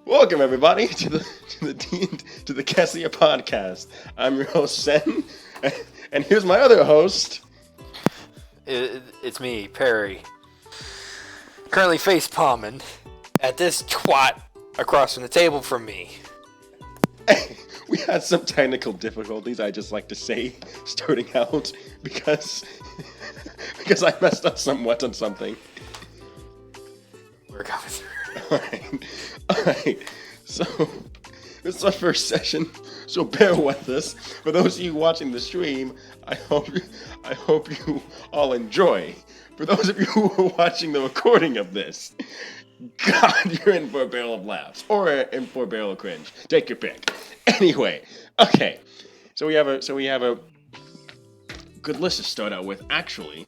Welcome everybody to the Cassia podcast. I'm your host Sen, and here's my other host. It's me, Perry. Currently face palming at this twat across from the table from me. We had some technical difficulties. I just like to say starting out because I messed up somewhat on something. We're going through. Alright. So, this is our first session, so bear with us. For those of you watching the stream, I hope you all enjoy. For those of you who are watching the recording of this, God, you're in for a barrel of laughs. Or in for a barrel of cringe. Take your pick. Anyway, okay. So we have a good list to start out with, actually.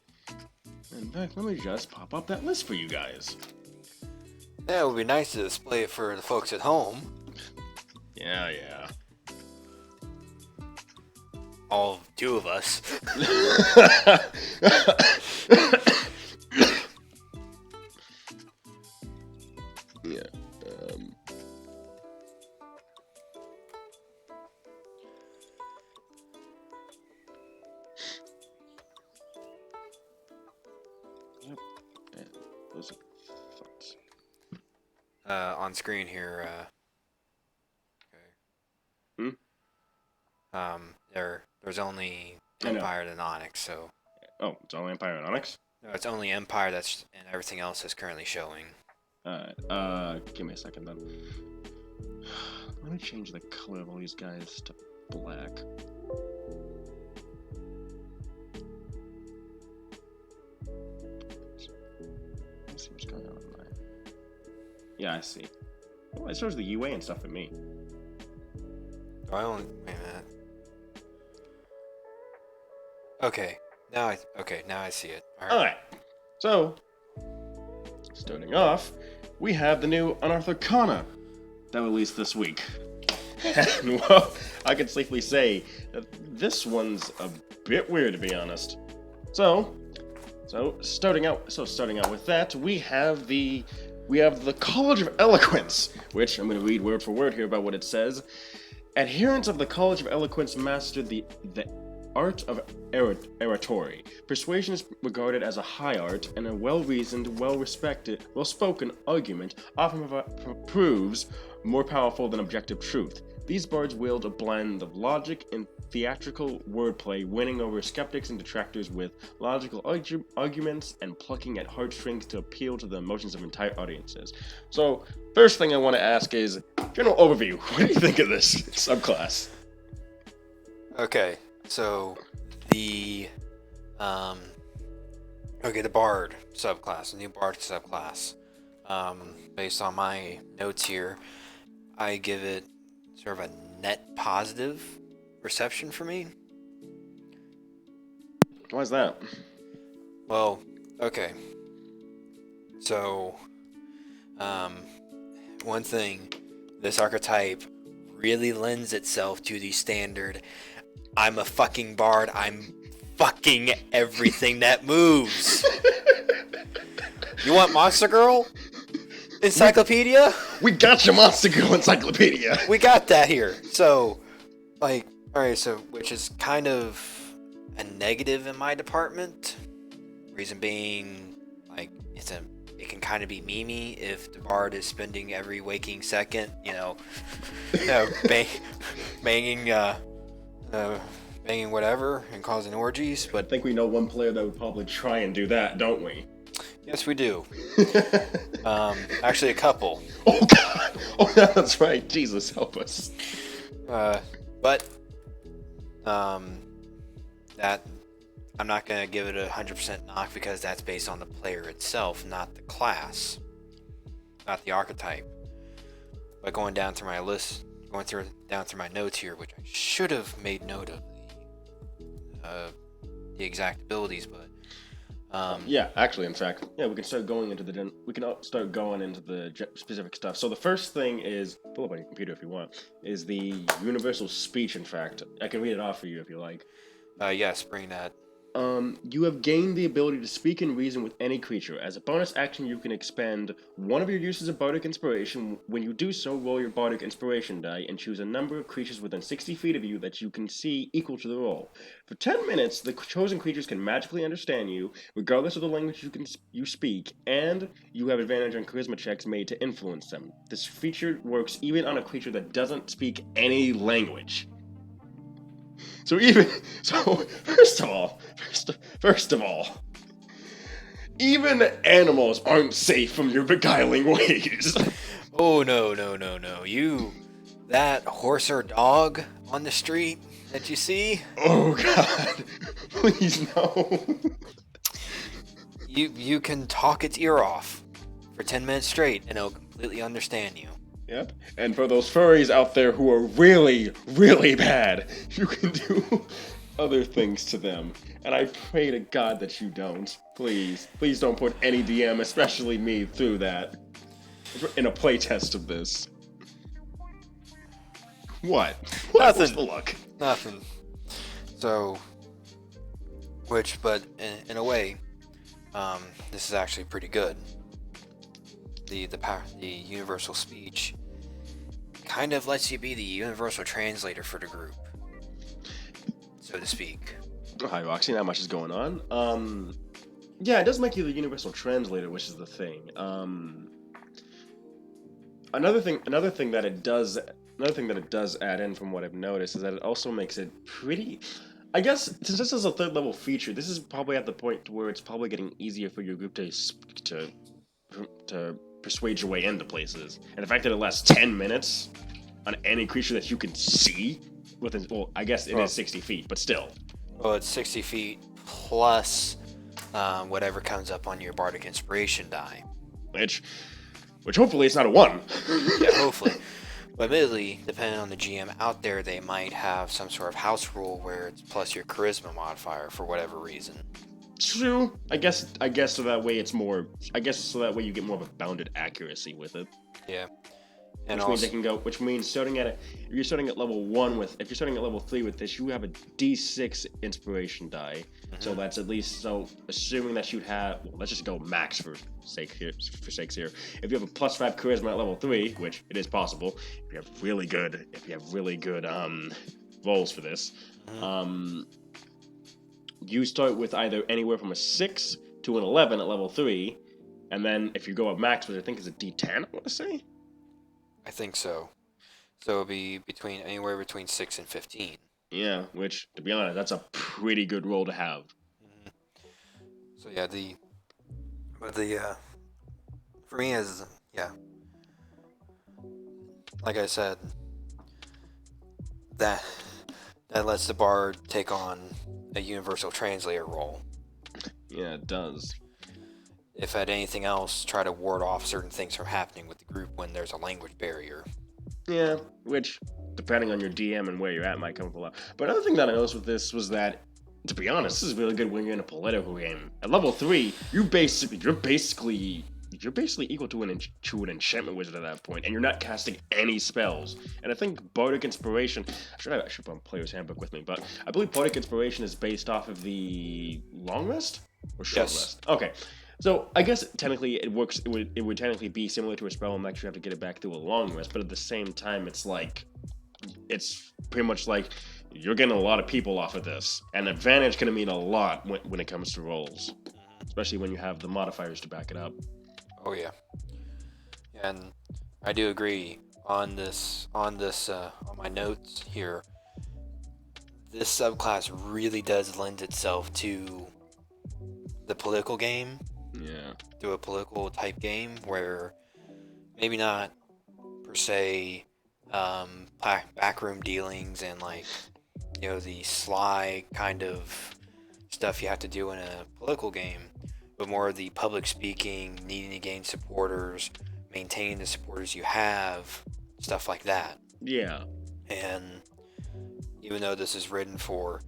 In fact, let me just pop up that list for you guys. Yeah, it would be nice to display it for the folks at home. Yeah. All two of us. Yeah. Those are thoughts. On screen here. Okay. There's only Empire and Onyx, so. Oh, it's only Empire and Onyx? No, it's only Empire and everything else is currently showing. Alright, give me a second then. Let me change the color of all these guys to black. Let's see what's going on in mine. Yeah, I see. Oh, it shows the UA and stuff for me. Wait a minute. Okay, now I see it. Alright, so, starting off, we have the new Unearthed Arcana that released this week. And, well, I can safely say that this one's a bit weird, to be honest. So starting out with that, we have the College of Eloquence, which I'm going to read word for word here about what it says. Adherents of the College of Eloquence mastered the art of oratory. Persuasion is regarded as a high art, and a well-reasoned, well-respected, well-spoken argument often proves more powerful than objective truth. These bards wield a blend of logic and theatrical wordplay, winning over skeptics and detractors with logical arguments and plucking at heartstrings to appeal to the emotions of entire audiences. So, first thing I want to ask is, general overview, what do you think of this subclass? Okay, so the Bard subclass, the new Bard subclass. Based on my notes here, I give it sort of a net positive reception for me. Why is that? Well, okay. So, one thing, this archetype really lends itself to the standard, I'm a fucking bard, I'm fucking everything that moves. You want Monster Girl? Encyclopedia? We got your Monster Girl Encyclopedia. We got that here. So, alright, so, which is kind of a negative in my department. Reason being, it can kind of be memey if the bard is spending every waking second, banging whatever and causing orgies. But I think we know one player that would probably try and do that, don't we? Yes, we do. Actually, a couple. Oh God! Oh, that's right. Jesus, help us. But that I'm not gonna give it 100% knock because that's based on the player itself, not the class, not the archetype. But going down through my list, down through my notes here, which I should have made note of the exact abilities, but. Yeah, actually, in fact, we can start going into the specific stuff. So the first thing is, pull up on your computer if you want, is the universal speech. In fact, I can read it off for you if you like. Yes, bring that. You have gained the ability to speak and reason with any creature. As a bonus action, you can expend one of your uses of Bardic Inspiration. When you do so, roll your Bardic Inspiration die and choose a number of creatures within 60 feet of you that you can see equal to the roll. For 10 minutes, the chosen creatures can magically understand you, regardless of the language you speak, and you have advantage on Charisma checks made to influence them. This feature works even on a creature that doesn't speak any language. So first of all, even animals aren't safe from your beguiling ways. Oh no. That horse or dog on the street that you see? Oh God, please no. You can talk its ear off for 10 minutes straight and it'll completely understand you. Yep. And for those furries out there who are really, really bad, you can do other things to them. And I pray to God that you don't. Please don't put any DM, especially me, through that. In a playtest of this. What? Nothing. What's the luck? Nothing. So, but in a way, this is actually pretty good. The universal speech kind of lets you be the universal translator for the group, so to speak. Hi, Roxy. Not much is going on. Yeah, it does make you the universal translator, which is the thing. Another thing that it does add in, from what I've noticed, is that it also makes it pretty. I guess since this is a third level feature, this is probably at the point where it's probably getting easier for your group to persuade your way into places. And the fact that it lasts 10 minutes on any creature that you can see within, well, I guess it is 60 feet, but still. Well, it's 60 feet plus whatever comes up on your Bardic Inspiration die. Which hopefully it's not a 1. Yeah, hopefully. But admittedly, depending on the GM out there, they might have some sort of house rule where it's plus your Charisma modifier for whatever reason. True. I guess so that way it's more. I guess so that way you get more of a bounded accuracy with it. Yeah. And which means they can go. Which means if you're starting at level 1 with, if you're starting at level 3 with this, you have a D6 inspiration die. Mm-hmm. So that's at least, so assuming that you'd have, well, let's just go max for sakes here. If you have a +5 charisma at level 3, which it is possible, if you have really good rolls for this, mm-hmm. You start with either anywhere from a 6 to an 11 at level 3, and then if you go up max, which I think is a D10, I want to say. I think so. So it'll be anywhere between 6 and 15. Yeah, which, to be honest, that's a pretty good roll to have. Mm-hmm. So yeah, for me is, yeah, like I said, that lets the bard take on a universal translator role. Yeah, it does. If at anything else, try to ward off certain things from happening with the group when there's a language barrier. Yeah, which, depending on your DM and where you're at, might come up a lot. But another thing that I noticed with this was that, to be honest, this is really good when you're in a political game. At level 3, you're basically equal to an enchantment wizard at that point, and you're not casting any spells. And I think Bardic Inspiration, I should have a player's handbook with me, but I believe Bardic Inspiration is based off of the long rest or short rest. Okay. So I guess technically it works. It would technically be similar to a spell, and actually have to get it back through a long rest. But at the same time, it's pretty much like you're getting a lot of people off of this, and advantage can mean a lot when it comes to rolls, especially when you have the modifiers to back it up. Oh yeah, and I do agree on this. On my notes here, this subclass really does lend itself to the political game. Yeah. To a political type game where maybe not per se backroom dealings and the sly kind of stuff you have to do in a political game, but more of the public speaking, needing to gain supporters, maintaining the supporters you have, stuff like that. Yeah. And even though this is written for,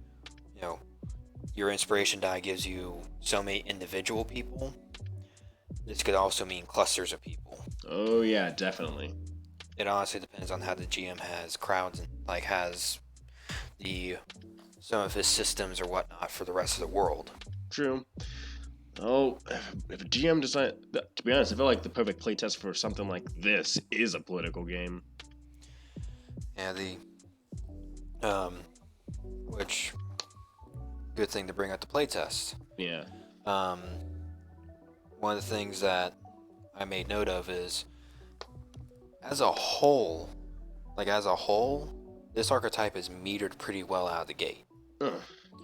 your inspiration die gives you so many individual people, this could also mean clusters of people. Oh yeah, definitely. It honestly depends on how the GM has crowds and has the some of his systems or whatnot for the rest of the world. True. Oh, if a GM design, to be honest, I feel like the perfect playtest for something like this is a political game. Yeah, which good thing to bring up the playtest. Yeah. One of the things that I made note of is, as a whole, this archetype is metered pretty well out of the gate.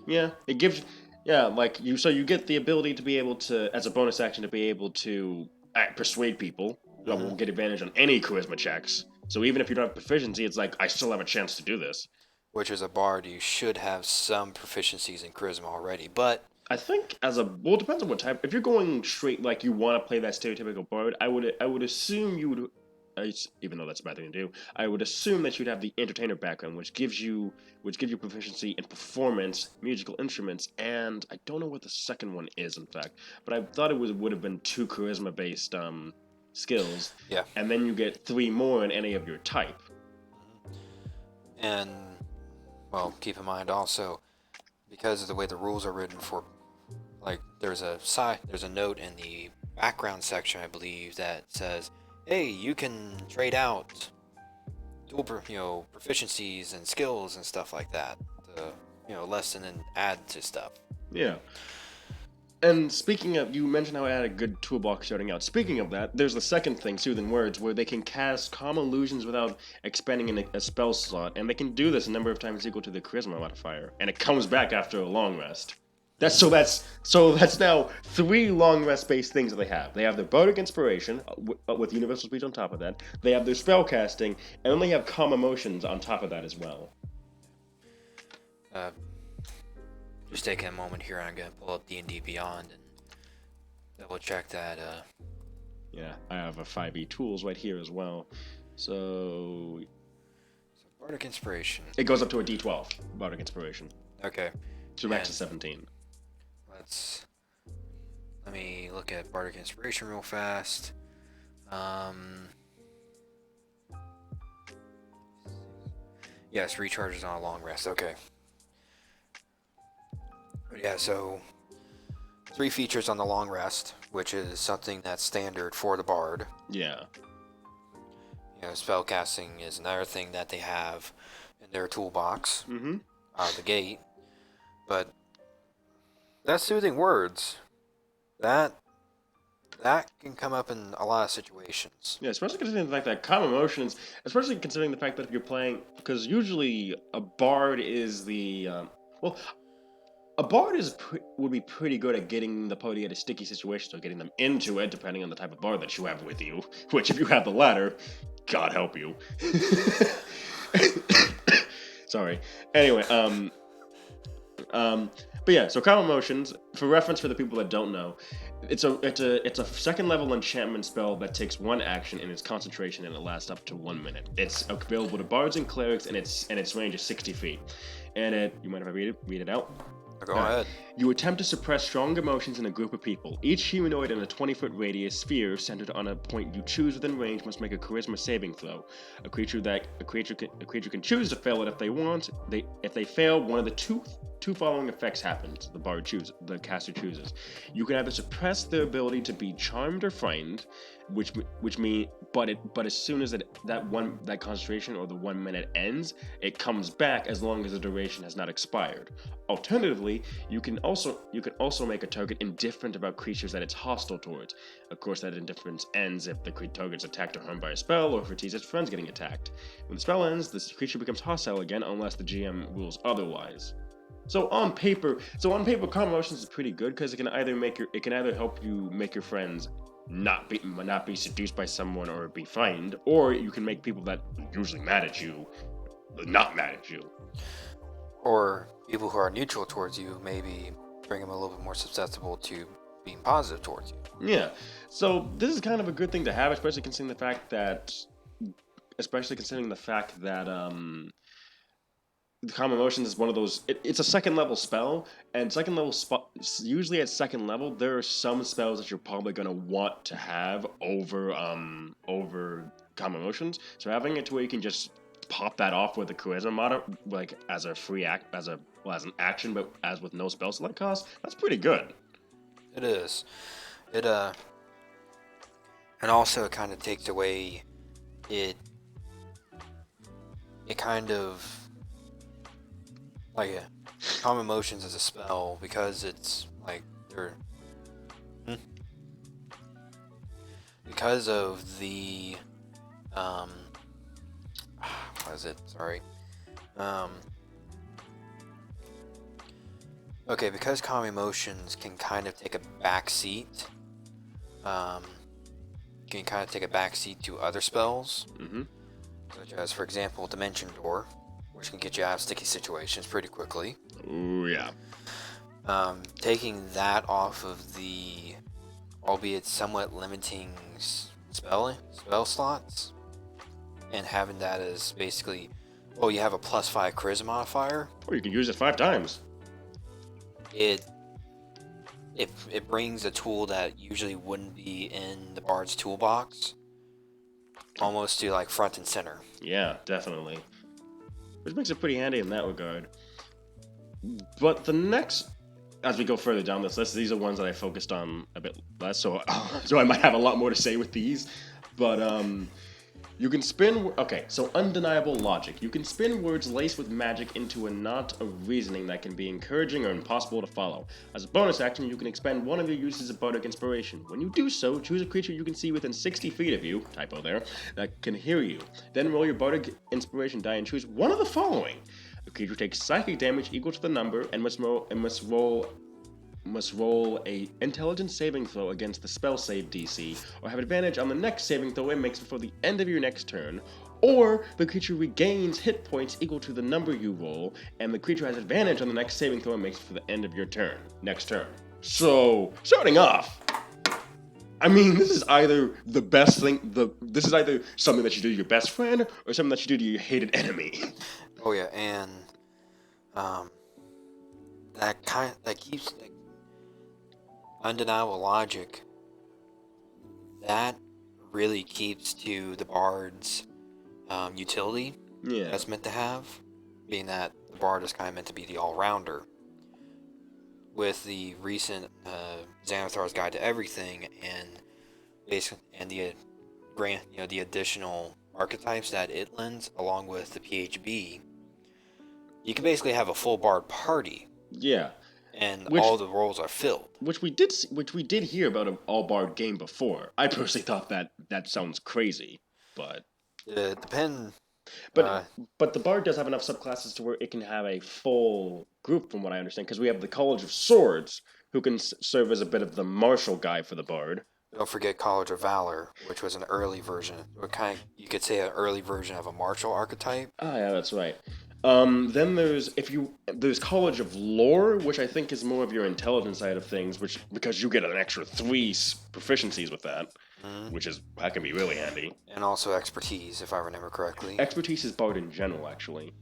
Yeah, it gives, yeah, like you get the ability to be able to, as a bonus action, to be able to persuade people that will get advantage on any charisma checks. So even if you don't have proficiency, it's like I still have a chance to do this. Which, as a bard, you should have some proficiencies in charisma already, but I think it depends on what type. If you're going straight, like you want to play that stereotypical bard, I would assume you would, even though that's a bad thing to do, I would assume that you'd have the entertainer background, which gives you proficiency in performance, musical instruments, and I don't know what the second one is, in fact, but I thought it would have been 2 charisma based skills. Yeah. And then you get 3 more in any of your type. And, well, keep in mind also, because of the way the rules are written for, like, there's a note in the background section, I believe, that says, hey, you can trade out dual, proficiencies and skills and stuff like that to, lessen and add to stuff. Yeah. And speaking of, you mentioned how I had a good toolbox starting out. Speaking of that, there's the second thing, Soothing Words, where they can cast calm illusions without expending a spell slot, and they can do this a number of times equal to the charisma modifier, and it comes back after a long rest. That's now 3 long rest based things that they have. They have their Bardic Inspiration with Universal Speech on top of that. They have their spell casting, and then they have calm emotions on top of that as well. Just taking a moment here, I'm gonna pull up D&D Beyond and double check that. Yeah, I have a 5e tools right here as well. So Bardic Inspiration. It goes up to a D12 Bardic Inspiration. Okay. So max is 17. Let me look at Bardic Inspiration real fast. Yes, recharges on a long rest. Okay. But yeah, so 3 features on the long rest, which is something that's standard for the bard. Yeah. Spell casting is another thing that they have in their toolbox out of the gate. But that Soothing Words, that can come up in a lot of situations. Yeah, especially considering the fact that calm emotions, especially considering the fact that if you're playing, because usually a bard is the, a bard would be pretty good at getting the party at a sticky situation, so getting them into it, depending on the type of bard that you have with you. Which, if you have the latter, God help you. Sorry. Anyway, but yeah, so calm emotions, for reference for the people that don't know, it's a second level enchantment spell that takes 1 action in its concentration and it lasts up to 1 minute. It's available to bards and clerics, and its range is 60 feet. And you mind if I read it out? Go ahead. You attempt to suppress strong emotions in a group of people. Each humanoid in a 20-foot radius sphere centered on a point you choose within range must make a charisma saving throw. A creature can choose to fail it if they want. If they fail, one of the two following effects happens. The caster chooses. You can either suppress their ability to be charmed or frightened, which mean, but as soon as that concentration or the 1 minute ends, it comes back as long as the duration has not expired. Alternatively, you can also make a target indifferent about creatures that it's hostile towards. Of course, that indifference ends if the target's attacked or harmed by a spell, or if it sees its friends getting attacked. When the spell ends, this creature becomes hostile again unless the GM rules otherwise. So on paper, calm emotions is pretty good because it can either help you make your friends not be seduced by someone or be frightened, or you can make people that are usually mad at you not mad at you. Or people who are neutral towards you, maybe bring them a little bit more susceptible to being positive towards you. Yeah. So this is kind of a good thing to have, especially considering the fact that the calm emotions is one of those. It's a second level spell, and usually at second level there are some spells that you're probably gonna want to have over calm emotions. So having it to where you can just pop that off with a charisma mod, like as a free act, as an action, but as with no spell select cost, that's pretty good. It is. And also it kind of takes away it kind of like Calm Emotions as a spell, because it's like because of the what is it? Sorry. Okay, because Calm Emotions can kind of take a back seat. Can kind of take a back seat to other spells, such as, for example, Dimension Door, which can get you out of sticky situations pretty quickly. Ooh, yeah. Taking that off of the, albeit somewhat limiting spell slots, and having that as basically, oh, you have a +5 charisma modifier. Or you can use it 5 times. It brings a tool that usually wouldn't be in the Bard's toolbox almost to like front and center. Yeah, definitely. Which makes it pretty handy in that regard. But the next, as we go further down this list, these are ones that I focused on a bit less, so I might have a lot more to say with these. But you can spin. Okay, so undeniable logic. You can spin words laced with magic into a knot of reasoning that can be encouraging or impossible to follow. As a bonus action, you can expend one of your uses of bardic inspiration. When you do so, choose a creature you can see within 60 feet of you, typo there, that can hear you. Then roll your bardic inspiration die and choose one of the following. A creature takes psychic damage equal to the number and must roll a intelligence saving throw against the spell save DC, or have advantage on the next saving throw it makes before the end of your next turn, or the creature regains hit points equal to the number you roll, and the creature has advantage on the next saving throw it makes for the end of your next turn. So, starting off, I mean, this is either the best thing, this is either something that you do to your best friend, or something that you do to your hated enemy. Oh yeah, and that keeps undeniable logic. That really keeps to the Bard's utility. Yeah. That's meant to have, being that the Bard is kind of meant to be the all-rounder. With the recent Xanathar's Guide to Everything and the additional archetypes that it lends, along with the PHB, you can basically have a full Bard party. Yeah. And all the roles are filled. Which we did hear about an all Bard game before. I personally thought that sounds crazy, but depend. But the Bard does have enough subclasses to where it can have a full group, from what I understand, because we have the College of Swords, who can serve as a bit of the martial guy for the Bard. Don't forget College of Valor, which was an early version, or you could say an early version of a martial archetype. Ah, yeah, that's right. Then there's College of Lore, which I think is more of your intelligence side of things, because you get an extra 3 proficiencies with that, that can be really handy. And also expertise, if I remember correctly. Expertise is Bard in general, actually.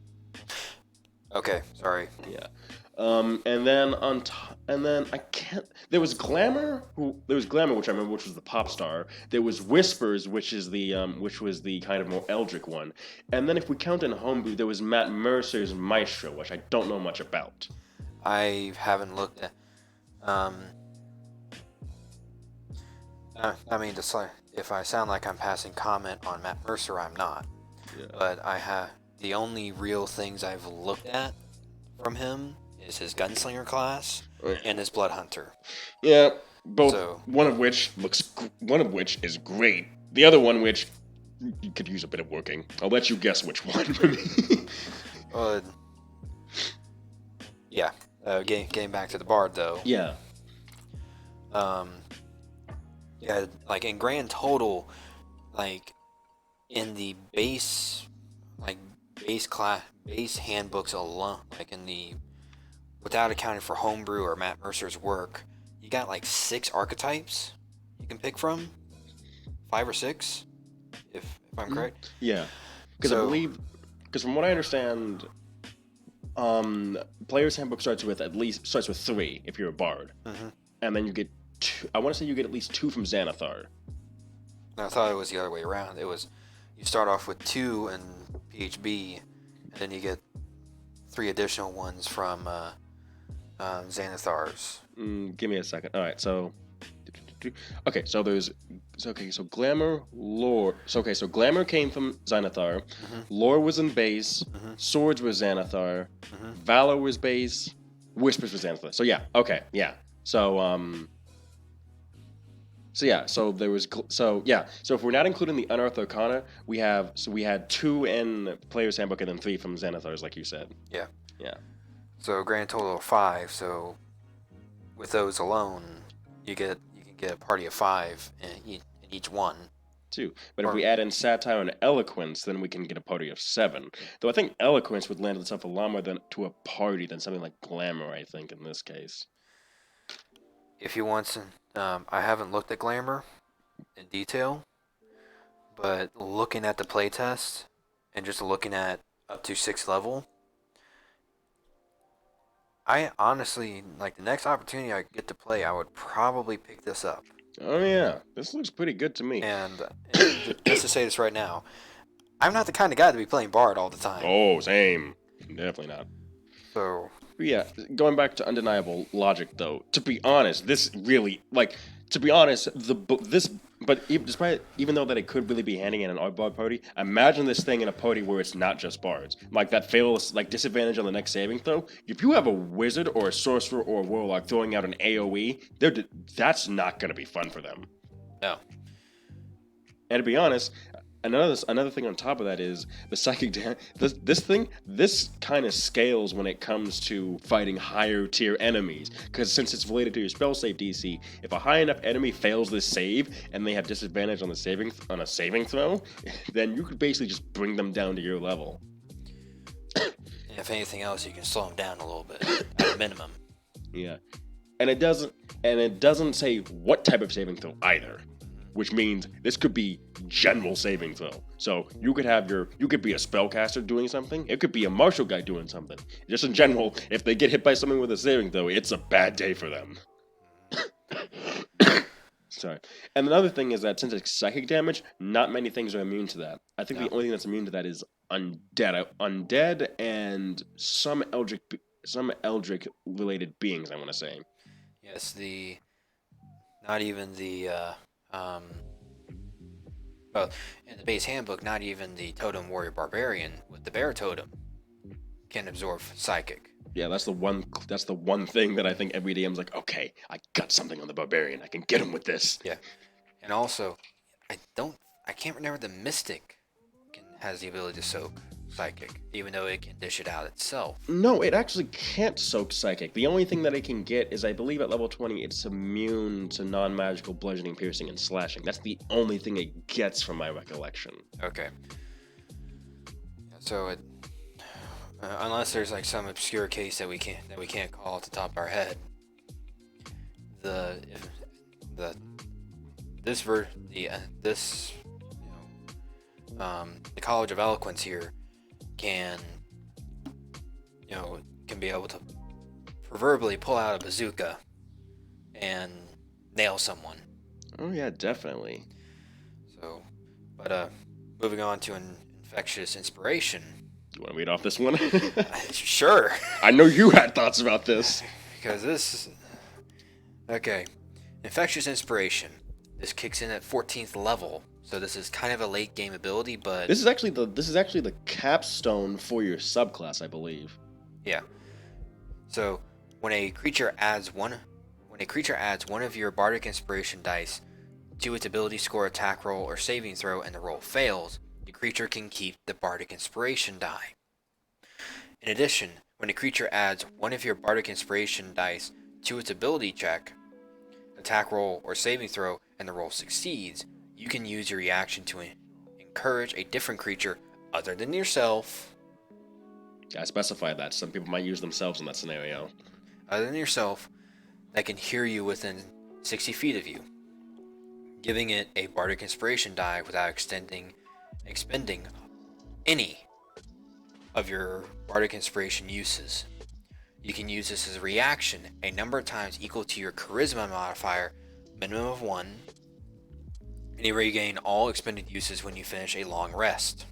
Okay, sorry. Yeah. And then there was Glamour, which I remember, which was the pop star. There was Whispers, which was the kind of more eldritch one. And then if we count in homebrew, there was Matt Mercer's Maestro, which I don't know much about. I haven't looked at. I mean, if I sound like I'm passing comment on Matt Mercer, I'm not. Yeah. But the only real things I've looked at from him is his Gunslinger class and his Blood Hunter. Yeah, one of which is great. The other one, which you could use a bit of working. I'll let you guess which one for me. Yeah. Getting back to the Bard, though. Yeah. Yeah, like in grand total, like in the base handbooks alone, like without accounting for homebrew or Matt Mercer's work, you got like 6 archetypes you can pick from, 5 or 6, if I'm correct. Yeah, because I believe, from what I understand, Player's Handbook starts with 3 if you're a Bard, and then you get 2. I want to say you get at least 2 from Xanathar. I thought it was the other way around. It was you start off with 2 in PHB, and then you get 3 additional ones from Xanathar's. Give me a second. All right, so okay, so there's so Glamour, Lore. So Glamour came from Xanathar, Lore was in base, Swords was Xanathar, Valor was base, Whispers was Xanathar. So yeah, okay, yeah. So there was so if we're not including the Unearthed Arcana, we had 2 in Player's Handbook and then 3 from Xanathar's, like you said. Yeah. Yeah. So a grand total of 5. So with those alone, you can get a party of 5 in each one. 2. But if we add in Satire and Eloquence, then we can get a party of 7. Though I think Eloquence would lend itself a lot more to a party than something like Glamour, I think, in this case. If you want some, I haven't looked at Glamour in detail, but looking at the playtest and just looking at up to 6th level, I honestly, like, the next opportunity I get to play, I would probably pick this up. Oh yeah, this looks pretty good to me. And just to say this right now, I'm not the kind of guy to be playing Bard all the time. Oh, same. Definitely not. So yeah, going back to undeniable logic, though. To be honest, this really To be honest, even though that it could really be handing in an odd bard party, imagine this thing in a party where it's not just bards. Like that fails disadvantage on the next saving throw. If you have a wizard or a sorcerer or a warlock throwing out an AOE, that's not gonna be fun for them. No. And to be honest, another thing on top of that is the psychic this kind of scales when it comes to fighting higher tier enemies, because since it's related to your spell save DC, if a high enough enemy fails this save and they have disadvantage on a saving throw, then you could basically just bring them down to your level. And if anything else, you can slow them down a little bit at a minimum. Yeah, and it doesn't say what type of saving throw either, which means this could be general saving throw. So you could be a spellcaster doing something. It could be a martial guy doing something. Just in general, if they get hit by something with a saving throw, it's a bad day for them. Sorry. And another thing is that since it's psychic damage, not many things are immune to that. I think the only thing that's immune to that is undead and some eldritch related beings, I want to say. Yes, not even the well, in the base handbook, not even the Totem Warrior Barbarian with the Bear Totem can absorb psychic. Yeah, that's the one thing that I think every DM's like, okay, I got something on the Barbarian. I can get him with this. Yeah. And also, I can't remember the Mystic has the ability to soak psychic, even though it can dish it out itself. No, it actually can't soak psychic. The only thing that it can get is, I believe at level 20, it's immune to non-magical bludgeoning, piercing, and slashing. That's the only thing it gets from my recollection. Okay. So unless there's some obscure case that we can't call at the top of our head, the College of Eloquence here can be able to proverbially pull out a bazooka and nail someone. Oh yeah, definitely. So, but moving on to an infectious inspiration. You want to read off this one? Sure. I know you had thoughts about this. Because this... Okay. Infectious Inspiration. This kicks in at 14th level. So this is kind of a late game ability, but... This is actually the capstone for your subclass, I believe. Yeah. So when a creature adds one of your Bardic Inspiration dice to its ability score, attack roll, or saving throw, and the roll fails, the creature can keep the Bardic Inspiration die. In addition, when a creature adds one of your Bardic Inspiration dice to its ability check, attack roll, or saving throw, and the roll succeeds, you can use your reaction to encourage a different creature other than yourself. I specified that. Some people might use themselves in that scenario. Other than yourself, that can hear you within 60 feet of you, giving it a Bardic Inspiration die without expending any of your Bardic Inspiration uses. You can use this as a reaction a number of times equal to your Charisma modifier, minimum of 1, and you regain all expended uses when you finish a long rest.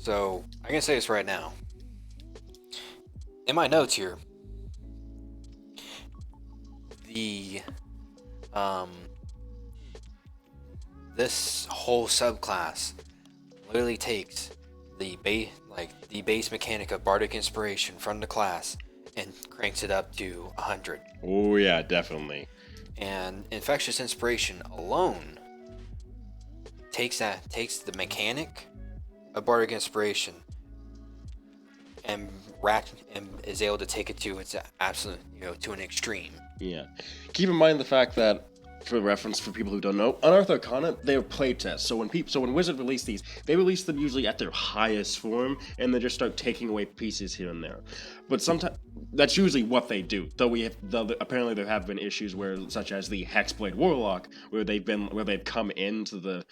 So I can say this right now. In my notes here, the um this whole subclass literally takes the base mechanic of Bardic Inspiration from the class and cranks it up to 100. Oh yeah, definitely. And Infectious Inspiration alone takes the mechanic of Bardic Inspiration and is able to take it to its absolute, to an extreme. Yeah. Keep in mind the fact that, for reference for people who don't know, Unearthed Arcana, they're playtests. So when Wizard release these, they release them usually at their highest form, and they just start taking away pieces here and there. But sometimes that's usually what they do. Though apparently there have been issues such as the Hexblade Warlock, where they've come into the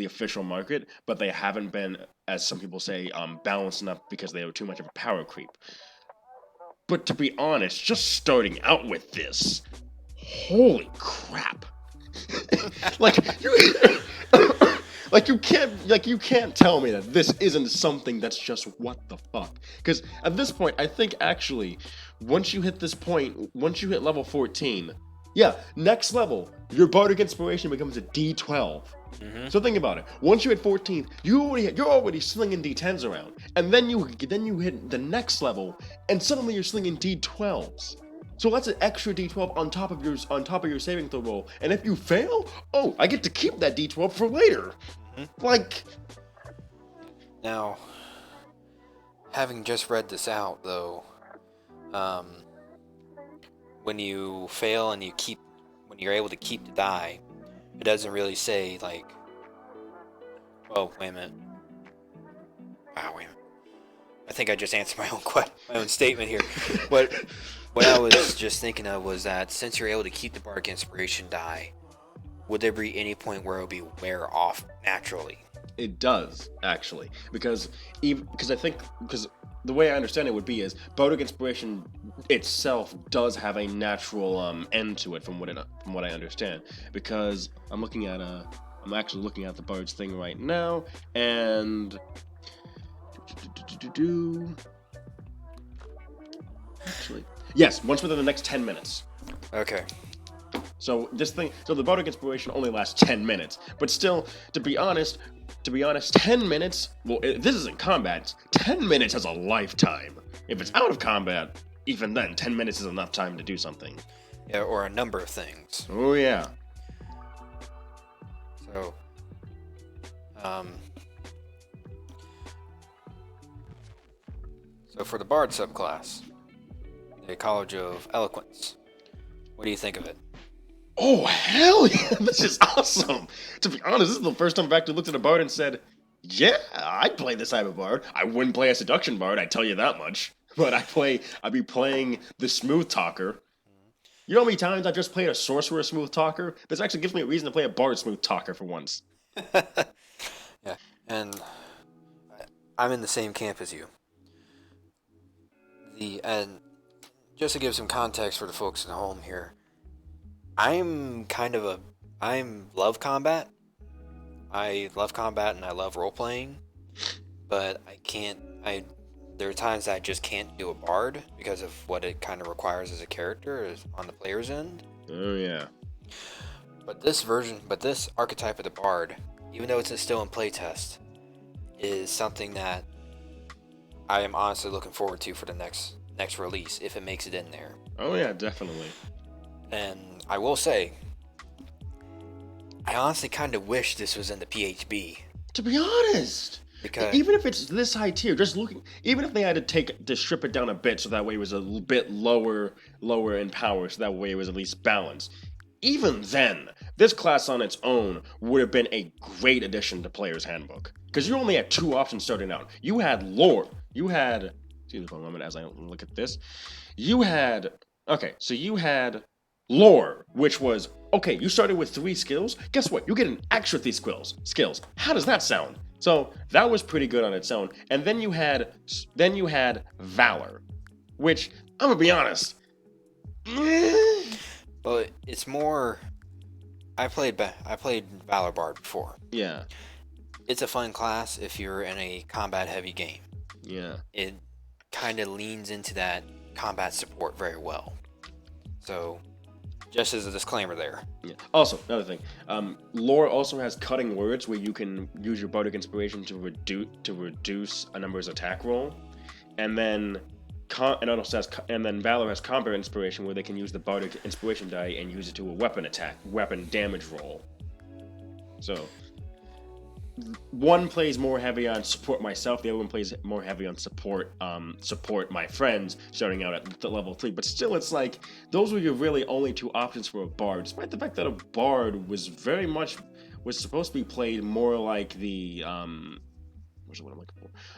official market, but they haven't been, as some people say, balanced enough because they were too much of a power creep. But to be honest, just starting out with this, holy crap! like you can't tell me that this isn't something that's just what the fuck. Because at this point, I think actually, once you hit level 14, yeah, next level, your Bardic Inspiration becomes a D12. Mm-hmm. So think about it. Once you hit 14, you're already slinging D10s around, and then you hit the next level, and suddenly you're slinging D12s. So that's an extra D12 on top of your saving throw roll, and if you fail, oh, I get to keep that D12 for later. Mm-hmm. Like, now, having just read this out though, when you fail and when you're able to keep the die, it doesn't really say like, oh, wait a minute. Wow, wait a minute. I think I just answered my own statement here. What I was just thinking of was that since you're able to keep the Bardic Inspiration die, would there be any point where it would be wear off naturally? it does actually, because the way I understand it would be is Bardic Inspiration itself does have a natural end to it from what I understand, because I'm actually looking at the Bard's thing right now, and actually, yes, once within the next 10 minutes. Okay. So the Bardic Inspiration only lasts 10 minutes, but still, to be honest, 10 minutes. Well, this isn't combat. 10 minutes is a lifetime. If it's out of combat, even then, 10 minutes is enough time to do something. Yeah, or a number of things. Oh yeah. So, so for the Bard subclass, the College of Eloquence, what do you think of it? Oh hell yeah! This is awesome. To be honest, this is the first time I've actually looked at a bard and said, "Yeah, I'd play this type of bard. I wouldn't play a seduction bard. I tell you that much. But I'd be playing the smooth talker. You know how many times I've just played a sorcerer smooth talker? This actually gives me a reason to play a bard smooth talker for once." Yeah, and I'm in the same camp as you. And just to give some context for the folks at home here, I love combat. I love combat and I love role playing, but there are times that I just can't do a bard because of what it kind of requires as a character is on the player's end. Oh yeah. But this archetype of the bard, even though it's still in playtest, is something that I am honestly looking forward to for the next release if it makes it in there. Oh yeah, definitely. And I will say, I honestly kind of wish this was in the PHB. To be honest, because even if it's this high tier, even if they had to strip it down a bit so that way it was a bit lower in power, so that way it was at least balanced. Even then, this class on its own would have been a great addition to Player's Handbook, because you only had two options starting out. You had lore. Excuse me for a moment as I look at this. You had lore, which was, okay, you started with 3 skills. Guess what? You get an extra 3 skills. How does that sound? So that was pretty good on its own. And then you had valor, which I'm gonna be honest. But it's more. I played Valor Bard before. Yeah. it's a fun class if you're in a combat-heavy game. Yeah. It kind of leans into that combat support very well. So, just as a disclaimer there. Yeah. Also, another thing, lore also has cutting words where you can use your bardic inspiration to reduce a number's attack roll, and then Valor has combat inspiration where they can use the bardic inspiration die and use it to a weapon damage roll. So one plays more heavy on support myself, the other one plays more heavy on support my friends starting out at the level 3. But still, it's like those were your really only two options for a bard, despite the fact that a bard was supposed to be played more like the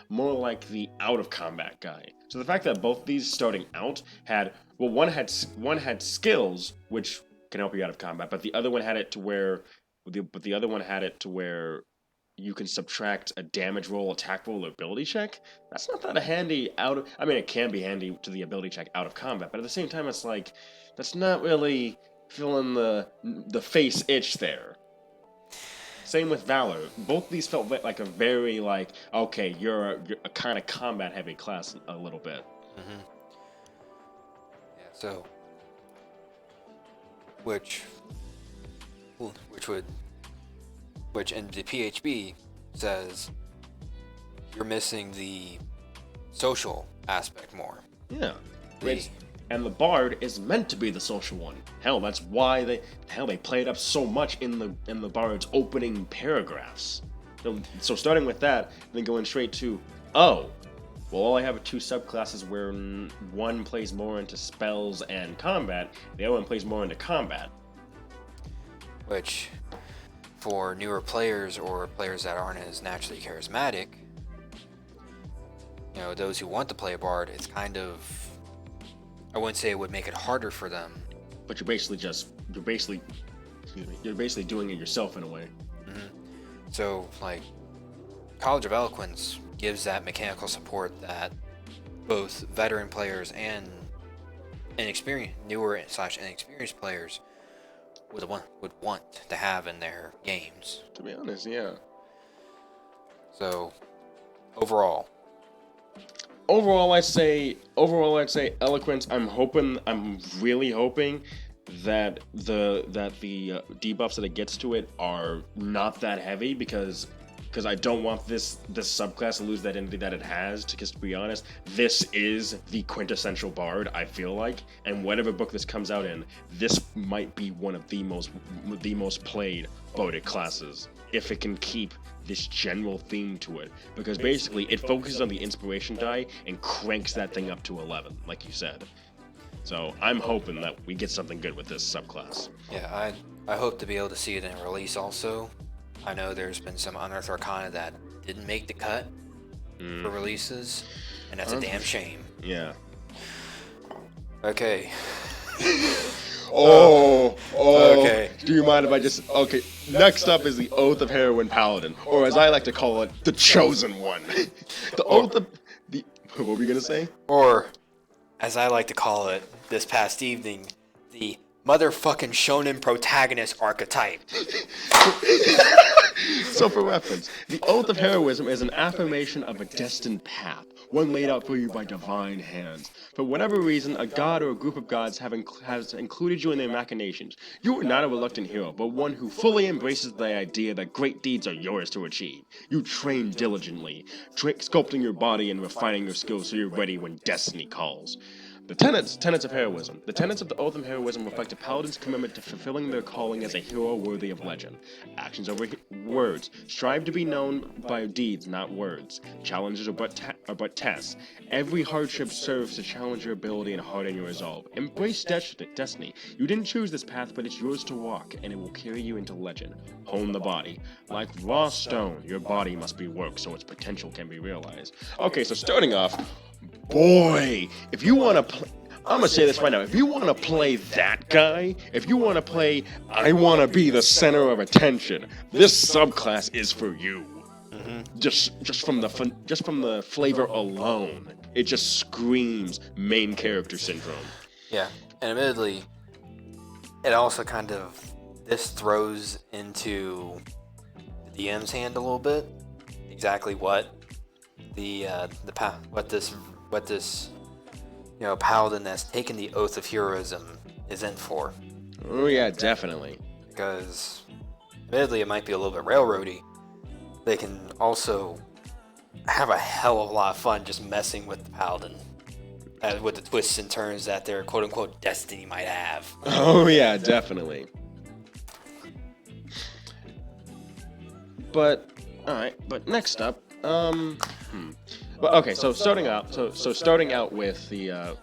more like the out of combat guy. So the fact that both these starting out had one had skills which can help you out of combat, but the other one had it to where you can subtract a damage roll, attack roll, or ability check. That's not that handy it can be handy to the ability check out of combat, but at the same time, it's like, that's not really filling the face itch there. Same with Valor. Both these felt like a very, okay, you're a kind of combat-heavy class a little bit. Mm-hmm. Yeah, so... Which in the PHB says you're missing the social aspect more. Yeah. And the bard is meant to be the social one. Hell, that's why they play it up so much in the bard's opening paragraphs. So starting with that, and then going straight to, all I have are two subclasses where one plays more into spells and combat, the other one plays more into combat. Which, for newer players or players that aren't as naturally charismatic, those who want to play a bard, it's kind of, I wouldn't say it would make it harder for them. But you're basically doing it yourself in a way. Mm-hmm. So, College of Eloquence gives that mechanical support that both veteran players and newer / inexperienced players would want to have in their games. To be honest, yeah. So, overall, I'd say Eloquence. I'm really hoping that the debuffs that it gets to it are not that heavy, because I don't want this subclass to lose that identity that it has. Because to be honest, this is the quintessential bard, I feel like, and whatever book this comes out in, this might be one of the most played bardic classes if it can keep this general theme to it, because basically it focuses on the inspiration die and cranks that thing up to 11, like you said. So I'm hoping that we get something good with this subclass. Yeah, I hope to be able to see it in release also. I know there's been some Unearthed Arcana that didn't make the cut for releases, and that's a damn shame. Yeah. Okay. Okay. Do you mind if I just... Okay, next up is the Oath of Heroine Paladin, or as I like to call it, the Chosen One. What were we going to say? Or, as I like to call it this past evening, the motherfucking shonen protagonist archetype. So for reference, the Oath of Heroism is an affirmation of a destined path, one laid out for you by divine hands. For whatever reason, a god or a group of gods has included you in their machinations. You are not a reluctant hero, but one who fully embraces the idea that great deeds are yours to achieve. You train diligently, sculpting your body and refining your skills so you're ready when destiny calls. The tenets of heroism. The tenets of the Oath of Heroism reflect a paladin's commitment to fulfilling their calling as a hero worthy of legend. Actions over words. Strive to be known by deeds, not words. Challenges are but tests. Every hardship serves to challenge your ability and harden your resolve. Embrace destiny. You didn't choose this path, but it's yours to walk, and it will carry you into legend. Hone the body. Like raw stone, your body must be worked so its potential can be realized. Okay, so starting off, boy, if you want to play, I'm gonna say this right now, if you want to play that guy, if you want to play I want to be the center of attention, this subclass is for you. Mm-hmm. Just from the flavor alone, it just screams main character syndrome. Yeah, and admittedly, it also kind of, this throws into the DM's hand a little bit. exactly what this paladin that's taken the oath of heroism is in for. Oh yeah, definitely. Because admittedly it might be a little bit railroady. They can also have a hell of a lot of fun just messing with the paladin. With the twists and turns that their quote-unquote destiny might have. Oh yeah, definitely. But all right. But next up, Well, okay. So starting out with the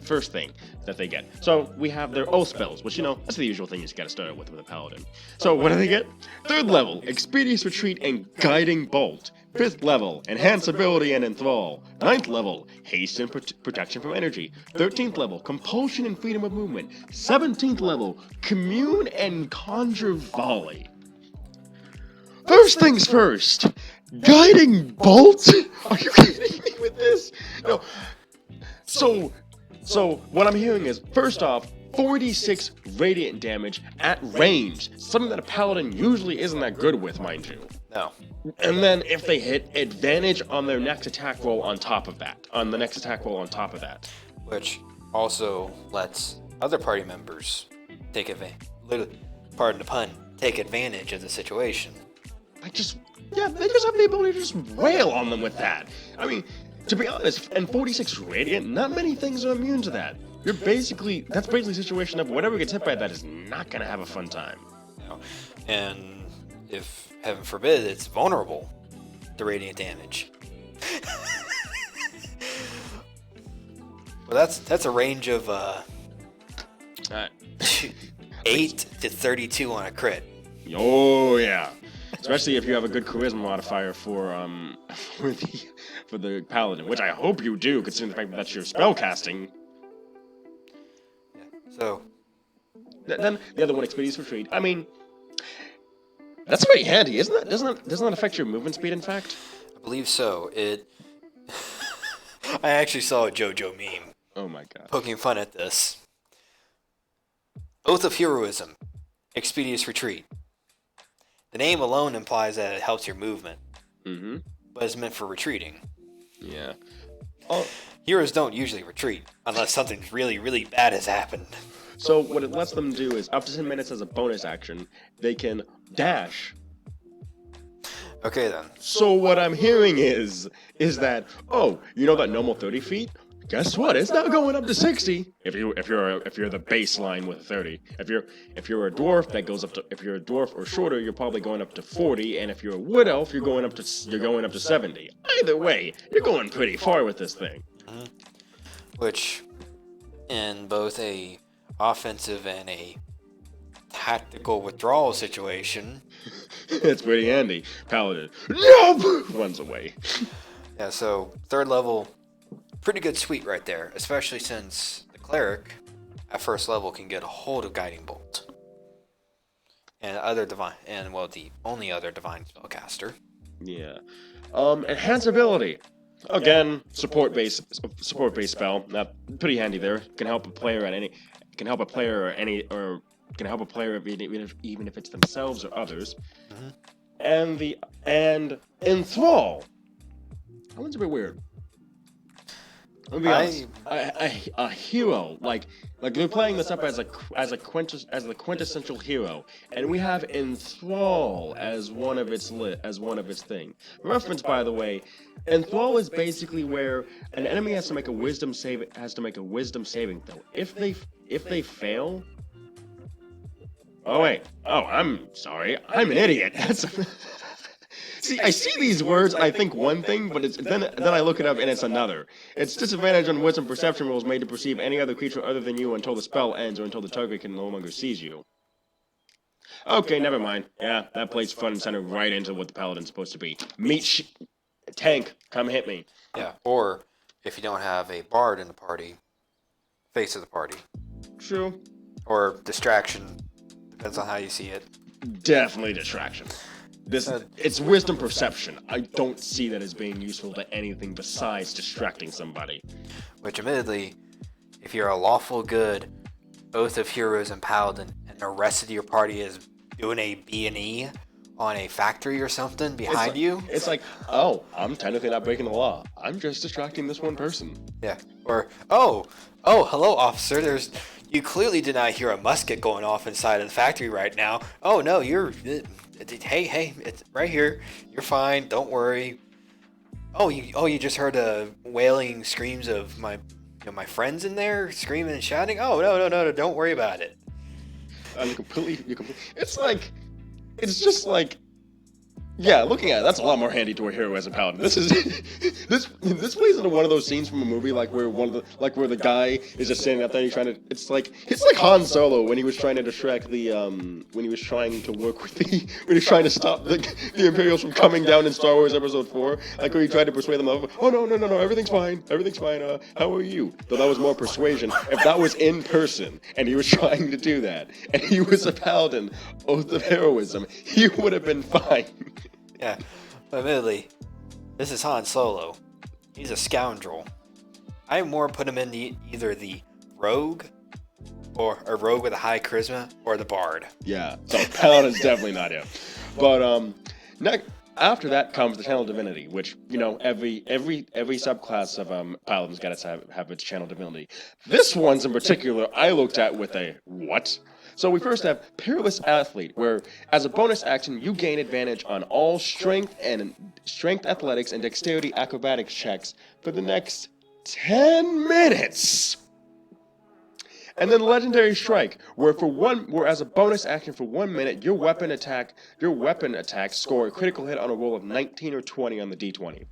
first thing that they get. So we have their oath spells, which that's the usual thing you just gotta start out with a paladin. So what do they get? 3rd level, Expeditious Retreat and Guiding Bolt. 5th level, Enhance Ability and Enthrall. 9th level, Haste and Protection from Energy. 13th level, Compulsion and Freedom of Movement. 17th level, Commune and Conjure Volley. First things first, Guiding Bolt? Are you kidding me with this? No. So what I'm hearing is, first off, 46 radiant damage at range, something that a paladin usually isn't that good with, mind you. No. And then if they hit, advantage on their next attack roll on top of that. Which also lets other party members take advantage. Pardon the pun. Take advantage of the situation. They just have the ability to just wail on them with that. I mean, to be honest, and 46 radiant, not many things are immune to that. That's basically a situation of whatever gets hit by that is not gonna have a fun time. And if, heaven forbid, it's vulnerable to radiant damage. Well, that's a range of 8 to 32 on a crit. Oh yeah. Especially if you have a good charisma modifier for the paladin, which I hope you do, considering the fact that that's your spell casting. Yeah. So then the other one, Expeditious Retreat. I mean, that's pretty handy, isn't it? Doesn't that affect your movement speed? In fact, I believe so. I actually saw a JoJo meme. Oh my god. Poking fun at this. Oath of Heroism, Expeditious Retreat. The name alone implies that it helps your movement, but it's meant for retreating. Yeah. Heroes don't usually retreat unless something really, really bad has happened. So what it lets them do is, up to 10 minutes as a bonus action, they can dash. Okay then. So what I'm hearing is that, that normal 30 feet? Guess what? It's now going up to 60. If you're the baseline with 30. If you're a dwarf, that goes up to, if you're a dwarf or shorter, you're probably going up to 40, and if you're a wood elf, you're going up to 70. Either way, you're going pretty far with this thing. Which, in both a offensive and a tactical withdrawal situation, it's pretty handy. Paladin, no, runs away. Yeah. So 3rd level. Pretty good suite right there, especially since the cleric at 1st level can get a hold of Guiding Bolt. And the only other divine spellcaster. Yeah. Enhance ability. Again, support based spell. Not pretty handy there. Can help a player even if it's themselves or others. And enthrall. That one's a bit weird. I'll be honest. A hero, like they're playing this up as the quintessential hero, and we have enthrall as one of its thing. Reference, by the way, enthrall is basically where an enemy has to make a wisdom saving throw. If they fail. Oh wait. Oh, I'm sorry. I'm an idiot. See, I see these words and I think one thing, but then I look it up and it's another. It's disadvantage on wisdom perception rolls made to perceive any other creature other than you until the spell ends or until the target can no longer seize you. Okay, never mind. Yeah, that plays front and center right into what the paladin's supposed to be. Tank, come hit me. Yeah, or if you don't have a bard in the party, face of the party. True. Or distraction, depends on how you see it. Definitely distraction. It's wisdom perception. I don't see that as being useful to anything besides distracting somebody. Which, admittedly, if you're a lawful good Oath of Heroes and Paladin, and the rest of your party is doing a B&E, on a factory or something behind you. It's like, oh, I'm technically not breaking the law. I'm just distracting this one person. Yeah. Or, oh, hello, officer. You clearly did not hear a musket going off inside of the factory right now. Oh no, hey, it's right here. You're fine. Don't worry. Oh, you just heard wailing screams of my friends in there screaming and shouting. Oh no, don't worry about it. It's just like, yeah, looking at it, that's a lot more handy to a hero as a paladin. This is this plays into one of those scenes from a movie where the guy is just standing out there and he's trying to. It's like Han Solo when he was trying to distract when he was trying to work with when he was trying to stop the Imperials from coming down in Star Wars Episode 4. Like where he tried to persuade them of, oh no, everything's fine. How are you? Though that was more persuasion. If that was in person and he was trying to do that and he was a paladin, oath of heroism, he would have been fine. Yeah, but admittedly, this is Han Solo. He's a scoundrel. I more put him in either the rogue, or a rogue with a high charisma, or the bard. Yeah, so Paladin's definitely not him. But after that comes the Channel Divinity, which every subclass of Paladin's got to have its Channel Divinity. This one's in particular, I looked at with a what? So we first have Peerless Athlete, where as a bonus action you gain advantage on all strength, athletics, and dexterity acrobatics checks for the next 10 minutes. And then Legendary Strike, where as a bonus action for 1 minute, your weapon attacks score a critical hit on a roll of 19 or 20 on the D20.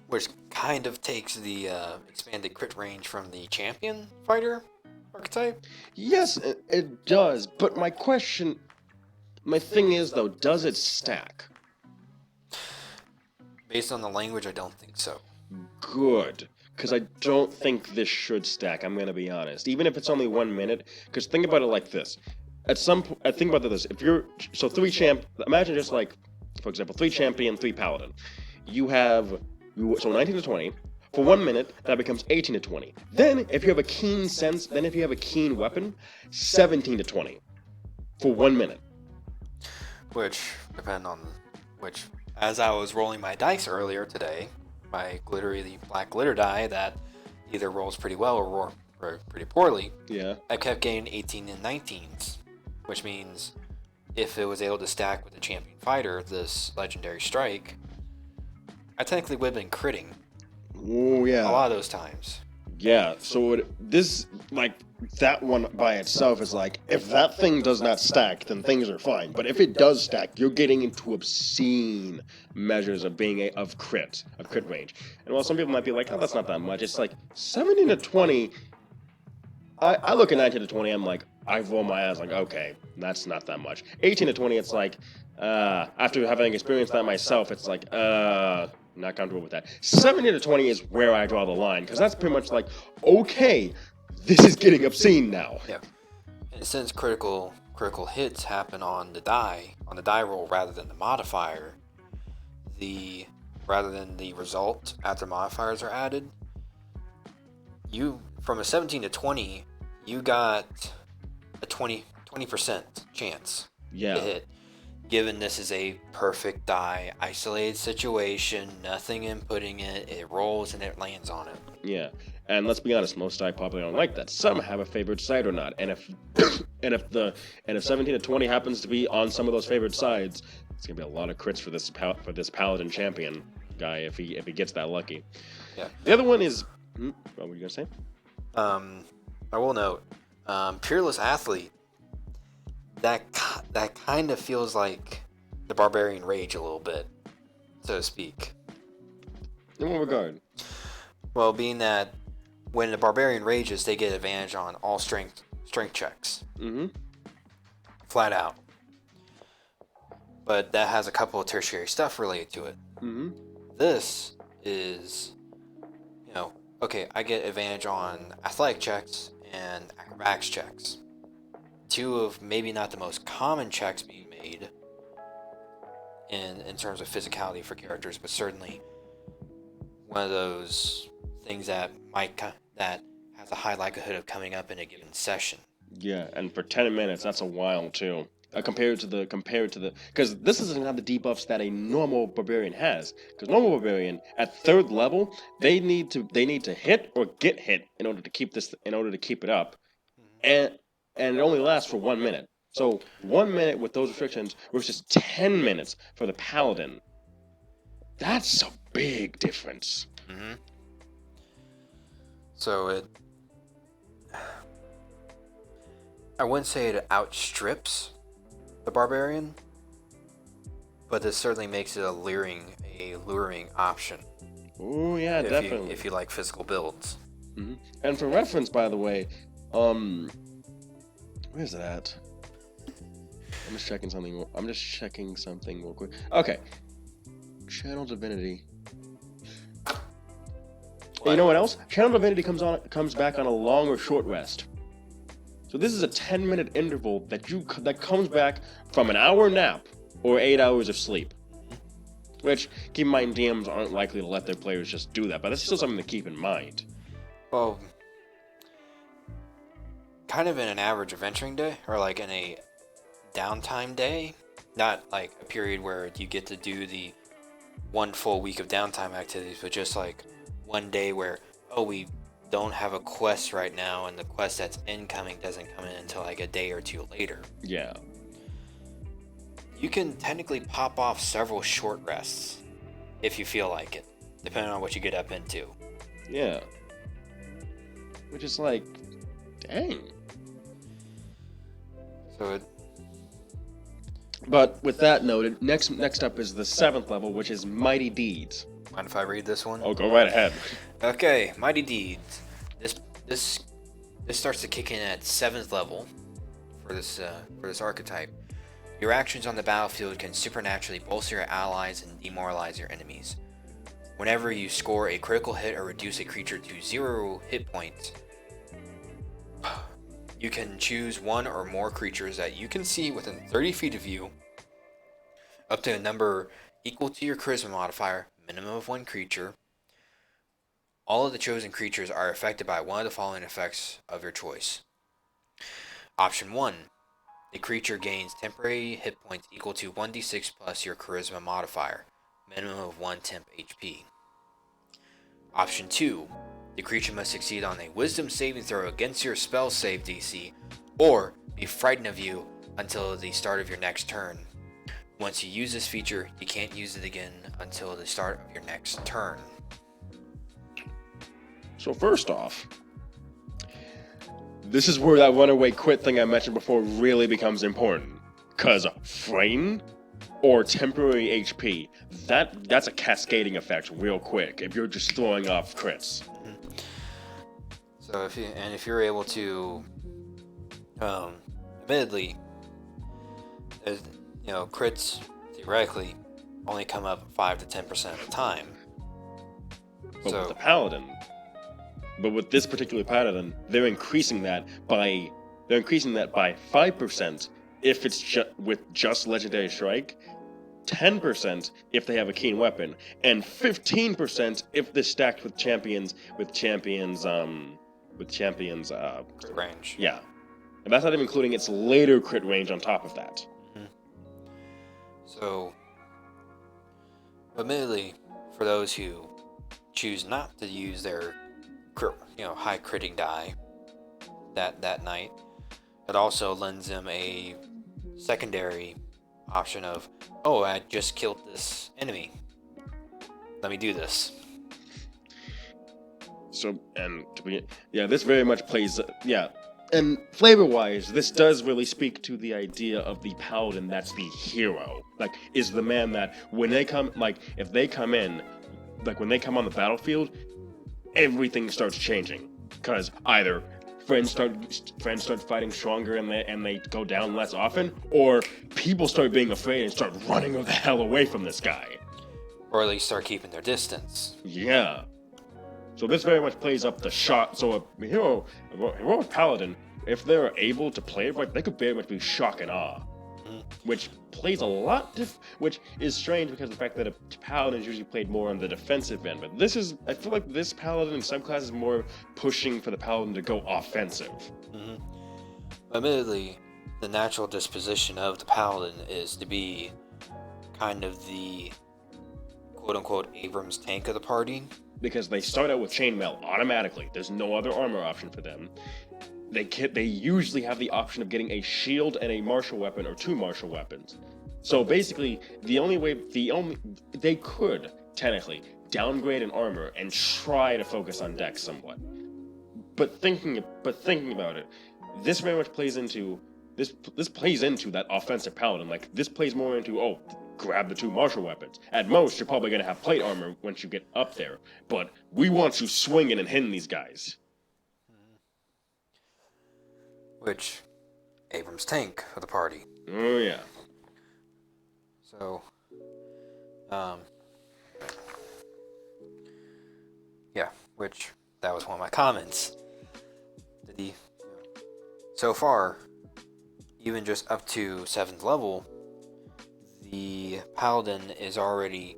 Which kind of takes the expanded crit range from the champion fighter archetype? Yes, it does. But my thing is though, does it stack? Based on the language, I don't think so. Good. Because I don't think this should stack, I'm going to be honest. Even if it's only 1 minute. Because think about it like this. Think about this. Imagine just like, for example, 3 champion, 3 paladin. So 19 to 20. For 1 minute, that becomes 18 to 20. Then, if you have a keen weapon, 17 to 20. For 1 minute. Which, as I was rolling my dice earlier today, my glittery black glitter die that either rolls pretty well or pretty poorly, yeah, I kept getting 18 and 19s. Which means, if it was able to stack with the champion fighter, this Legendary Strike, I technically would have been critting. Oh, yeah. A lot of those times. Yeah, so that one by itself is like, if that thing does not stack, then things are fine. But if it does stack, you're getting into obscene measures of crit range. And while some people might be like, oh, that's not that much, it's like 17 to 20. I look at 19 to 20, I'm like, I roll my eyes like, okay, that's not that much. 18 to 20, it's like, after having experienced that myself, it's like, not comfortable with that. 70 to 20 is where I draw the line, because that's pretty much like, okay, this is getting obscene now. Yeah. And since critical hits happen on the die roll rather than the modifier, rather than the result after modifiers are added, from a 17 to 20, you got a 20% chance to hit. Given this is a perfect die, isolated situation, nothing inputting it rolls and it lands on it. Yeah, and let's be honest, most die probably don't like that. Some have a favored side or not, and if 17 to 20 happens to be on some of those favored sides, it's gonna be a lot of crits for this paladin champion guy if he gets that lucky. Yeah. The other one is, what were you gonna say? I will note, Peerless Athlete. That kind of feels like the Barbarian Rage a little bit, so to speak. In what regard? Well, being that when the Barbarian rages, they get advantage on all strength checks. Mm-hmm. Flat out. But that has a couple of tertiary stuff related to it. Mm-hmm. This is, okay, I get advantage on athletic checks and acrobatics checks. 2 of maybe not the most common checks being made in terms of physicality for characters, but certainly one of those things that has a high likelihood of coming up in a given session. Yeah, and for 10 minutes, that's a while too. compared to the because this doesn't have the debuffs that a normal barbarian has. Because normal barbarian at third level, they need to hit or get hit in order to keep it up, and it only lasts for 1 minute. So 1 minute with those restrictions versus 10 minutes for the paladin. That's a big difference. Mm-hmm. So I wouldn't say it outstrips the barbarian, but this certainly makes it a luring option. Oh yeah, definitely. If you like physical builds. Mm-hmm. And for reference, by the way, where's it at? I'm just checking something real quick. Okay. Channel Divinity. You know what else? Channel Divinity comes back on a long or short rest. So this is a 10-minute interval that comes back from an hour nap or 8 hours of sleep. Which, keep in mind, DMs aren't likely to let their players just do that, but that's still something to keep in mind. Well, kind of in an average adventuring day, or like in a downtime day, not like a period where you get to do the 1 full week of downtime activities, but just like one day where, we don't have a quest right now, and the quest that's incoming doesn't come in until like a day or two later. Yeah. You can technically pop off several short rests if you feel like it, depending on what you get up into. Yeah. Which is like, dang. But with that noted, next up is the 7th level, which is Mighty Deeds. Mind if I read this one? Oh, go right ahead. Okay, Mighty Deeds. This starts to kick in at 7th level for this archetype. Your actions on the battlefield can supernaturally bolster your allies and demoralize your enemies. Whenever you score a critical hit or reduce a creature to 0 hit points, you can choose one or more creatures that you can see within 30 feet of you, up to a number equal to your charisma modifier, minimum of 1 creature. All of the chosen creatures are affected by one of the following effects of your choice. Option 1. The creature gains temporary hit points equal to 1d6 plus your charisma modifier, minimum of 1 temp HP. Option 2. The creature must succeed on a wisdom saving throw against your spell save DC, or be frightened of you until the start of your next turn. Once you use this feature, you can't use it again until the start of your next turn. So first off, this is where that runaway quit thing I mentioned before really becomes important. Cause frighten or temporary HP, that's a cascading effect real quick if you're just throwing off crits. So if you're able to, admittedly, crits theoretically only come up 5 to 10% of the time. But with this particular paladin, they're increasing that by 5% if it's with just legendary strike, 10% if they have a keen weapon, and 15% if they're stacked with champions Crit range. Yeah. And that's not even including its later crit range on top of that. Mm-hmm. So, admittedly, for those who choose not to use their high critting die that night, it also lends them a secondary option of, I just killed this enemy. Let me do this. So, this very much plays, and flavor-wise, this does really speak to the idea of the paladin that's the hero. Like, is the man that when they come on the battlefield, everything starts changing. Because either friends start fighting stronger and they go down less often, or people start being afraid and start running the hell away from this guy. Or at least start keeping their distance. Yeah. So this very much plays up the shot. So a heroic paladin, if they're able to play it right, they could very much be shock and awe. Which plays a lot, which is strange because of the fact that a paladin is usually played more on the defensive end. But I feel like this paladin in some classes is more pushing for the paladin to go offensive. Admittedly, the natural disposition of the paladin is to be kind of the quote-unquote Abrams tank of the party. Because they start out with chainmail automatically. There's no other armor option for them. They usually have the option of getting a shield and a martial weapon or 2 martial weapons. So basically, they could technically downgrade an armor and try to focus on dex somewhat. But thinking about it, this very much plays into this plays into that offensive paladin. Like, this plays more into, grab the 2 martial weapons. At most, you're probably going to have plate armor once you get up there. But we want you swinging and hitting these guys. Which, Abrams tank of the party. Oh, yeah. So, yeah, which, that was one of my comments. So far, even just up to 7th level, the paladin is already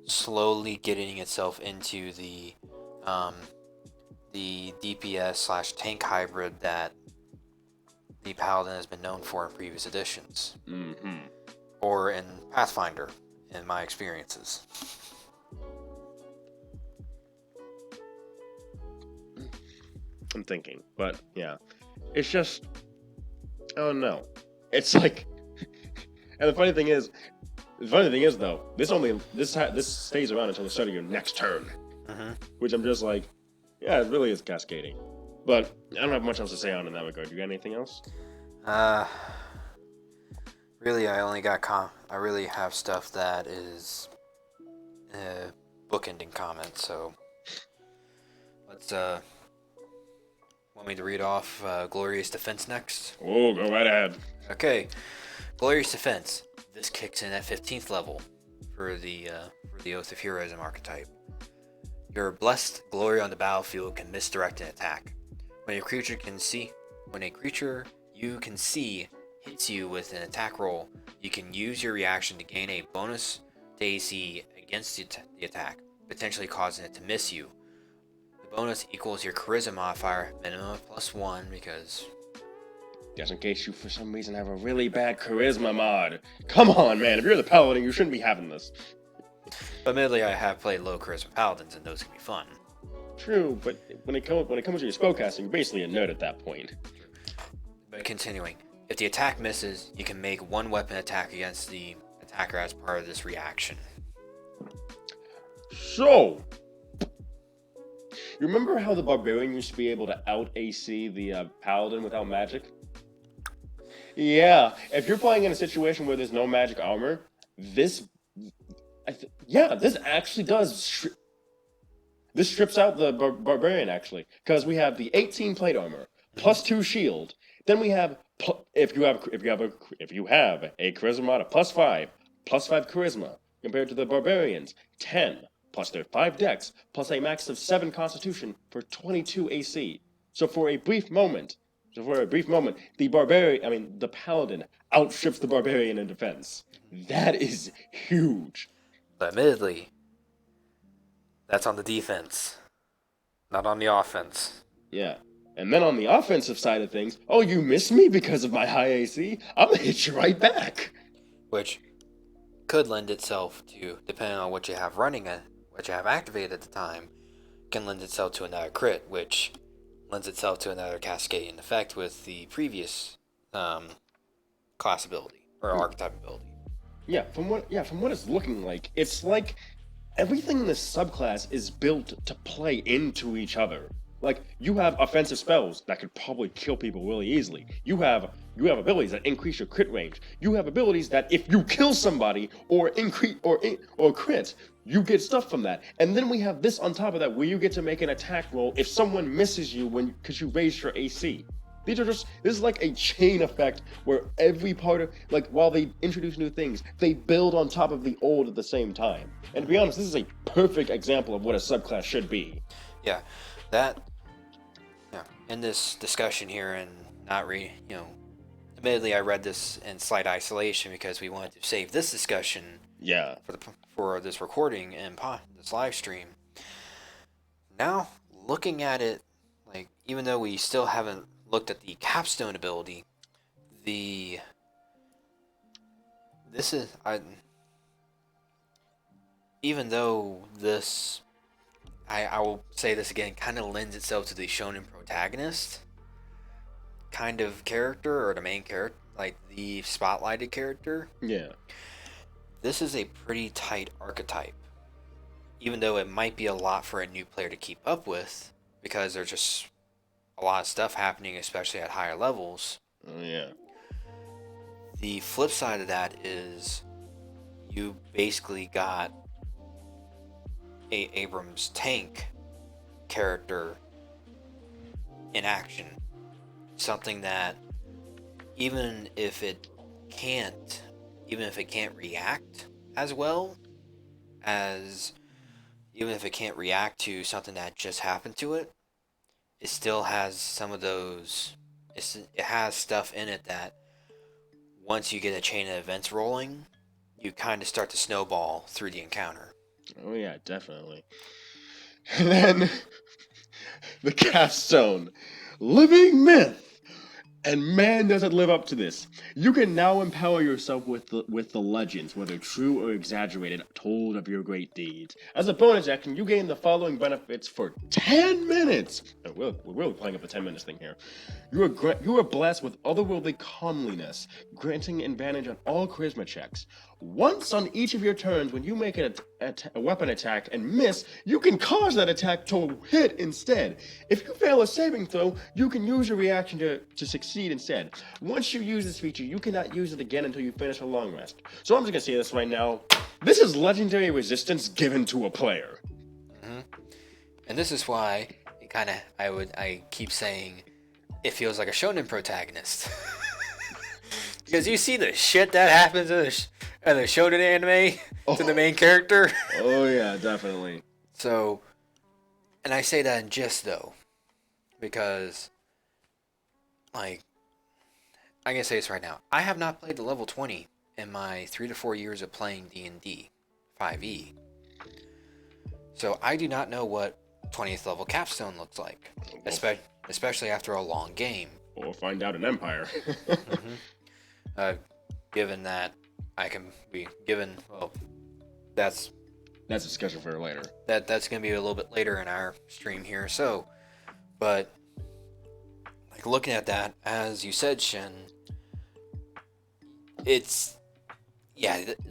slowly getting itself into the DPS / tank hybrid that the paladin has been known for in previous editions. Mm-hmm. Or in Pathfinder, in my experiences. I'm thinking, but yeah, it's just, oh no, it's like, and the funny thing is though, this stays around until the start of your next turn, which I'm just like, yeah, it really is cascading. But I don't have much else to say on in that regard. You got anything else? Really, I only got I really have stuff that is bookending comments. So let's want me to read off Glorious Defense next? Oh, go right ahead. Okay, Glorious Defense. This kicks in at 15th level for the Oath of Heroism archetype. Your blessed glory on the battlefield can misdirect an attack. When a creature you can see hits you with an attack roll, you can use your reaction to gain a bonus to AC against the attack, potentially causing it to miss you. The bonus equals your charisma modifier, minimum of +1, because... Just in case you for some reason have a really bad charisma mod. Come on, man, if you're the paladin, you shouldn't be having this. Admittedly, I have played low charisma paladins, and those can be fun. True, but when it comes to your spellcasting, you're basically a nerd at that point. But continuing, if the attack misses, you can make one weapon attack against the attacker as part of this reaction. So, you remember how the barbarian used to be able to out AC the paladin without magic? Yeah, if you're playing in a situation where there's no magic armor, this actually does. This strips out the barbarian, actually, because we have the 18 plate armor +2 shield. Then we have if you have a charisma mod of +5 charisma compared to the barbarians 10 plus their 5 dex plus a max of 7 constitution for 22 AC. So for a brief moment, the paladin outstrips the barbarian in defense. That is huge. But admittedly, that's on the defense, not on the offense. Yeah. And then on the offensive side of things, oh, you missed me because of my high AC? I'm gonna hit you right back. Which could lend itself to, depending on what you have running, what you have activated at the time, can lend itself to another crit, which lends itself to another cascading effect with the previous class ability or archetype ability. Yeah, from what it's looking like, it's like everything in this subclass is built to play into each other. Like, you have offensive spells that could probably kill people really easily. You have abilities that increase your crit range. You have abilities that if you kill somebody or increase or crit, you get stuff from that. And then we have this on top of that, where you get to make an attack roll if someone misses you because you raised your AC. This is like a chain effect where every part of, like, while they introduce new things, they build on top of the old at the same time. And to be honest, this is a perfect example of what a subclass should be. Yeah, in this discussion here, and admittedly I read this in slight isolation because we wanted to save this discussion for this recording and this live stream. Now, looking at it, like, even though we still haven't looked at the capstone ability, the this is I even though this I will say this again, kind of lends itself to the shonen protagonist kind of character, or the main character, like the spotlighted character. Yeah. This is a pretty tight archetype, even though it might be a lot for a new player to keep up with, because there's just a lot of stuff happening, especially at higher levels. Oh, yeah. The flip side of that is you basically got a Abrams tank character in action. Something that even if it can't react as well as even if it can't react to something that just happened to it, it still has some of those it has stuff in it that once you get a chain of events rolling, you kind of start to snowball through the encounter. Oh, yeah, definitely. And then the capstone. Living myth. And man, does it live up to this. You can now empower yourself with the legends, whether true or exaggerated, told of your great deeds. As a bonus action, you gain the following benefits for 10 minutes. And we're really playing up the 10 minutes thing here. You are blessed with otherworldly comeliness, granting advantage on all charisma checks. Once on each of your turns, when you make a weapon attack and miss, you can cause that attack to hit instead. If you fail a saving throw, you can use your reaction to succeed instead. Once you use this feature, you cannot use it again until you finish a long rest. So I'm just gonna say this right now. This is legendary resistance given to a player. Mm-hmm. And this is why I keep saying it feels like a shonen protagonist. Because you see the shit that happens in the shonen anime to the main character. Oh yeah, definitely. So, and I say that in jest though, because, like, I can say this right now. I have not played the level 20 in my 3 to 4 years of playing D&D 5e. So I do not know what 20th level capstone looks like, especially after a long game. Or find out in Empire. Mm-hmm. Given that I can be given, well, that's a discussion for later. That's gonna be a little bit later in our stream here. So, but like looking at that, as you said, Shin, it's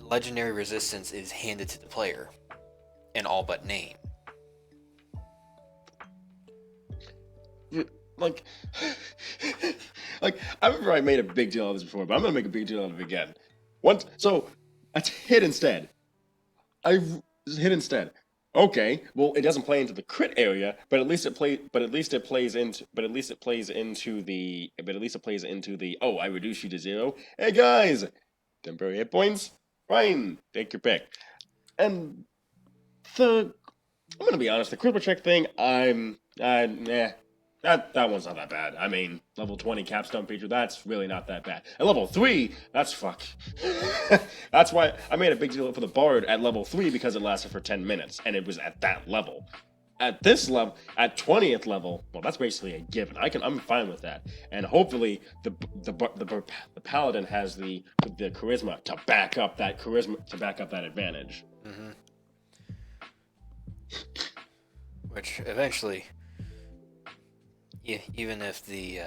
legendary resistance is handed to the player in all but name. Like, I remember I made a big deal of this before, but I'm gonna make a big deal of it again. So I hit instead. I hit instead. Okay, well it doesn't play into the crit area, but at least it plays into the oh, I reduce you to 0. Hey guys, temporary hit points. Fine, take your pick. And I'm gonna be honest, the critical check thing, That one's not that bad. I mean, level 20 capstone feature, that's really not that bad. At level 3, that's fuck. That's why I made a big deal for the Bard at level 3, because it lasted for 10 minutes, and it was at that level. At this level, at 20th level, well, that's basically a given. I'm fine with that. And hopefully, the Paladin has the charisma to back up that advantage. Mm-hmm. Which eventually, even if the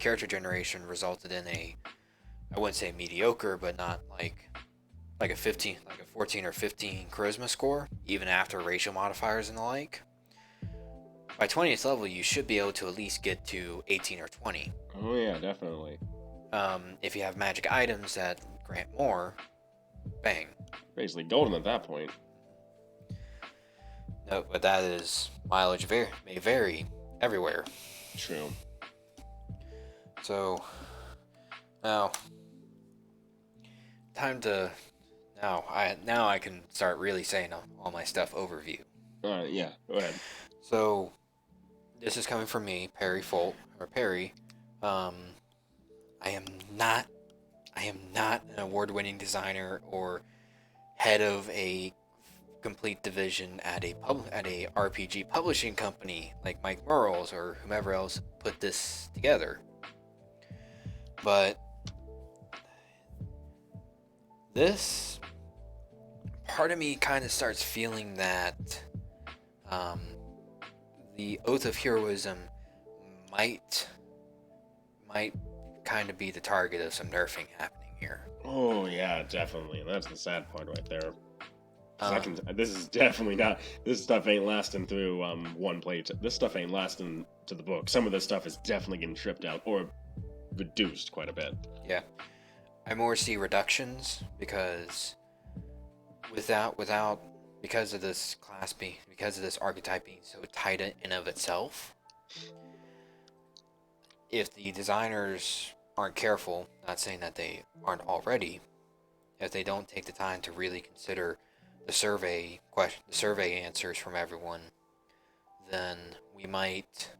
character generation resulted in I wouldn't say mediocre, but not like a 14 or 15 charisma score, even after racial modifiers and the like, by 20th level you should be able to at least get to 18 or 20. Oh yeah, definitely. If you have magic items that grant more, bang. Basically golden at that point. No, but that is mileage may vary everywhere. True. So now I can start really saying all my stuff overview. Yeah, go ahead. So this is coming from me, Perry Folt, or Perry. I am not an award-winning designer or head of a complete division at a RPG publishing company like Mike Merles or whomever else put this together. But this part of me kind of starts feeling that the Oath of Heroism might kind of be the target of some nerfing happening here. Oh yeah, definitely. And that's the sad part right there. This is definitely not. This stuff ain't lasting through one plate. This stuff ain't lasting to the book. Some of this stuff is definitely getting stripped out or reduced quite a bit. Yeah, I more see reductions because because of this because of this archetype being so tight in of itself. If the designers aren't careful, not saying that they aren't already, if they don't take the time to really consider the survey answers from everyone, then we might,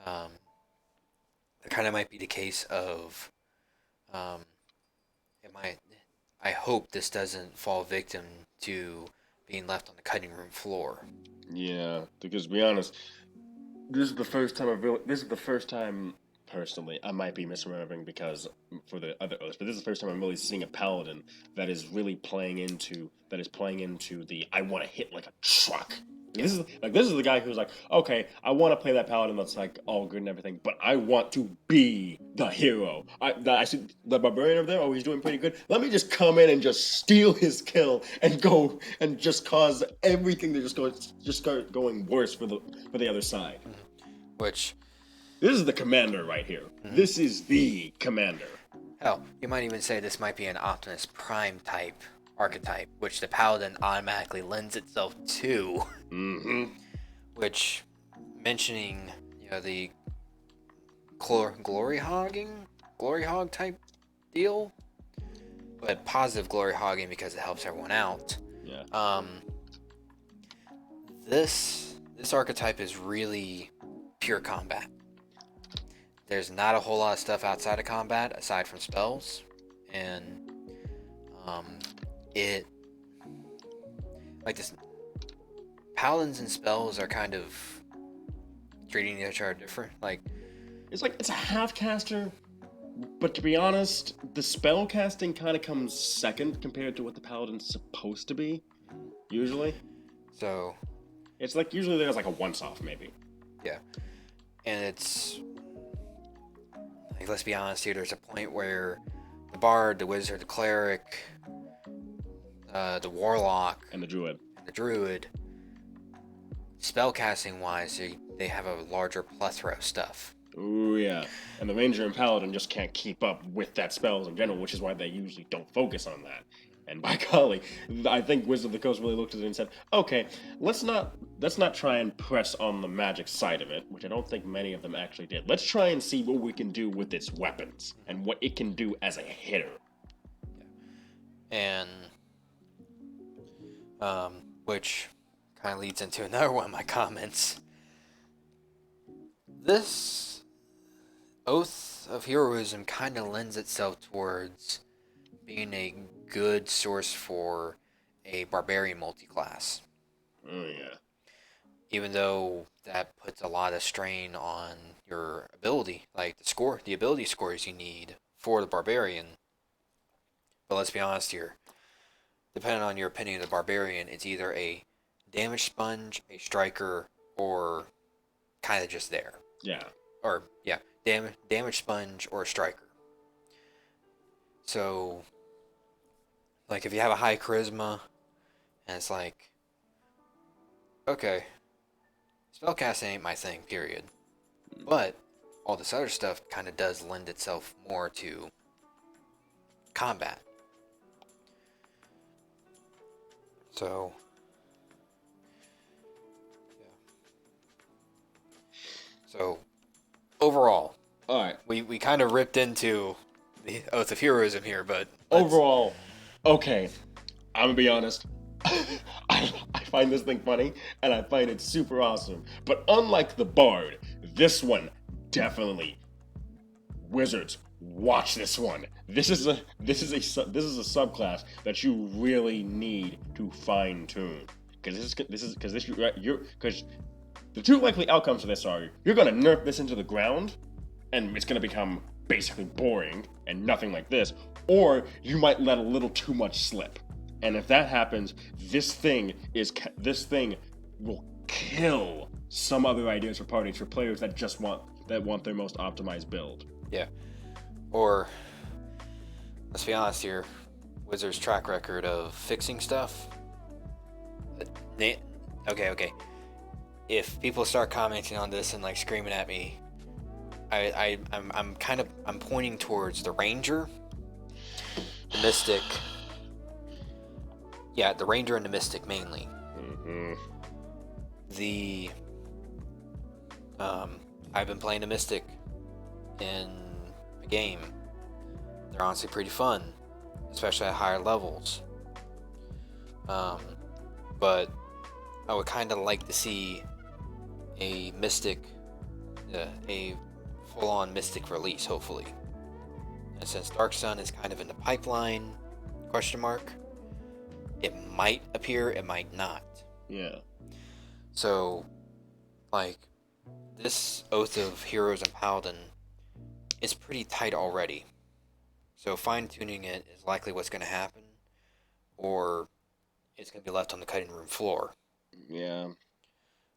it kind of might be the case of, I hope this doesn't fall victim to being left on the cutting room floor. Yeah, because to be honest, this is the first time personally, I might be misremembering because for the other oaths, but this is the first time I'm really seeing a paladin that is really playing into the I want to hit like a truck. This is the guy who's like, okay, I want to play that paladin that's like all good and everything, but I want to be the hero. I see the barbarian over there. Oh, he's doing pretty good. Let me just come in and just steal his kill and go and just cause everything to just start going worse for the other side. Which. This is the commander right here. Mm-hmm. This is the commander. Hell, you might even say this might be an Optimus Prime type archetype, which the paladin automatically lends itself to. Mm-hmm. Which, mentioning, the glory hog type deal, but positive glory hogging because it helps everyone out. Yeah. This archetype is really pure combat. There's not a whole lot of stuff outside of combat aside from spells, and this paladins and spells are kind of treating each other different. It's a half caster, but to be honest, the spell casting kind of comes second compared to what the paladin's supposed to be, usually. So it's like usually there's like a once off maybe. Yeah, and it's. Let's be honest here, there's a point where the bard, the wizard, the cleric, the warlock, and the druid, spellcasting wise, they have a larger plethora of stuff. Ooh, yeah. And the ranger and paladin just can't keep up with that spells in general, which is why they usually don't focus on that. And by golly, I think Wizard of the Coast really looked at it and said, okay, let's not try and press on the magic side of it, which I don't think many of them actually did. Let's try and see what we can do with its weapons and what it can do as a hitter. And, which kind of leads into another one of my comments. This Oath of Heroism kind of lends itself towards being a good source for a barbarian multi-class. Oh yeah. Even though that puts a lot of strain on your ability, like the ability scores you need for the barbarian. But let's be honest here. Depending on your opinion of the barbarian, it's either a damage sponge, a striker, or kind of just there. Yeah. Or yeah, damage sponge or a striker. So, like, if you have a high charisma, and it's like, okay, spellcasting ain't my thing, period. But all this other stuff kind of does lend itself more to combat. So, yeah. So, overall, all right, we kind of ripped into the Oath of Heroism here, but overall, okay, I'm gonna be honest. I find this thing funny, and I find it super awesome. But unlike the Bard, this one definitely, Wizards, watch this one. This is a subclass that you really need to fine tune. because the two likely outcomes of this are you're gonna nerf this into the ground, and it's gonna become basically boring and nothing like this, or you might let a little too much slip. And if that happens, this thing will kill some other ideas for parties for players that just want their most optimized build. Yeah. Or let's be honest here, Wizards' track record of fixing stuff. Okay. If people start commenting on this and like screaming at me, I'm pointing towards the Ranger, the Mystic. Yeah, the Ranger and the Mystic mainly. Mm-hmm. I've been playing the Mystic in a game. They're honestly pretty fun, especially at higher levels. But I would kind of like to see a Mystic, a full-on Mystic release, hopefully. And since Dark Sun is kind of in the pipeline, question mark, it might appear, it might not. Yeah. So, like, this Oath of Heroes and Paladin is pretty tight already. So fine-tuning it is likely what's going to happen, or it's going to be left on the cutting room floor. Yeah.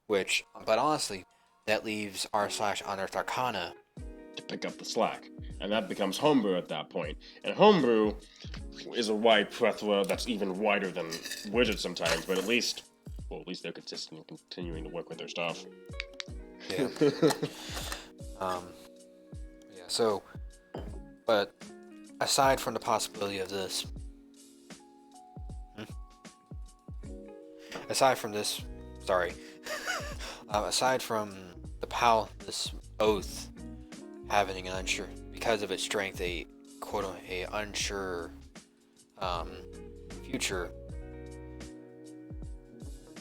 But honestly, that leaves r/Unearthed Arcana to pick up the slack. And that becomes homebrew at that point. And homebrew is a wide plethora that's even wider than Wizards sometimes, but at least they're consistent and continuing to work with their stuff. Yeah. So, but aside from the possibility of this, aside from this oath having an unsure, because of its strength, a unsure future.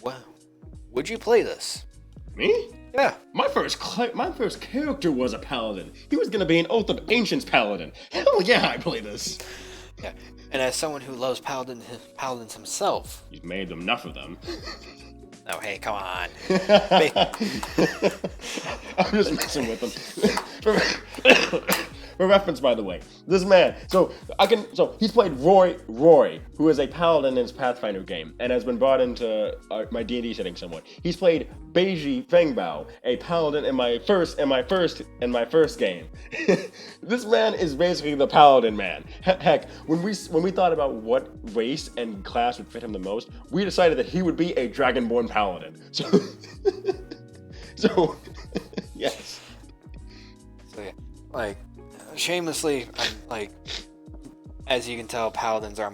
Well, would you play this? Me? Yeah. My first character was a paladin. He was gonna be an Oath of Ancients paladin. Hell yeah, I play this. Yeah. And as someone who loves paladins himself, you've made enough of them. Oh, hey, come on. I'm just messing with them. For reference, by the way, this man, so he's played Roy, who is a paladin in his Pathfinder game, and has been brought into my D&D setting somewhat. He's played Beiji Fengbao, a paladin in my first game. This man is basically the paladin man. Heck, when we thought about what race and class would fit him the most, we decided that he would be a dragonborn paladin. So yes. So yeah, like, shamelessly, I'm like, as you can tell, paladins are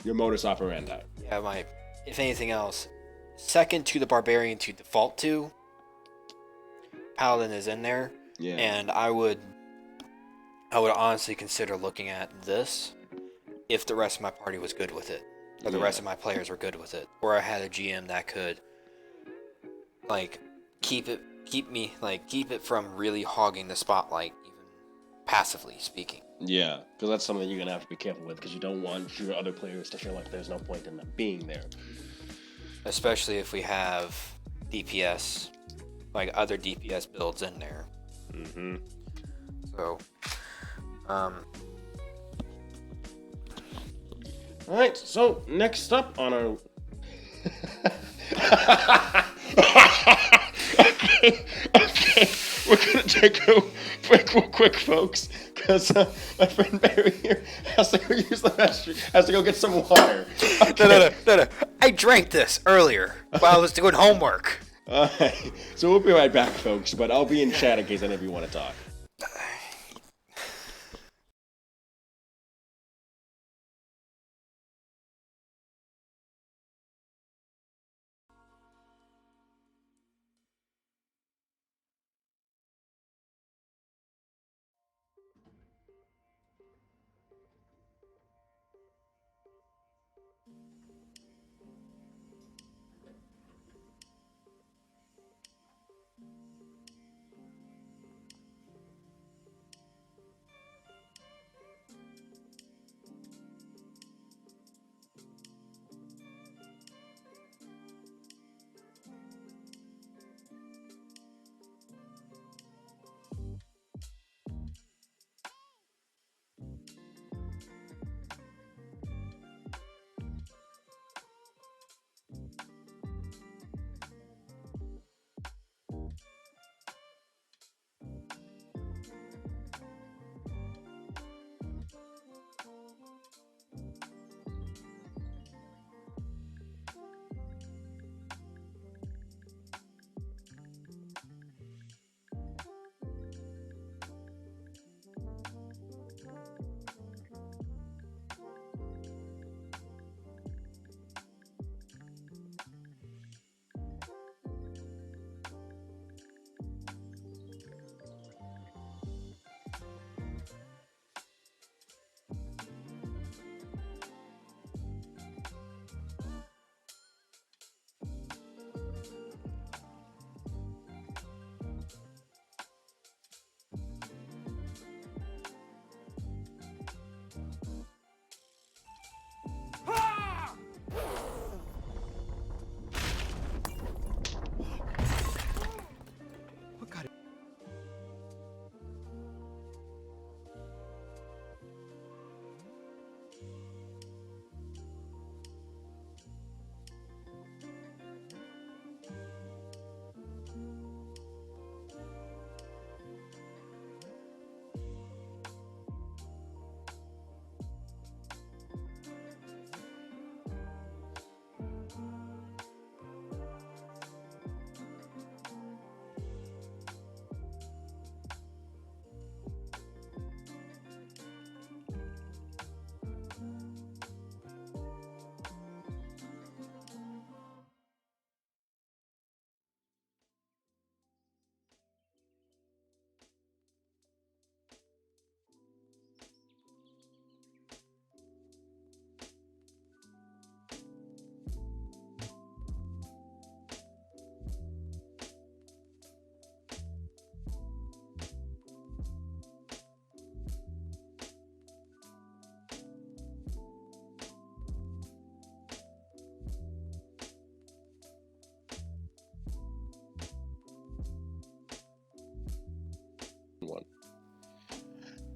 your modus operandi. Yeah, if anything else, second to the barbarian to default to. Paladin is in there. Yeah. And I would honestly consider looking at this if the rest of my party was good with it, or the rest of my players were good with it, or I had a GM that could like keep it from really hogging the spotlight, even passively speaking. Yeah, because that's something you're gonna have to be careful with, because you don't want your other players to feel like there's no point in them being there. Especially if we have DPS, like other DPS builds in there. Mm-hmm. So, Alright, so next up on our... Okay, we're gonna take a break real quick, folks, because my friend Barry here has to go use the restroom, has to go get some water. Okay. No. I drank this earlier while I was doing homework. Alright, so we'll be right back, folks, but I'll be in chat in case any of you want to talk.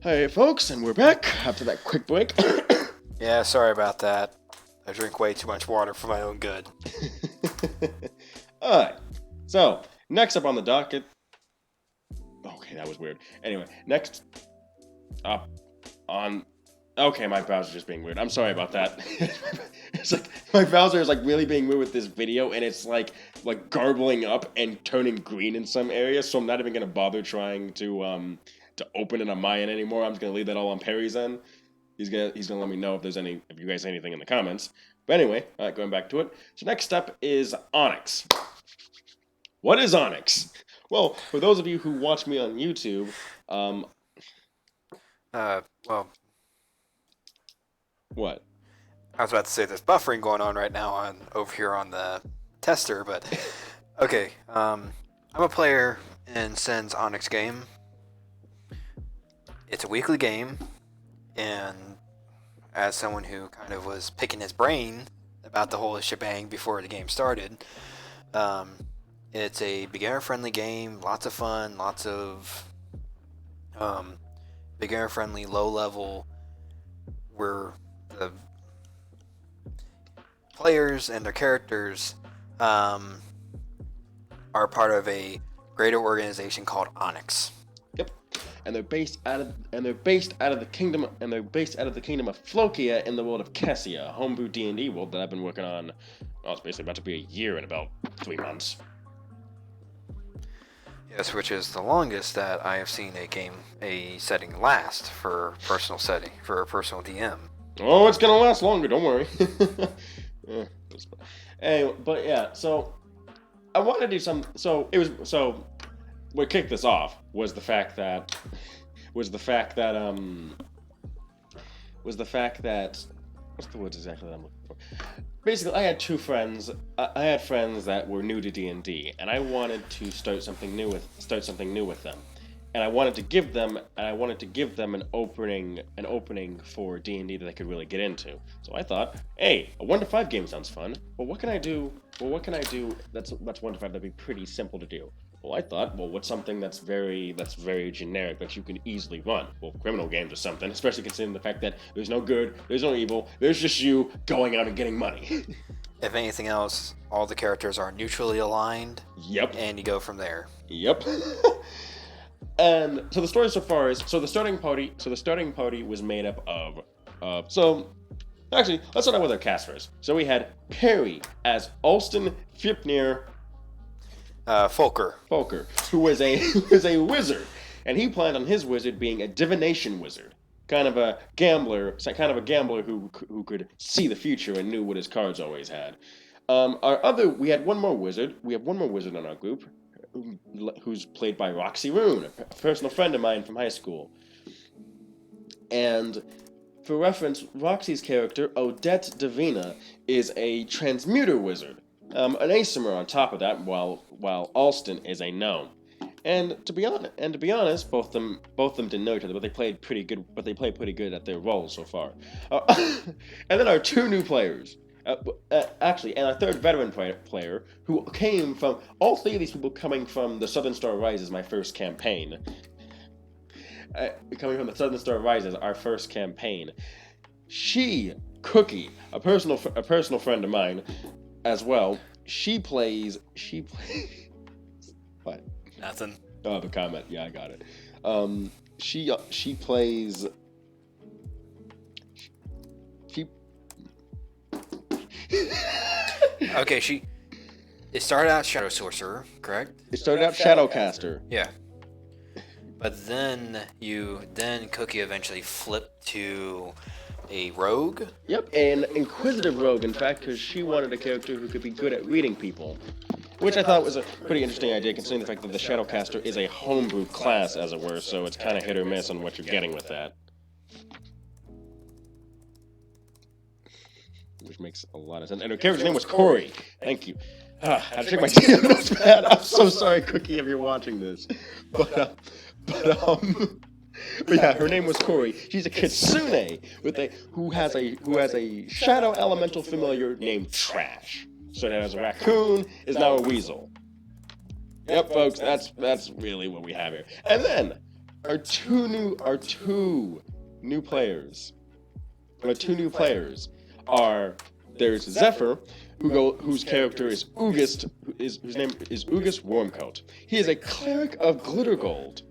Hey folks, and we're back after that quick break. Yeah, sorry about that. I drink way too much water for my own good. Alright, so next up on the docket. Okay, that was weird. Anyway, next up on. Okay, my browser's just being weird. I'm sorry about that. It's like my browser is like really being weird with this video, and it's like garbling up and turning green in some areas. So I'm not even gonna bother trying to open it on my end anymore. I'm just gonna leave that all on Perry's end. He's gonna let me know if you guys have anything in the comments. But anyway, going back to it. So next up is Onyx. What is Onyx? Well, for those of you who watch me on YouTube, Well, what? I was about to say there's buffering going on right now over here on the tester, but okay. I'm a player in Sen's Onyx game. It's a weekly game, and as someone who kind of was picking his brain about the whole shebang before the game started, it's a beginner-friendly game, lots of fun, lots of beginner-friendly, low-level, where the players and their characters are part of a greater organization called Onyx. Yep. And they're based out of the kingdom of Flokia in the world of Cassia, a homebrew D&D world that I've been working on. Well, it's basically about to be a year in about 3 months. Yes, which is the longest that I have seen a setting last for a personal DM. Oh, it's gonna last longer. Don't worry. Anyway, but yeah. So I want to do some. What kicked this off was the fact that what's the words exactly that I'm looking for? Basically, I had two friends. I had friends that were new to D&D, and I wanted to start something new with them. And I wanted to give them an opening for D&D that they could really get into. So I thought, hey, a 1 to 5 game sounds fun. Well, what can I do? That's 1 to 5 that'd be pretty simple to do. Well, I thought, what's something that's very generic that you can easily run? Well, criminal games or something, especially considering the fact that there's no good, there's no evil, there's just you going out and getting money. If anything else, all the characters are neutrally aligned. Yep. And you go from there. Yep. And so the story so far is, the starting party was made up of, actually, let's start out with our cast first. So we had Perry as Alston Fipnir Folker, who was a wizard, and he planned on his wizard being a divination wizard, kind of a gambler who could see the future and knew what his cards always had. We had one more wizard in our group, who's played by Roxy Rune, a personal friend of mine from high school. And for reference, Roxy's character, Odette Davina, is a transmuter wizard, an asymmer on top of that, while Alston is a gnome. And to be honest, both of them didn't know each other, but they played pretty good. At their roles so far. And then our 2 new players. And our 3rd veteran player, who came from, all 3 of these people coming from the Southern Star Rises, my first campaign. Coming from the Southern Star Rises, our first campaign. Cookie, a personal friend of mine, as well. She plays. What? Nothing. Oh, the comment. Yeah, I got it. She plays. Okay, it started out Shadow Sorcerer, correct? It started out Shadowcaster. Yeah. But then Cookie eventually flipped to a rogue? Yep, an inquisitive rogue, in fact, because she wanted a character who could be good at reading people. Which I thought was a pretty interesting idea, considering the fact that the Shadowcaster is a homebrew class, as it were, so it's kind of hit or miss on what you're getting with that. Which makes a lot of sense. And her character's name was Corey. Thank you. I had to check my teeth. That's bad. I'm so sorry, Cookie, if you're watching this. But yeah, her name was Corey. She's a kitsune who has a shadow elemental familiar named Trash. So that as a raccoon is now a weasel. Yep, folks, that's really what we have here. And then our two new players. Our two new players are there's Zephyr, whose character is August, whose name is August Wormcoat. He is a cleric of Glitter Gold.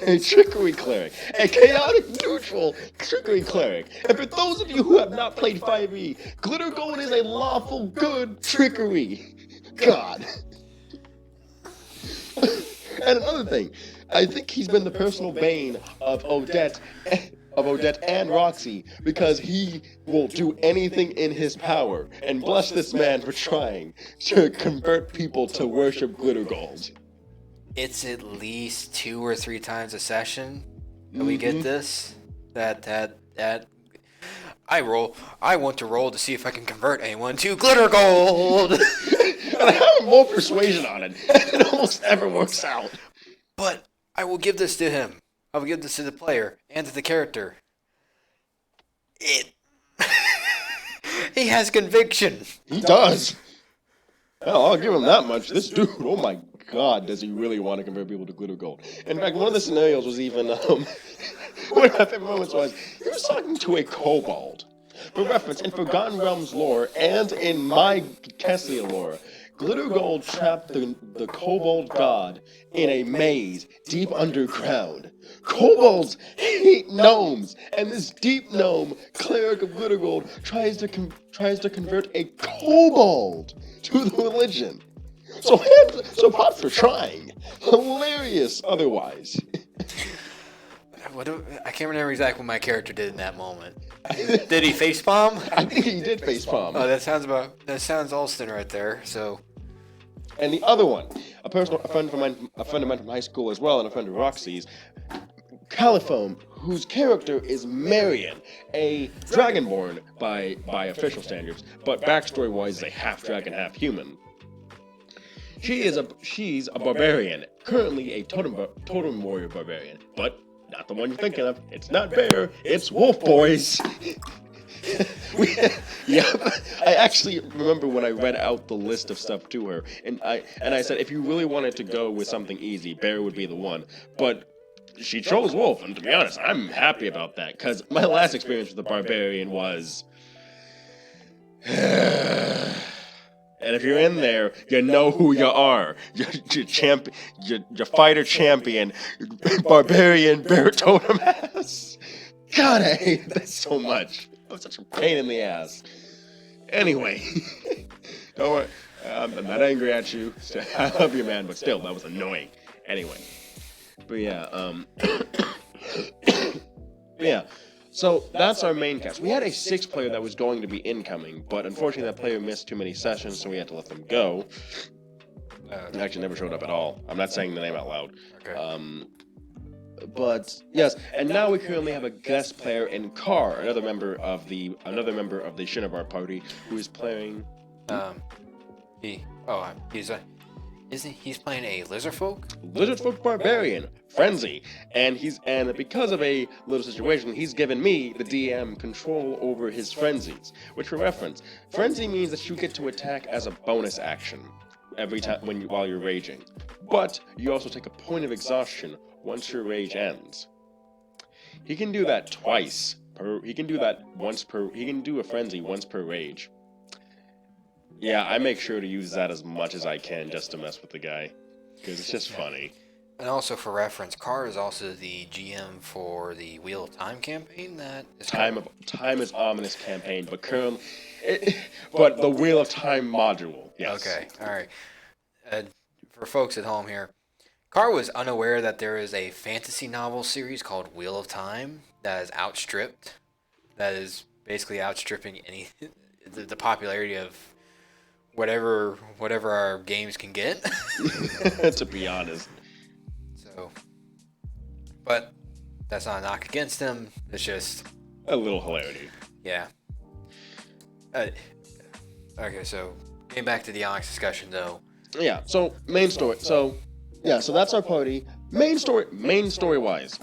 A trickery cleric, a chaotic neutral trickery cleric. And for those of you who have not played 5e, Glitter Gold is a lawful good trickery. God. And another thing, I think he's been the personal bane of Odette and Roxy, because he will do anything in his power, and bless this man for trying to convert people to worship Glitter Gold. It's at least 2 or 3 times a session that we get this. That I want to roll to see if I can convert anyone to Glitter Gold. And I have more persuasion on it, and it almost never works out. But I will give this to him. I will give this to the player and to the character. He has conviction. He does. Hell, I'll give him that much. This dude, oh my God, does he really want to convert people to Glitter Gold? In fact, one of the scenarios was even, one of my favorite moments was, he was talking to a kobold. For reference, in Forgotten Realms lore, and in my Kessia lore, Glitter Gold trapped the kobold god in a maze deep underground. Kobolds hate gnomes, and this deep gnome, cleric of Glitter Gold, tries to convert a kobold to the religion. So props for trying. Hilarious otherwise. I can't remember exactly what my character did in that moment. Did he facepalm? I think he did facepalm. Oh, that sounds Alston right there. So, and the other one, a friend of mine from high school as well, and a friend of Roxy's, Caliphone, whose character is Marion, a dragonborn by official standards, but backstory-wise, is a half dragon, half human. She's a barbarian, currently a totem warrior barbarian, but not the one you're thinking of. It's not bear, it's wolf, boys. Yep. I actually remember when I read out the list of stuff to her, and I said if you really wanted to go with something easy, bear would be the one. But she chose wolf, and to be honest, I'm happy about that, because my last experience with the barbarian was. And if you're in there, you know who you are. Your fighter champion, barbarian bear totem ass. God, I hate that so much. It was such a pain in the ass. Anyway, don't worry. I'm not angry at you. I love you, man, but still, that was annoying. Anyway, but yeah, yeah. So that's our main cast. We had a 6th player that was going to be incoming, but unfortunately that player missed too many sessions, so we had to let them go. He actually never showed up at all. I'm not saying the name out loud. Okay. But yes, and now we currently have a guest player in Carr, another member of the Shinobar party, who is playing. He's playing a Lizardfolk barbarian, Frenzy, and because of a little situation, he's given me, the DM, control over his frenzies. Which, for reference, Frenzy means that you get to attack as a bonus action every time while you're raging, but you also take a point of exhaustion once your rage ends. He can do that twice. He can do a frenzy once per rage. Yeah, I make sure to use that as much as I can just to mess with the guy, because it's just funny. And also for reference, Carr is also the GM for the Wheel of Time campaign that is Time is Ominous campaign, but but the Wheel of Time module. Yes. Okay, all right. For folks at home here, Carr was unaware that there is a fantasy novel series called Wheel of Time that is outstripped. That is basically outstripping the popularity of whatever our games can get. To be honest. So, but that's not a knock against him. It's just a little hilarity. Yeah. Okay, so getting back to the Onyx discussion though. Yeah. So main story. So that's our party. Main story wise.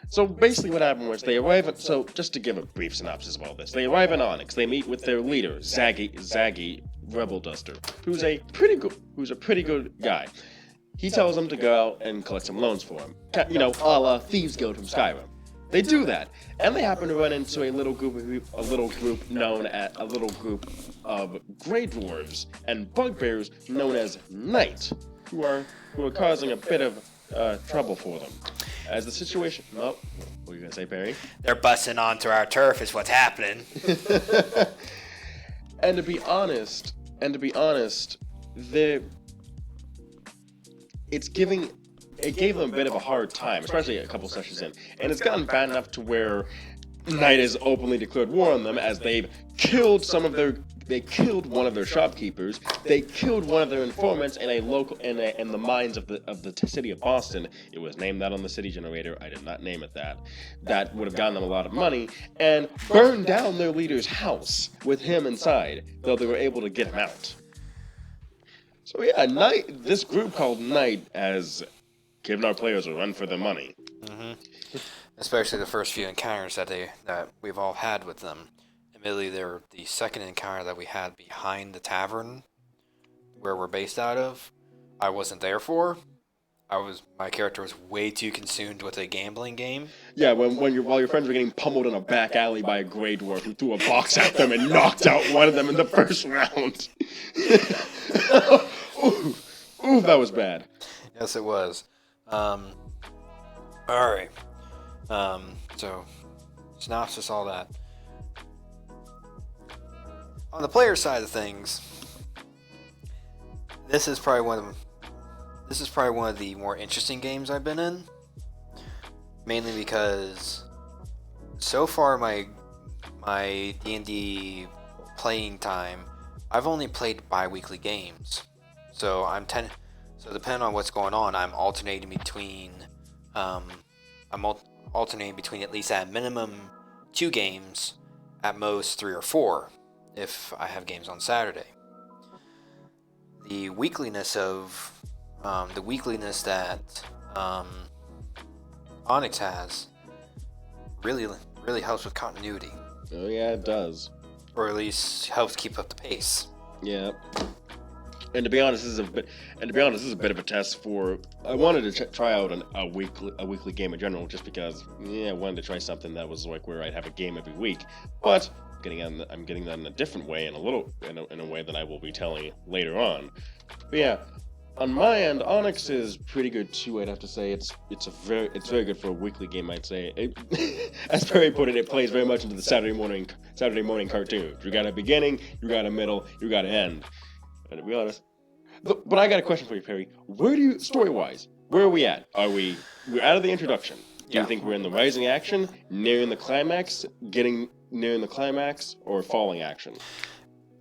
So basically what happened was they arrive at, so just to give a brief synopsis of all this, they arrive in Onyx, they meet with their leader, Zaggy Rebel Duster, who's a pretty good guy. he tells them to go out and collect some loans for him. You know, a la Thieves Guild from Skyrim. They do that, and they happen to run into a little group of Grey Dwarves and Bugbears known as Knight, who are causing a bit of trouble for them. As the situation, what were you gonna say, Perry? They're busting onto our turf, is what's happening. And to be honest, it gave them a bit of a hard time, especially a couple sessions in. And it's gotten bad enough to where Knight has openly declared war on them, as they've killed they killed one of their shopkeepers, they killed one of their informants in the mines of the city of Boston. It was named that on the city generator. I did not name it that. That would have gotten them a lot of money, and burned down their leader's house with him inside, though they were able to get him out. So yeah, this group called Knight has given our players a run for their money. Mm-hmm. Especially the first few encounters that we've all had with them. Admittedly, they're the second encounter that we had behind the tavern where we're based out of. I wasn't there for. My character was way too consumed with a gambling game. Yeah, while your friends were getting pummeled in a back alley by a Grey Dwarf who threw a box at them and knocked out one of them in the first round. Ooh, that was bad. Yes, it was. Alright. So, synopsis, all that. On the player side of things, this is probably one of the more interesting games I've been in. Mainly because so far my D&D playing time, I've only played bi-weekly games. So depending on what's going on, I'm alternating between at least at minimum 2 games, at most 3 or 4 if I have games on Saturday. The weekliness that Onyx has really helps with continuity. Oh yeah, it does. Or at least helps keep up the pace. Yeah. And to be honest, this is a bit of a test for. I wanted to try out a weekly game in general, just because I wanted to try something that was like where I'd have a game every week. But I'm getting that in a different way, in a way that I will be telling later on. But yeah, on my end, Onyx is pretty good too. I'd have to say it's very good for a weekly game. I'd say, as Perry put it, it plays very much into the Saturday morning cartoon. You got a beginning, you got a middle, you got an end. And to be honest, but I got a question for you, Perry. Story-wise, where are we at? We're out of the introduction. Do you think we're in the rising action, nearing the climax, nearing the climax, or falling action?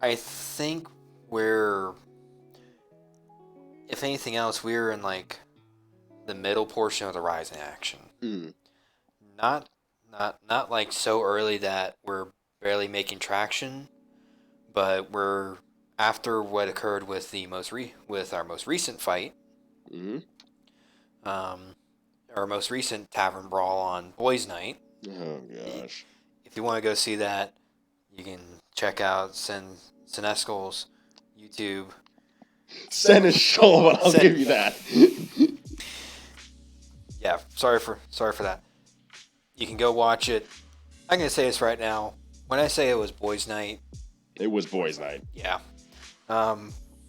I think if anything else, we're in like the middle portion of the rising action. Not like so early that we're barely making traction, but we're after what occurred with our most recent fight. Our most recent tavern brawl on Boys Night. Oh gosh! If you want to go see that, you can check out Senescal's YouTube. Seneschal, but I'll give you that. Yeah, sorry for that. You can go watch it. I'm gonna say this right now. When I say it was Boys Night, it was Boys Night. Yeah.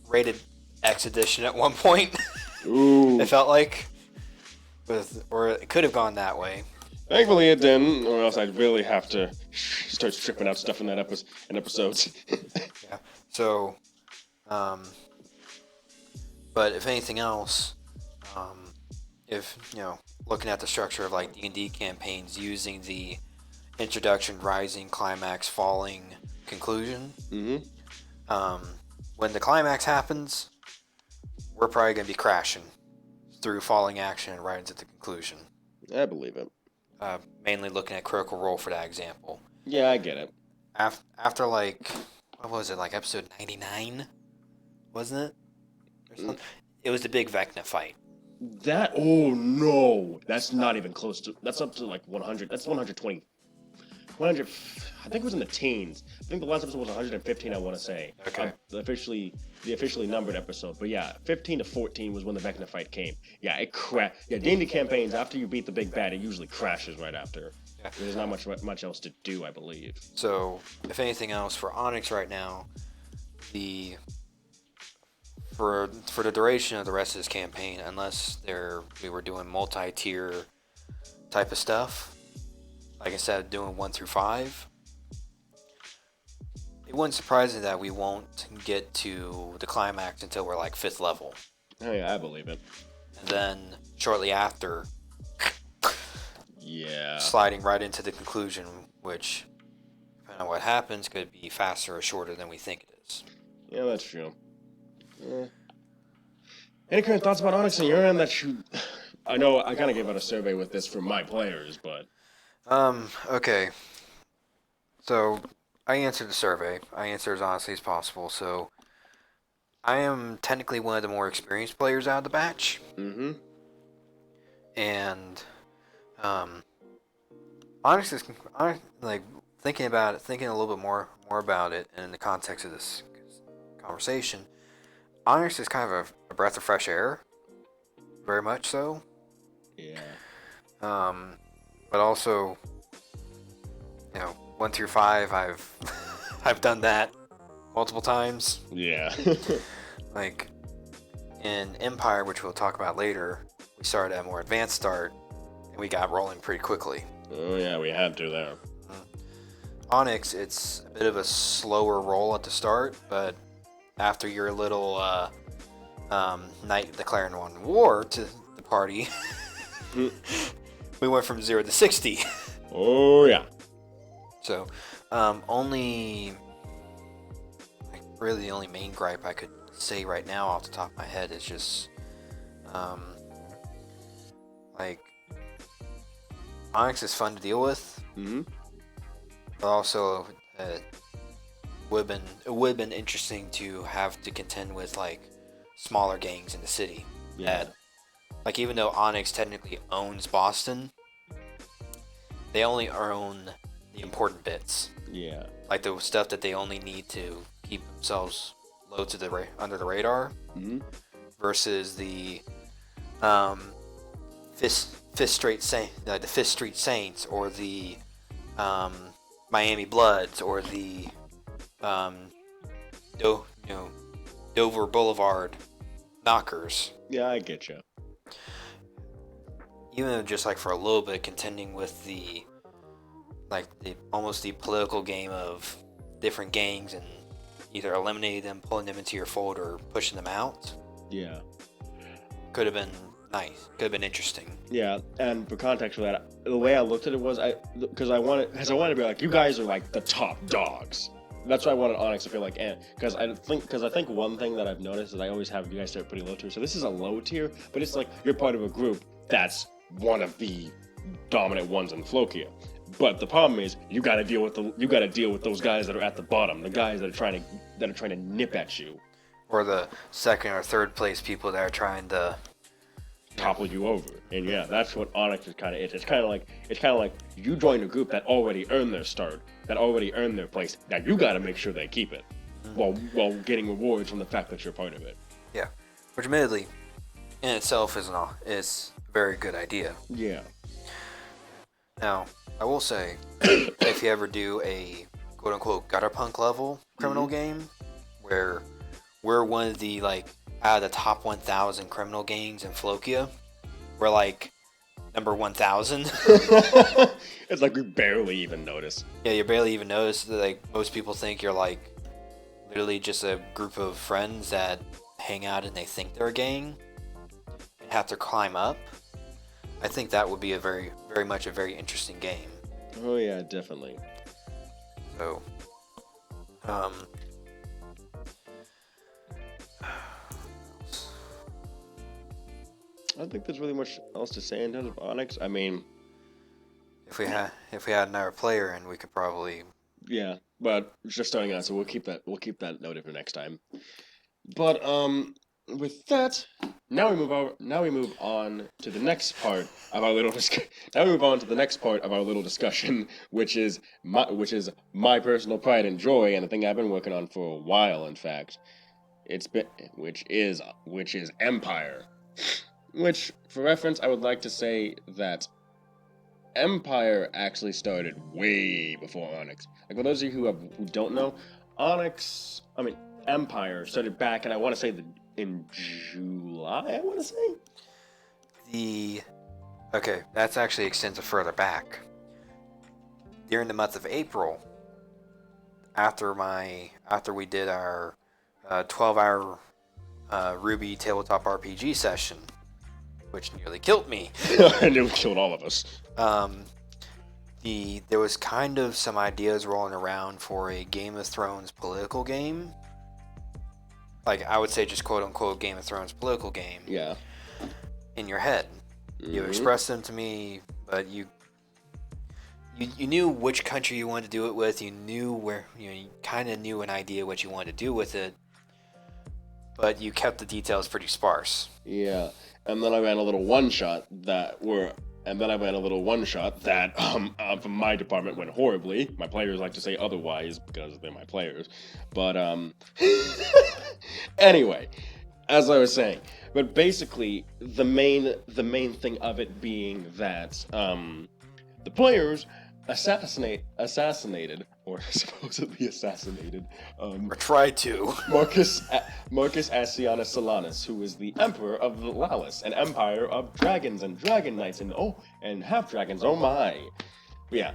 Rated X edition at one point. Ooh. It felt like, or it could have gone that way. Thankfully it didn't, or else I'd really have to start stripping out stuff in episodes. Yeah. So, but if anything else, if looking at the structure of like D&D campaigns using the introduction, rising, climax, falling, conclusion. When the climax happens, we're probably going to be crashing through falling action and right into the conclusion. I believe it. Mainly looking at Critical Role for that example. Yeah, I get it. After like, what was it, like episode 99? Wasn't it? It was the big Vecna fight. Oh no, that's not even close to, that's up to like 100, that's 120. 100. I think it was in the teens. I think the last episode was 115. I want to say. Okay. The officially numbered episode. But yeah, 15 to 14 was when the Vecna fight came. Yeah, it crashed. Yeah, D&D campaigns after you beat the big bad, it usually crashes right after. Yeah. There's not much else to do, I believe. So, if anything else for Onyx right now, for the duration of the rest of this campaign, unless we were doing multi-tier type of stuff, like instead of doing 1 through 5, it wouldn't surprise me that we won't get to the climax until we're like 5th level. Oh yeah, I believe it. And then shortly after, yeah, sliding right into the conclusion, which, depending on what happens, could be faster or shorter than we think it is. Yeah, that's true. Any current thoughts about Onyx on your end that you... I know I kind of gave out a survey with this for my players, but... Okay. So, I answered the survey. I answered as honestly as possible, so... I am technically one of the more experienced players out of the batch. Mm-hmm. And, Onyx is... like, thinking a little bit more about it, and in the context of this conversation, Onyx is kind of a breath of fresh air. Very much so. Yeah. But also, 1 through 5, I've done that multiple times. Yeah. Like, in Empire, which we'll talk about later, we started at a more advanced start, and we got rolling pretty quickly. Oh yeah, we had to there. Onyx, it's a bit of a slower roll at the start, but after your little knight declaring war to the party, we went from 0 to 60. Oh yeah. So, really the only main gripe I could say right now off the top of my head is just, Onyx is fun to deal with. Mm-hmm. But also, it would have been interesting to have to contend with like smaller gangs in the city. Yeah. Like, even though Onyx technically owns Boston, they only own the important bits. Yeah. Like the stuff that they only need to keep themselves low to under the radar. Mm-hmm. Versus the Fifth Street Saints, or the Miami Bloods, or the Dover Boulevard Knockers. Yeah, I get you. Even just like for a little bit, contending with the almost the political game of different gangs and either eliminating them, pulling them into your fold, or pushing them out. Yeah. Could have been nice. Could have been interesting. Yeah, and for context for that, the way I looked at it was because I wanted to be like, you guys are like the top dogs. That's why I wanted Onyx to feel like, because I think one thing that I've noticed is I always have you guys start pretty low tier. So this is a low tier, but it's like you're part of a group that's one of the dominant ones in Flokia. But the problem is you got to deal with those guys that are at the bottom, the guys that are trying to nip at you, or the second or third place people that are trying to topple you over. And yeah, that's what Onyx is kind of. It's kind of like you join a group that already earned their start, that already earned their place. Now you got to make sure they keep it, while getting rewards from the fact that you're part of it. Yeah, which admittedly, in itself is a very good idea. Yeah. Now, I will say, if you ever do a quote-unquote gutter punk level criminal game, where we're one of the out of the top 1,000 criminal gangs in Flokia, we're like number 1,000. It's like we barely even notice. Yeah, you barely even notice. Most people think you're literally just a group of friends that hang out and they think they're a gang and have to climb up. I think that would be a very, very much a very interesting game. Oh yeah, definitely. So, I don't think there's really much else to say in terms of Onyx. I mean, if we had another player, and we could probably. Yeah, but it's just starting out, so we'll keep that noted for next time. But with that, now we move over. Now we move on to the next part of our little. Now we move on to the next part of our little discussion, which is my personal pride and joy, and the thing I've been working on for a while. In fact, it's been which is Empire. Which, for reference, I would like to say that Empire actually started way before Onyx. Like for those of you who don't know, Empire started back, and I want to say in July. I want to say. Okay, that's actually extends further back. During the month of April, after we did our 12-hour Ruby tabletop RPG session, which nearly killed me. And it killed all of us. There was kind of some ideas rolling around for a Game of Thrones political game. Like, I would say just quote-unquote Game of Thrones political game. Yeah. In your head. Mm-hmm. You expressed them to me, but you knew which country you wanted to do it with. You knew where, you kind of knew an idea what you wanted to do with it. But you kept the details pretty sparse. Yeah. And then I ran a little one-shot that from my department went horribly. My players like to say otherwise because they're my players. But, anyway, as I was saying, but basically the main thing of it being that, the players assassinated, or supposedly assassinated, or tried to, Marcus Ascianus Silanus, who is the Emperor of Lalus, an empire of dragons and dragon knights and half dragons. Oh my! Yeah.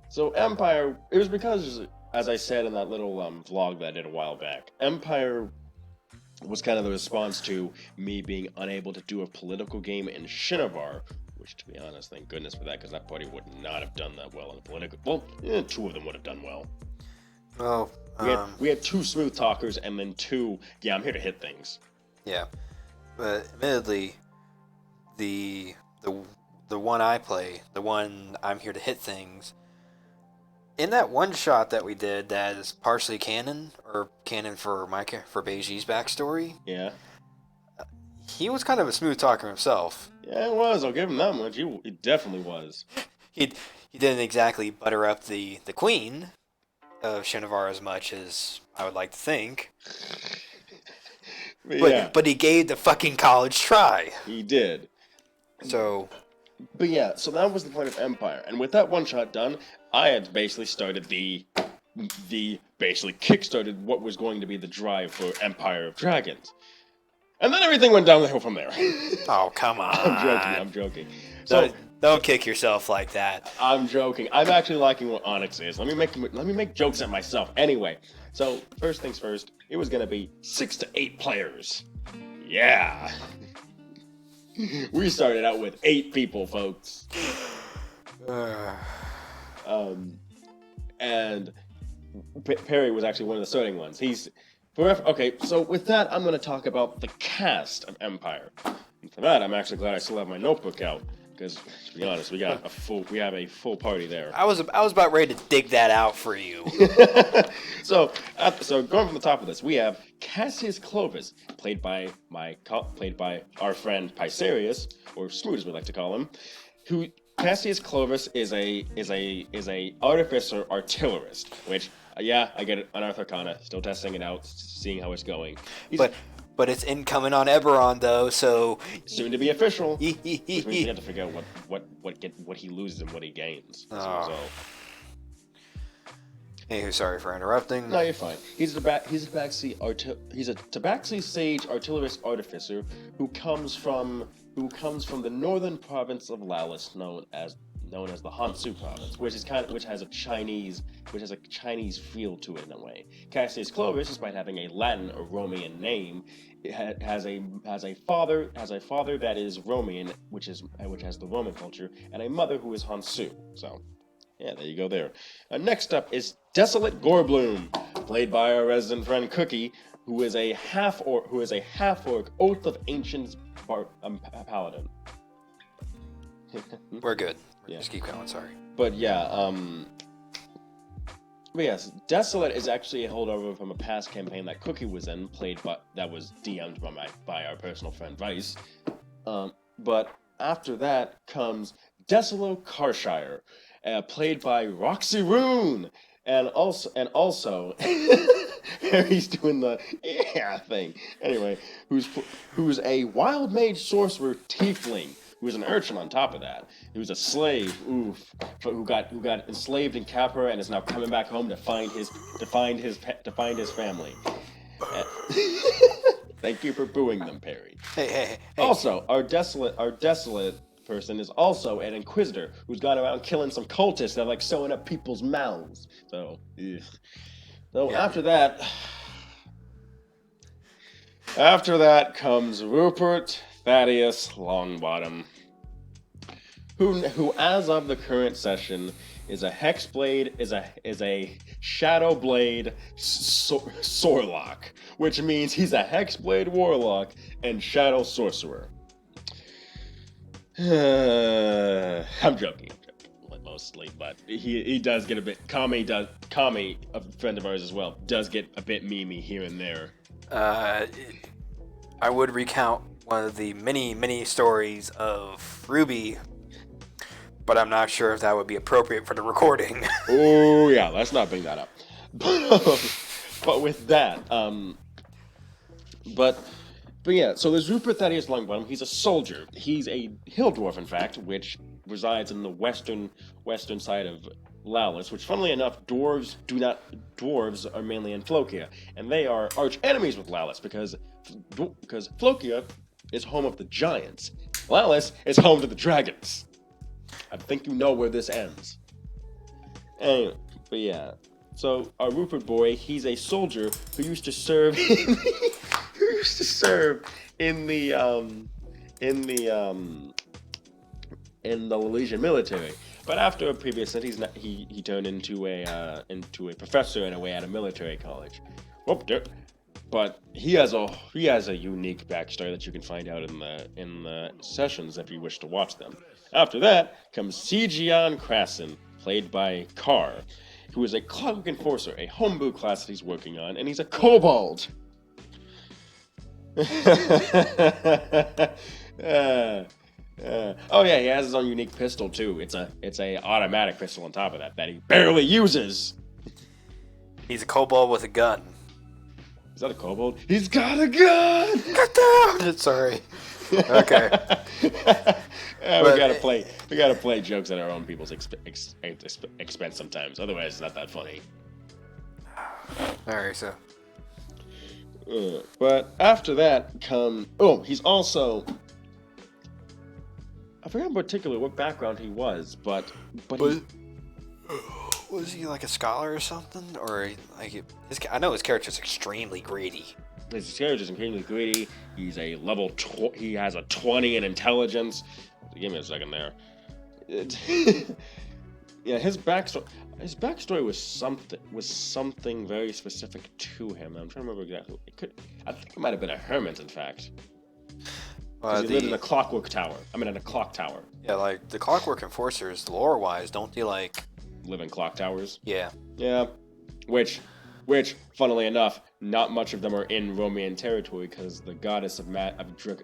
So Empire. It was because, as I said in that little vlog that I did a while back, Empire was kind of the response to me being unable to do a political game in Shinovar. Which, to be honest, thank goodness for that, because that party would not have done that well in the political. Well, two of them would have done well. Well, we had two smooth talkers, and then two. Yeah, I'm here to hit things. Yeah, but admittedly, the one I play, the one I'm here to hit things. In that one shot that we did, that is partially canon or canon for Beiji's backstory. Yeah. He was kind of a smooth talker himself. Yeah, it was. I'll give him that much. He definitely was. He didn't exactly butter up the queen of Shinovar as much as I would like to think. But he gave the fucking college try. He did. So that was the point of Empire. And with that one shot done, I had basically started basically kickstarted what was going to be the drive for Empire of Dragons. And then everything went down the hill from there. Oh, come on. I'm joking. So don't kick yourself like that. I'm joking. I'm actually liking what Onyx is. Let me make jokes at myself. Anyway, so first things first, it was gonna be 6 to 8 players. Yeah. We started out with 8 people, folks. And Perry was actually one of the starting ones. Okay, so with that, I'm going to talk about the cast of Empire. And for that, I'm actually glad I still have my notebook out, because to be honest, we have a full party there. I was about ready to dig that out for you. So going from the top of this, we have Cassius Clovis, played by our friend Picerius, or Smoot as we like to call him. Cassius Clovis is a artificer artillerist, which. Yeah, I get it. Unearthed Arcana, still testing it out, seeing how it's going. But it's incoming on Eberron though, so soon to be official. Which means we have to figure out what he loses and what he gains. Hey, sorry for interrupting. No, you're fine. He's a Tabaxi Sage artillerist artificer who comes from the northern province of Lalus, known as the Hansu province, which has a Chinese feel to it in a way. Cassius Clovis, despite having a Latin or Roman name, has a father that is Roman, which has the Roman culture, and a mother who is Hansu. So, yeah, there you go. There. Next up is Desolate Gorbloom, played by our resident friend Cookie, who is a half orc Oath of Ancients paladin. We're good. Yeah. Just keep going, sorry. But yeah, But yes, Desolate is actually a holdover from a past campaign that Cookie was in, that was DM'd by our personal friend Vice. But after that comes Desolo Carshire, played by Roxy Rune, and also Harry's doing the thing. Anyway, who's a wild mage sorcerer tiefling. Who was an urchin on top of that. He was a slave, who got enslaved in Capra and is now coming back home to find his family. Thank you for booing them, Perry. Hey. Also, our desolate person is also an inquisitor who's gone around killing some cultists that like sewing up people's mouths. So, after that comes Rupert Thaddeus Longbottom, who as of the current session is a Hexblade, is a Shadowblade Sorlock, which means he's a Hexblade Warlock and Shadow Sorcerer. I'm joking mostly, but he does get a bit. Kami, a friend of ours as well, does get a bit memey here and there. I would recount one of the many stories of Ruby, but I'm not sure if that would be appropriate for the recording. Oh yeah, let's not bring that up. But with that, but yeah, so there's Rupert Thaddeus Longbottom. He's a soldier. He's a hill dwarf, in fact, which resides in the western side of Laulis, which, funnily enough, dwarves are mainly in Flokia, and they are arch enemies with Laulis because Flokia is home of the giants. Laulis is home to the dragons. I think you know where this ends. Anyway, but yeah. So our Rupert boy, he's a soldier who used to serve in the Elysian military. But after a previous stint, he turned into a professor in a way at a military college. But he has a unique backstory that you can find out in the sessions if you wish to watch them. After that comes Sijian Krasin, played by Carr, who is a Clockwork Enforcer, a homebrew class that he's working on, and he's a kobold. Oh yeah, he has his own unique pistol too. It's a automatic pistol on top of that he barely uses. He's a kobold with a gun. Is that a kobold? He's got a gun! Get down! Sorry. Okay. We gotta play jokes at our own people's expense sometimes. Otherwise, it's not that funny. Alright, so. But after that come... Oh, he's also... I forgot in particular what background he was, but was he like a scholar or something? Or like I know his character's extremely greedy. His character's extremely greedy. He's a level he has a 20 in intelligence. Give me a second there. Yeah, his backstory was something very specific to him. I'm trying to remember exactly. I think it might have been a hermit, in fact. He lived in a clockwork tower. In a clock tower. Yeah, like the Clockwork Enforcers, lore-wise, don't they like live in clock towers? Yeah. Yeah. Which, funnily enough, not much of them are in Romian territory because the goddess of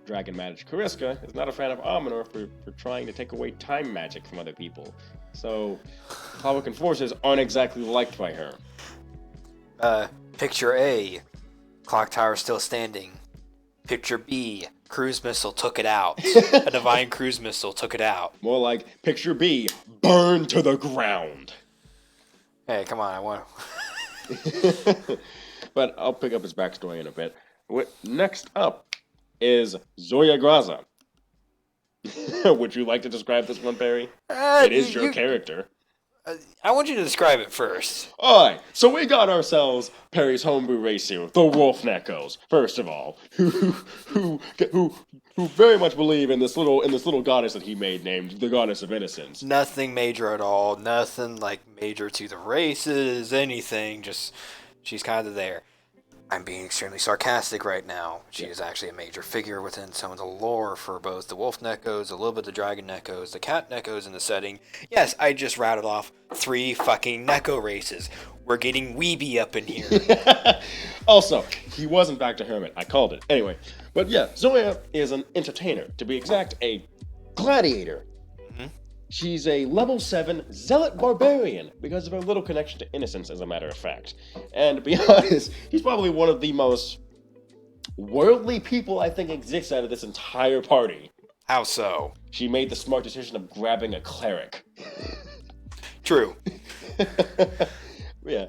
dragon magic, Kariska, is not a fan of Amanor for trying to take away time magic from other people. So, Clockwork Enforcers aren't exactly liked by her. Picture A, clock tower still standing. Picture B, cruise missile took it out. A divine cruise missile took it out. More like picture B, burned to the ground. Hey, come on, I want But I'll pick up his backstory in a bit. Next up is Zoya Graza. Would you like to describe this one, Perry? It is your character. I want you to describe it first. Alright, so we got ourselves Perry's homebrew race here, the Wolf Neckos, first of all, who very much believe in this little goddess that he made named the Goddess of Innocence. Nothing major at all, nothing like major to the races, anything, just she's kind of there. I'm being extremely sarcastic right now. She is actually a major figure within some of the lore for both the wolf Nekkos, a little bit of the dragon Nekkos, the cat Nekkos in the setting. Yes, I just rattled off 3 fucking Nekko races. We're getting weeby up in here. Also, he wasn't back to Hermit. I called it. Anyway, but yeah, Zoya is an entertainer. To be exact, a gladiator. She's a level 7 zealot barbarian because of her little connection to innocence, as a matter of fact. And to be honest, he's probably one of the most worldly people I think exists out of this entire party. How so? She made the smart decision of grabbing a cleric. True. Yeah.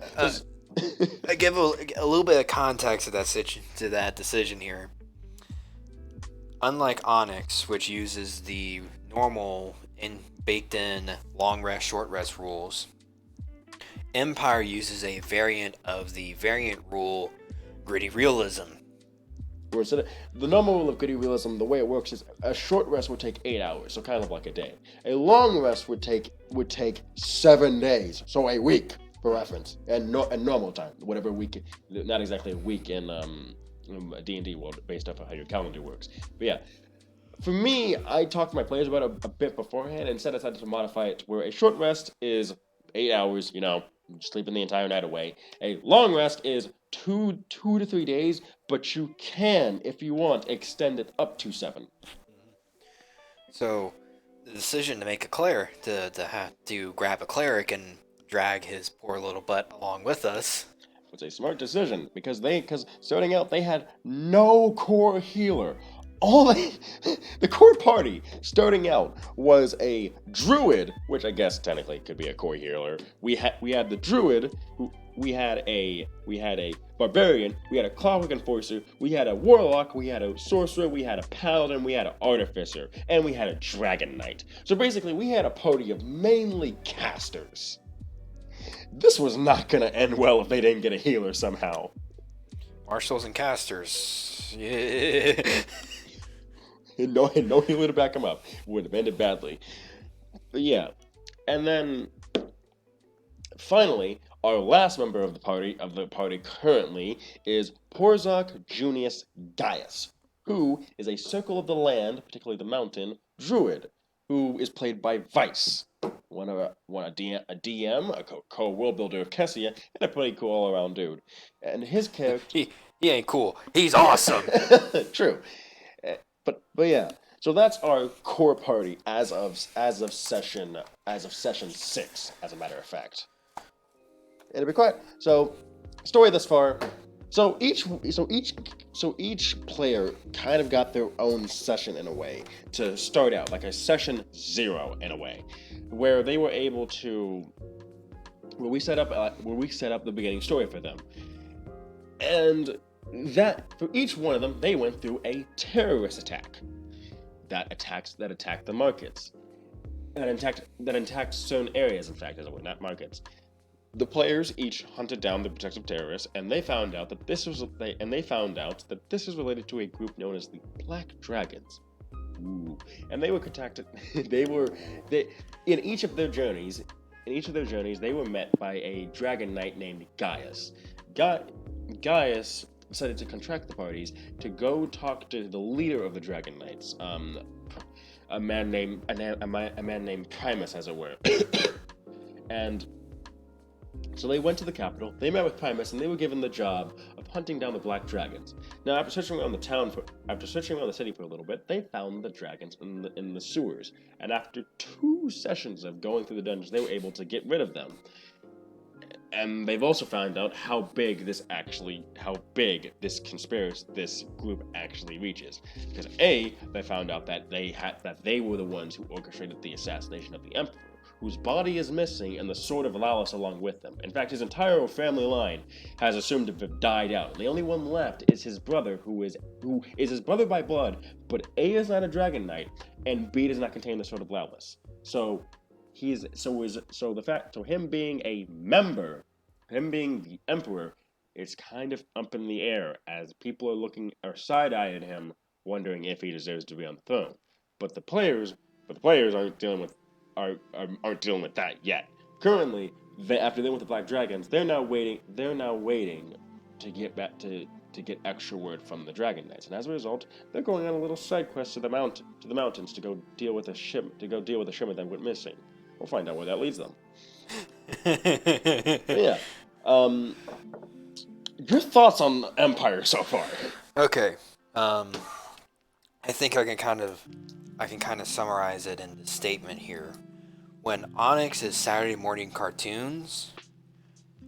I give a little bit of context to that decision here. Unlike Onyx, which uses the normal baked-in long rest, short rest rules, Empire uses a variant of the variant rule, gritty realism. The normal rule of gritty realism, the way it works is a short rest would take 8 hours, so kind of like a day. A long rest would take 7 days, so a week, for reference, and normal time, whatever week, not exactly a week in D&D world, based off of how your calendar works. But yeah, for me, I talked to my players about it a bit beforehand, and instead I decided to modify it to where a short rest is 8 hours, sleeping the entire night away. A long rest is 2 to 3 days, but you can, if you want, extend it up to 7. So, the decision to make a cleric, to grab a cleric and drag his poor little butt along with us, was a smart decision because starting out they had no core healer. The core party starting out was a druid, which I guess technically could be a core healer. We had the druid, we had a barbarian, we had a cleric enforcer, we had a warlock, we had a sorcerer, we had a paladin, we had an artificer, and we had a dragon knight. So basically, we had a party of mainly casters. This was not gonna end well if they didn't get a healer somehow. marshals and casters. Yeah. And no healer to back him up. Would have ended badly. But yeah. And then finally, our last member of the party currently is Porzok Junius Gaius, who is a Circle of the Land, particularly the mountain, druid, who is played by Vice, a DM, a co-world builder of Kessia, and a pretty cool all-around dude. And his character... He ain't cool. He's awesome. True. But yeah, so that's our core party as of session 6, as a matter of fact. And to be quiet. So, story thus far. So each player kind of got their own session in a way to start out, like a session 0 in a way, where they were able to, where we set up the beginning story for them, and that for each one of them, they went through a terrorist attack that attacked the markets, that attacked certain areas. In fact, as it were, not markets. The players each hunted down the protective terrorists, and they found out that this was related to a group known as the Black Dragons. Ooh. And they were contacted. In each of their journeys, they were met by a dragon knight named Gaius. Gaius decided to contract the parties to go talk to the leader of the Dragon Knights, a man named Primus, as it were. And so they went to the capital, they met with Primus, and they were given the job of hunting down the Black Dragons. Now, after searching around the city for a little bit, they found the dragons in the sewers. And after 2 sessions of going through the dungeons, they were able to get rid of them. And they've also found out how big this group actually reaches. Because they found out that they were the ones who orchestrated the assassination of the Emperor, whose body is missing, and the Sword of Lalas along with them. In fact, his entire family line has assumed to have died out. And the only one left is his brother, who is his brother by blood, but A is not a Dragon Knight, and B does not contain the Sword of Lalas. So him being a member, him being the Emperor, it's kind of up in the air as people are side-eyeing him, wondering if he deserves to be on the throne. But the players aren't dealing with that yet. Currently, after they went with the Black Dragons, they're now waiting to get back to get extra word from the Dragon Knights, and as a result, they're going on a little side quest to the mountains to go deal with a shipment that went missing. We'll find out where that leads them. Yeah. Your thoughts on Empire so far? Okay. I think I can kind of summarize it in the statement here. When Onyx is Saturday morning cartoons,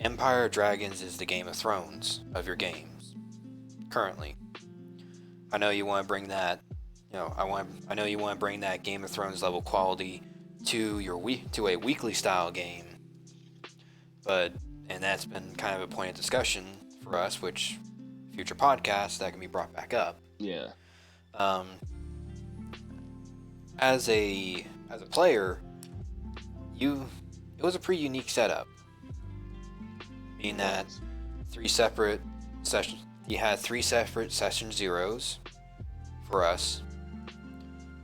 Empire of Dragons is the Game of Thrones of your games. Currently. I know you want to bring that, I know you want to bring that Game of Thrones level quality to a weekly style game. And that's been kind of a point of discussion for us, which future podcasts that can be brought back up. Yeah. As a player, it was a pretty unique setup. Meaning that you had 3 separate session zeros for us,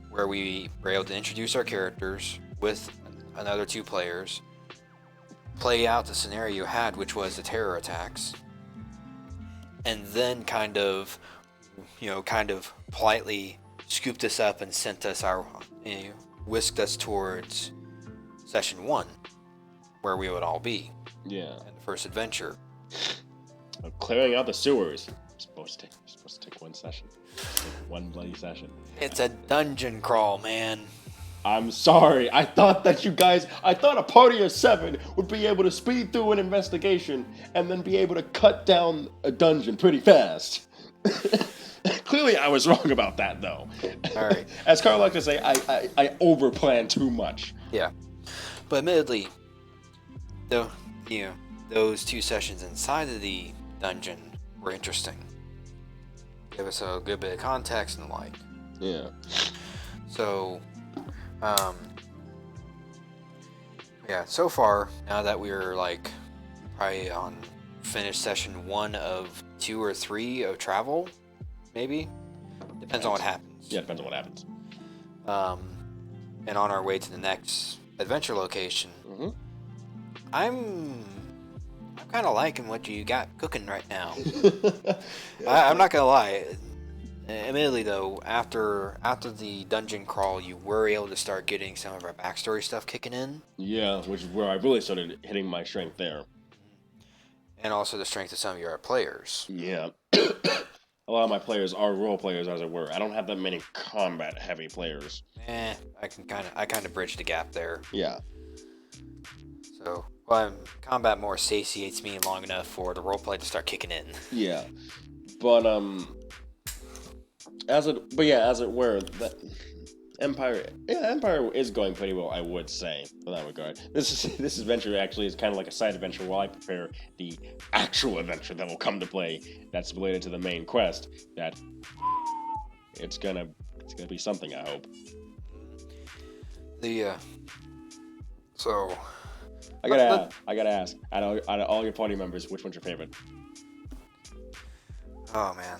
where we were able to introduce our characters with another 2 players, play out the scenario you had, which was the terror attacks, and then kind of politely scooped us up and sent us whisked us towards session 1, where we would all be. Yeah. In the first adventure. Clearing out the sewers. Supposed to take one session. One bloody session. It's a dungeon crawl, man. I'm sorry. I thought a party of 7 would be able to speed through an investigation and then be able to cut down a dungeon pretty fast. Clearly, I was wrong about that, though. All right. As Carl likes to say, I overplan too much. Yeah. But admittedly, those 2 sessions inside of the dungeon were interesting. Give us a good bit of context and the like. Yeah. So, so far, now that we're probably on finished session 1 of 2 or 3 of travel, maybe? Depends on what happens. Yeah, depends on what happens. And on our way to the next adventure location, I'm kind of liking what you got cooking right now. I'm not gonna lie. Admittedly, though, after the dungeon crawl, you were able to start getting some of our backstory stuff kicking in. Yeah, which is where I really started hitting my strength there. And also the strength of some of your players. Yeah. A lot of my players are role players, as it were. I don't have that many combat-heavy players. I kind of bridge the gap there. Yeah. So, combat more satiates me long enough for the roleplay to start kicking in. Yeah, but as it were, that Empire is going pretty well, I would say, in that regard. This adventure actually is kind of like a side adventure while I prepare the actual adventure that will come to play. That's related to the main quest. That it's gonna be something, I hope. So. I gotta ask. Out of all your party members, which one's your favorite? Oh man.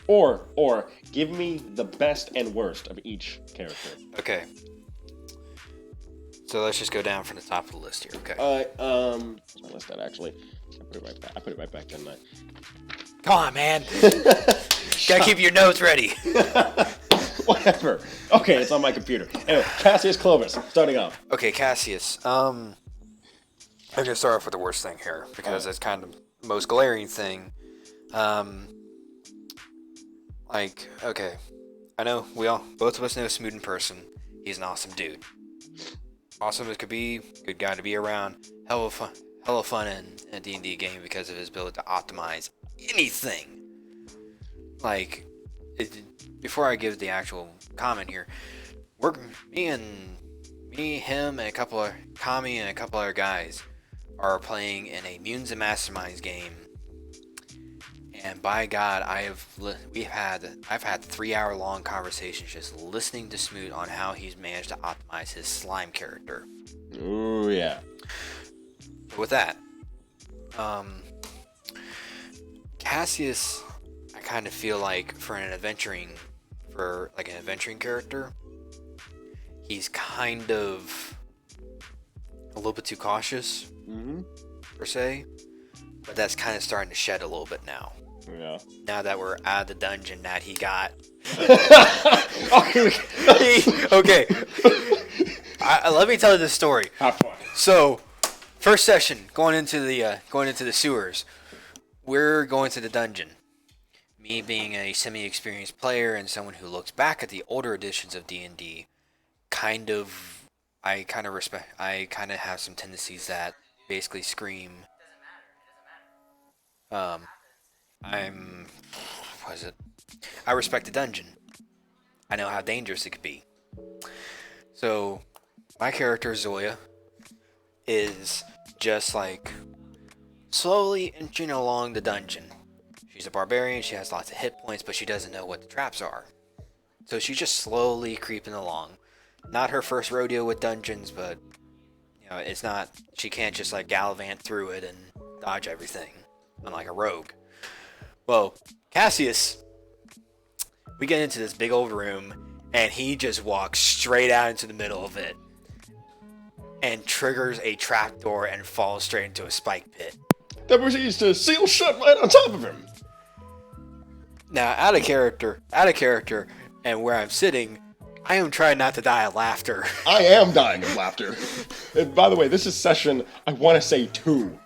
Or give me the best and worst of each character. Okay. So let's just go down from the top of the list here. Okay. My list that actually. I put it right back, didn't I? Come on, man. Gotta keep your notes ready. Whatever. Okay, it's on my computer. Anyway, Cassius Clovis, starting off. Okay, Cassius. I'm gonna start off with the worst thing here because it's kind of the most glaring thing. Okay, I know both of us know Smoot in person. He's an awesome dude. Awesome as could be, good guy to be around. Hella fun in a D&D game because of his ability to optimize anything. Before I give the actual comment here, him, and a couple of Kami and a couple other guys are playing in a Mutants and Masterminds game, and by God, I've had 3-hour-long conversations just listening to Smoot on how he's managed to optimize his slime character. Ooh yeah. With that, Cassius, I kind of feel like for an adventuring character, he's kind of a little bit too cautious, per se. but that's kind of starting to shed a little bit now. Yeah. Now that we're out of the dungeon that he got. Okay. Okay. Let me tell you this story. Have fun. So, first session, going into the sewers, we're going to the dungeon. Me being a semi-experienced player and someone who looks back at the older editions of D&D, I kind of have some tendencies that basically scream. I respect the dungeon. I know how dangerous it could be. So, my character Zoya is just like slowly inching along the dungeon. She's a barbarian, she has lots of hit points, but she doesn't know what the traps are. So she's just slowly creeping along. Not her first rodeo with dungeons, but it's not, she can't just like gallivant through it and dodge everything, unlike a rogue. Well, Cassius, we get into this big old room, and he just walks straight out into the middle of it, and triggers a trapdoor and falls straight into a spike pit. That proceeds to seal shut right on top of him. Now, out of character, and where I'm sitting, I am trying not to die of laughter. I am dying of laughter. And by the way, this is session, I want to say 2.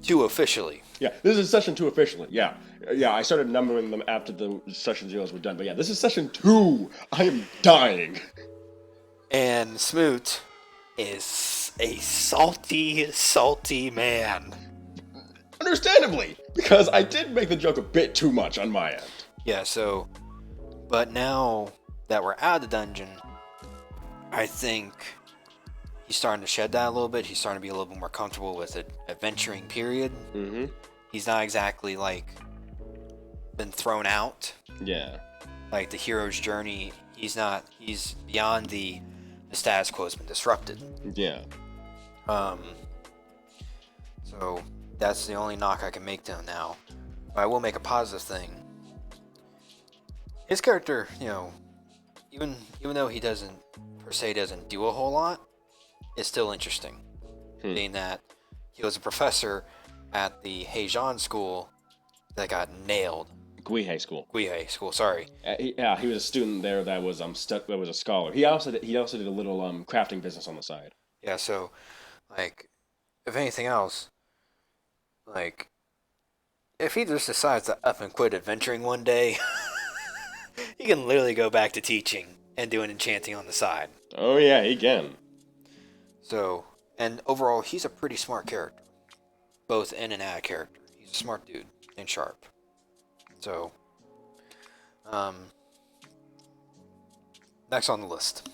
2 officially. Yeah, this is session 2 officially, yeah. Yeah, I started numbering them after the session 0s were done, but yeah, this is session 2. I am dying. And Smoot is a salty, salty man. Understandably, because I did make the joke a bit too much on my end. Yeah, so, but now that we're out of the dungeon, I think he's starting to shed that a little bit. He's starting to be a little bit more comfortable with the adventuring period. Mm-hmm. He's not exactly like been thrown out. Yeah. Like the hero's journey, he's beyond the status quo has been disrupted. Yeah. So that's the only knock I can make to him now. But I will make a positive thing. His character, even though he doesn't do a whole lot, is still interesting. Being that he was a professor at the Heian school that got nailed. Guihei school. Sorry. He was a student there that was that was a scholar. He also did a little crafting business on the side. Yeah, so like if anything else, like if he just decides to up and quit adventuring one day, he can literally go back to teaching and doing enchanting on the side. Oh yeah, he can. So, and overall, he's a pretty smart character, both in and out of character. He's a smart dude and sharp. So, next on the list.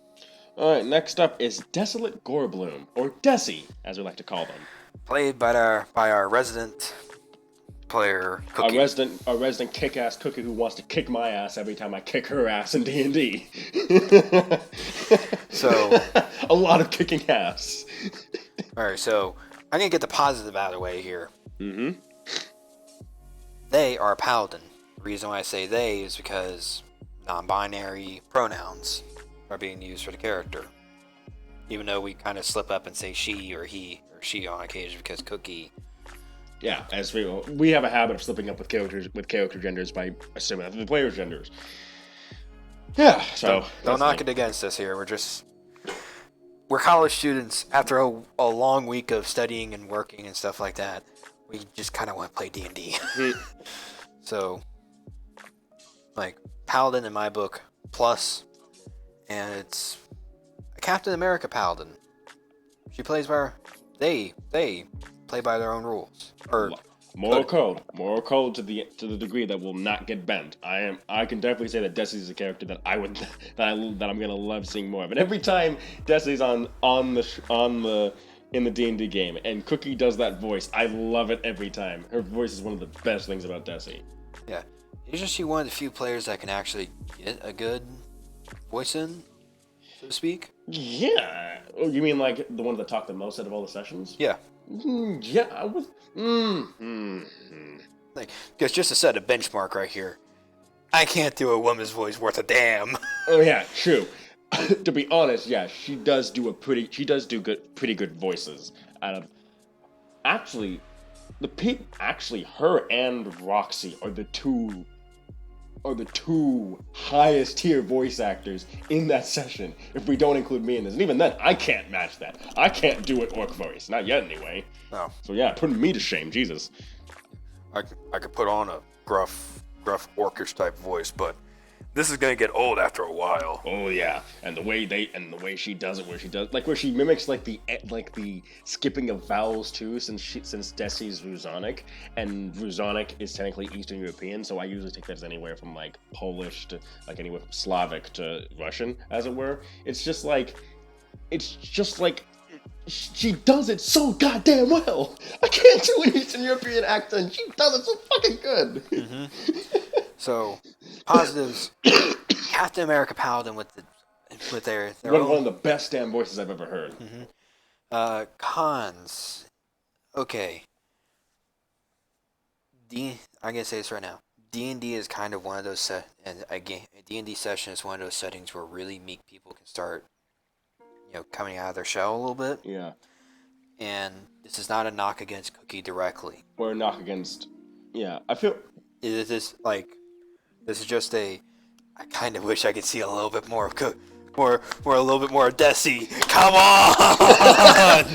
All right, next up is Desolate Gorebloom, or Desi, as we like to call them. Played by our resident player, Cookie. Our resident kick-ass Cookie who wants to kick my ass every time I kick her ass in D&D. So, a lot of kicking ass. All right, so I'm gonna get the positive out of the way here. Mm-hmm. They are a paladin. The reason why I say they is because non-binary pronouns are being used for the character. Even though we kind of slip up and say she or he or she on occasion because Cookie. Yeah, as we have a habit of slipping up with character genders by assuming that the players' genders. Yeah, so don't knock it against us here. We're college students. After a long week of studying and working and stuff like that, we just kind of want to play D&D. So, like, Paladin in my book, plus, and it's a Captain America Paladin. They play by their own ruls. Or moral code to the degree that will not get bent. I can definitely say that Desi is a character that I'm gonna love seeing more of. And every time Desi's in the D&D game and Cookie does that voice, I love it every time. Her voice is one of the best things about Desi. Yeah, she's just one of the few players that can actually get a good voice in, so to speak. Yeah. Oh, you mean like the one that talked the most out of all the sessions? Yeah. Yeah, I was. Like, because just to set a benchmark right here, I can't do a woman's voice worth a damn. Oh yeah, true. To be honest, yeah, she does do pretty good voices. Actually, actually, her and Roxy are the two highest tier voice actors in that session, if we don't include me in this. And even then, I can't match that. I can't do an orc voice. Not yet, anyway. No. So yeah, putting me to shame, Jesus. I could put on a gruff orcish type voice, but this is gonna get old after a while. Oh yeah, and the way she does it, where she mimics like the skipping of vowels too, since Desi's Rusonic, and Rusonic is technically Eastern European, so I usually take that as anywhere from like Polish to like anywhere from Slavic to Russian, as it were. It's just like she does it so goddamn well. I can't do an Eastern European accent. She does it so fucking good. Mm-hmm. So, positives. Captain America Paladin with their one of the best damn voices I've ever heard. Mm-hmm. Cons. Okay. I'm gonna say this right now. D&D is kind of one of those and again, a D&D session is one of those settings where really meek people can start, coming out of their shell a little bit. Yeah. And this is not a knock against Cookie directly. Or a knock against. Yeah, I feel. This is just I kind of wish I could see a little bit more of a little bit more of Desi. Come on!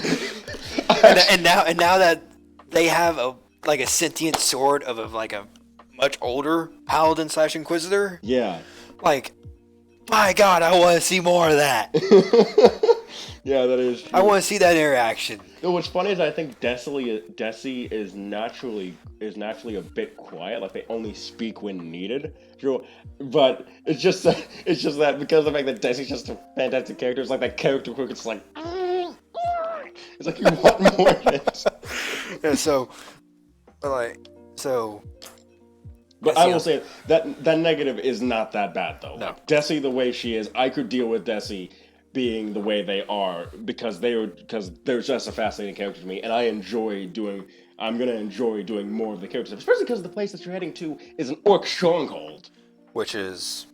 and now that they have a sentient sword of a much older paladin / inquisitor. Yeah. Like, my God, I want to see more of that. Yeah, that is true. I want to see that interaction. What's funny is I think Desi is naturally a bit quiet. Like they only speak when needed. True, but it's just that because of the fact that Desi's just a fantastic character. It's like that character who it's like. It's like you want more of it. Yeah. But I will say that negative is not that bad though. No. Like, Desi the way she is, I could deal with Desi being the way they are because they're just a fascinating character to me, and I'm gonna enjoy doing more of the characters, especially because the place that you're heading to is an orc stronghold, Which is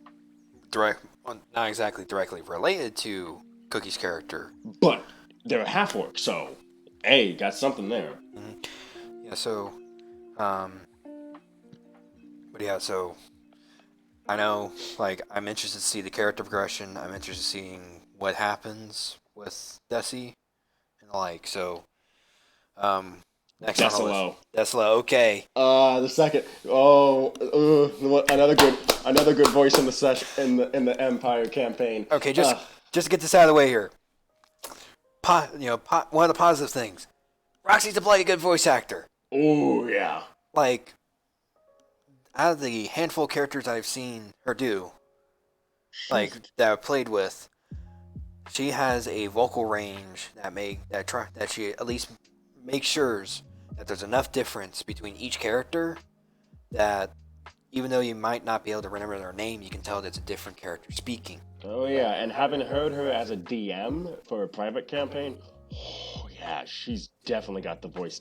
not exactly directly related to Cookie's character, but they're a half orc, so hey, got something there. Mm-hmm. Yeah. So, but yeah. So, I know, I'm interested to see the character progression. I'm interested in seeing what happens with Desi and so. Next on the list. Deslo, okay. The second. Another good voice in the in the Empire campaign. Okay, just to get this out of the way here. One of the positive things. Roxy's to play a good voice actor. Oh yeah. Out of the handful of characters I've seen her do, that I've played with, she has a vocal range that she at least makes sure that there's enough difference between each character that even though you might not be able to remember their name, you can tell that it's a different character speaking. Oh yeah, and having heard her as a DM for a private campaign, oh yeah, she's definitely got the voice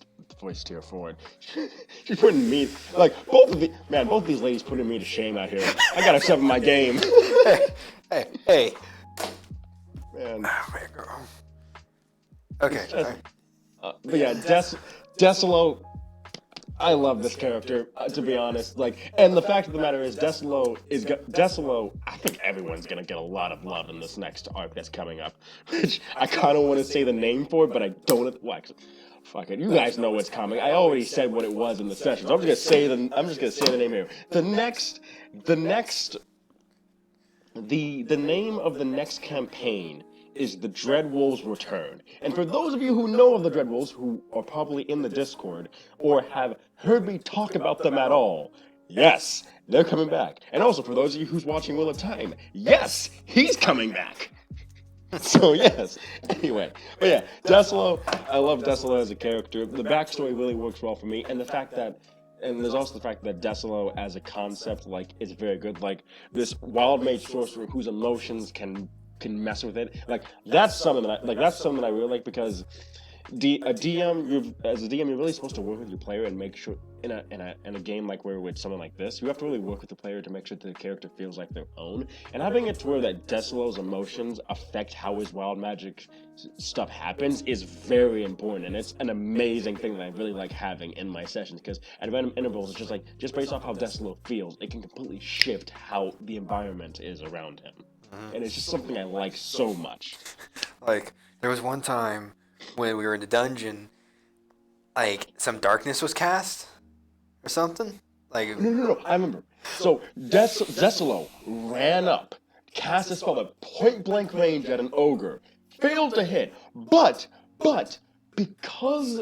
tier for it. She's putting me both of these ladies putting me to shame out here. I gotta step in my game. Hey. Man. Okay. But yeah, Deslo, I love this character, to be honest. And the fact of the matter is, Deslo, I think everyone's gonna get a lot of love in this next arc that's coming up. Which I kind of want to say the name for it, but I don't. Fuck it, you guys know what's coming. I already said what it was in the session, so I'm just gonna say the name here. The name of the next campaign is the Dreadwolves Return. And for those of you who know of the Dreadwolves, who are probably in the Discord, or have heard me talk about them at all, yes, they're coming back. And also for those of you who's watching Wheel of Time, yes, he's coming back. So yes, anyway. But yeah, Deslo, I love Deslo as a character. The backstory really works well for me, and there's also the fact that Deslo as a concept, is very good. This wild mage sorcerer whose emotions can mess with it. That's something that I really like, because as a DM, you're really supposed to work with your player and make sure in a game like where with something like this, you have to really work with the player to make sure the character feels like their own. And having it to where that Desilow's emotions affect how his wild magic stuff happens is very important, and it's an amazing thing that I really like having in my sessions, because at random intervals, it's just like, just based off how Desilow feels, it can completely shift how the environment is around him. And it's just something I like so much. Like, there was one time when we were in the dungeon, like, some darkness was cast or something. Like, No, I remember. So Desilow ran up, cast a spell at point blank range at an ogre, failed to hit, but because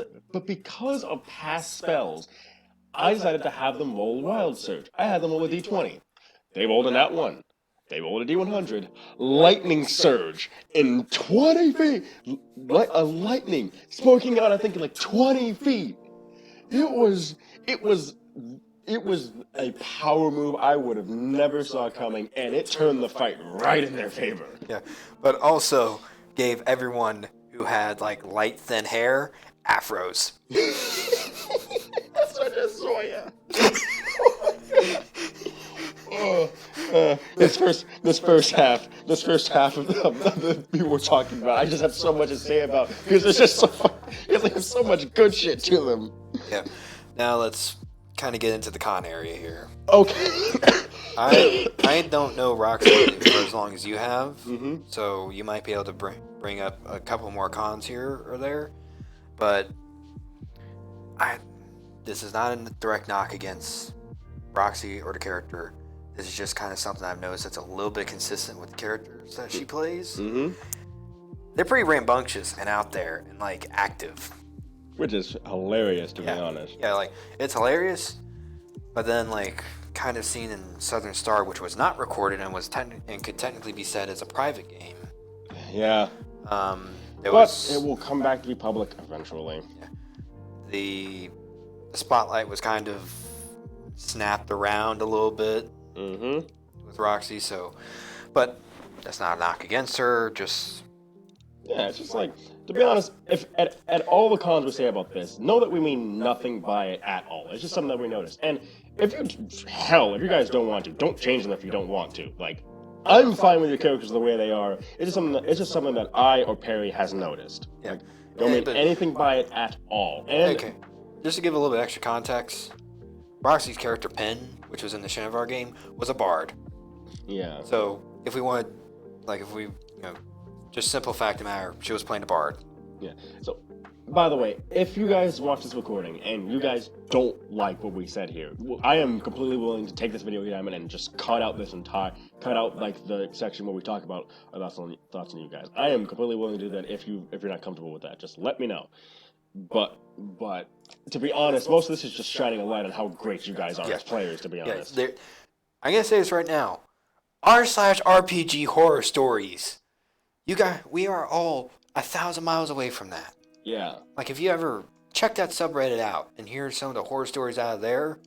of past spells, I decided to have them roll Wild Surge. I had them roll a d20. They rolled a nat 1. They rolled a d100. Lightning Surge in 20 feet. A lightning smoking out, I think, like 20 feet. It was a power move I would have never saw coming, and it turned the fight right in their favor. yeah, but also gave everyone who had, like, light, thin hair afros. That's what I just saw, yeah. This first half of the people we're talking about, I just have so much to say about, because there's so much good shit to them. Yeah. Now let's kind of get into the con area here. Okay. I don't know Roxy for as long as you have, so you might be able to bring up a couple more cons here or there, but this is not a direct knock against Roxy or the character. This is just kind of something I've noticed that's a little bit consistent with the characters that she plays. They're pretty rambunctious and out there and, like, active. Which is hilarious, to be honest. Yeah, like, it's hilarious, but then, like, kind of seen in Southern Star, which was not recorded and and could technically be said as a private game. Yeah. It will come back to be public eventually. Yeah. The spotlight was kind of snapped around a little bit with Roxy, so, but that's not a knock against her, just... Yeah, it's just like, to be honest, if at all the cons we say about this, know that we mean nothing by it at all. It's just something that we noticed. And if you guys don't want to, don't change them if you don't want to. Like, I'm fine with your characters the way they are. It's just something that I or Perry has noticed. Yeah. Like, don't mean anything by it at all. And okay, just to give a little bit extra context, Roxy's character Penn, which was in the Shinovar game, was a bard. Yeah. So if we wanted, like, just simple fact of the matter, she was playing a bard. Yeah. So, by the way, if you guys watch this recording and you guys don't like what we said here, I am completely willing to take this video down and just cut out like the section where we talk about our thoughts on you guys. I am completely willing to do that if you're not comfortable with that. Just let me know. But to be honest, most of this is just shining a light on how great you guys are as players, to be honest. I'm gonna say this right now. R/RPG horror stories. We are all 1,000 miles away from that. Yeah. Like, if you ever check that subreddit out and hear some of the horror stories out of there,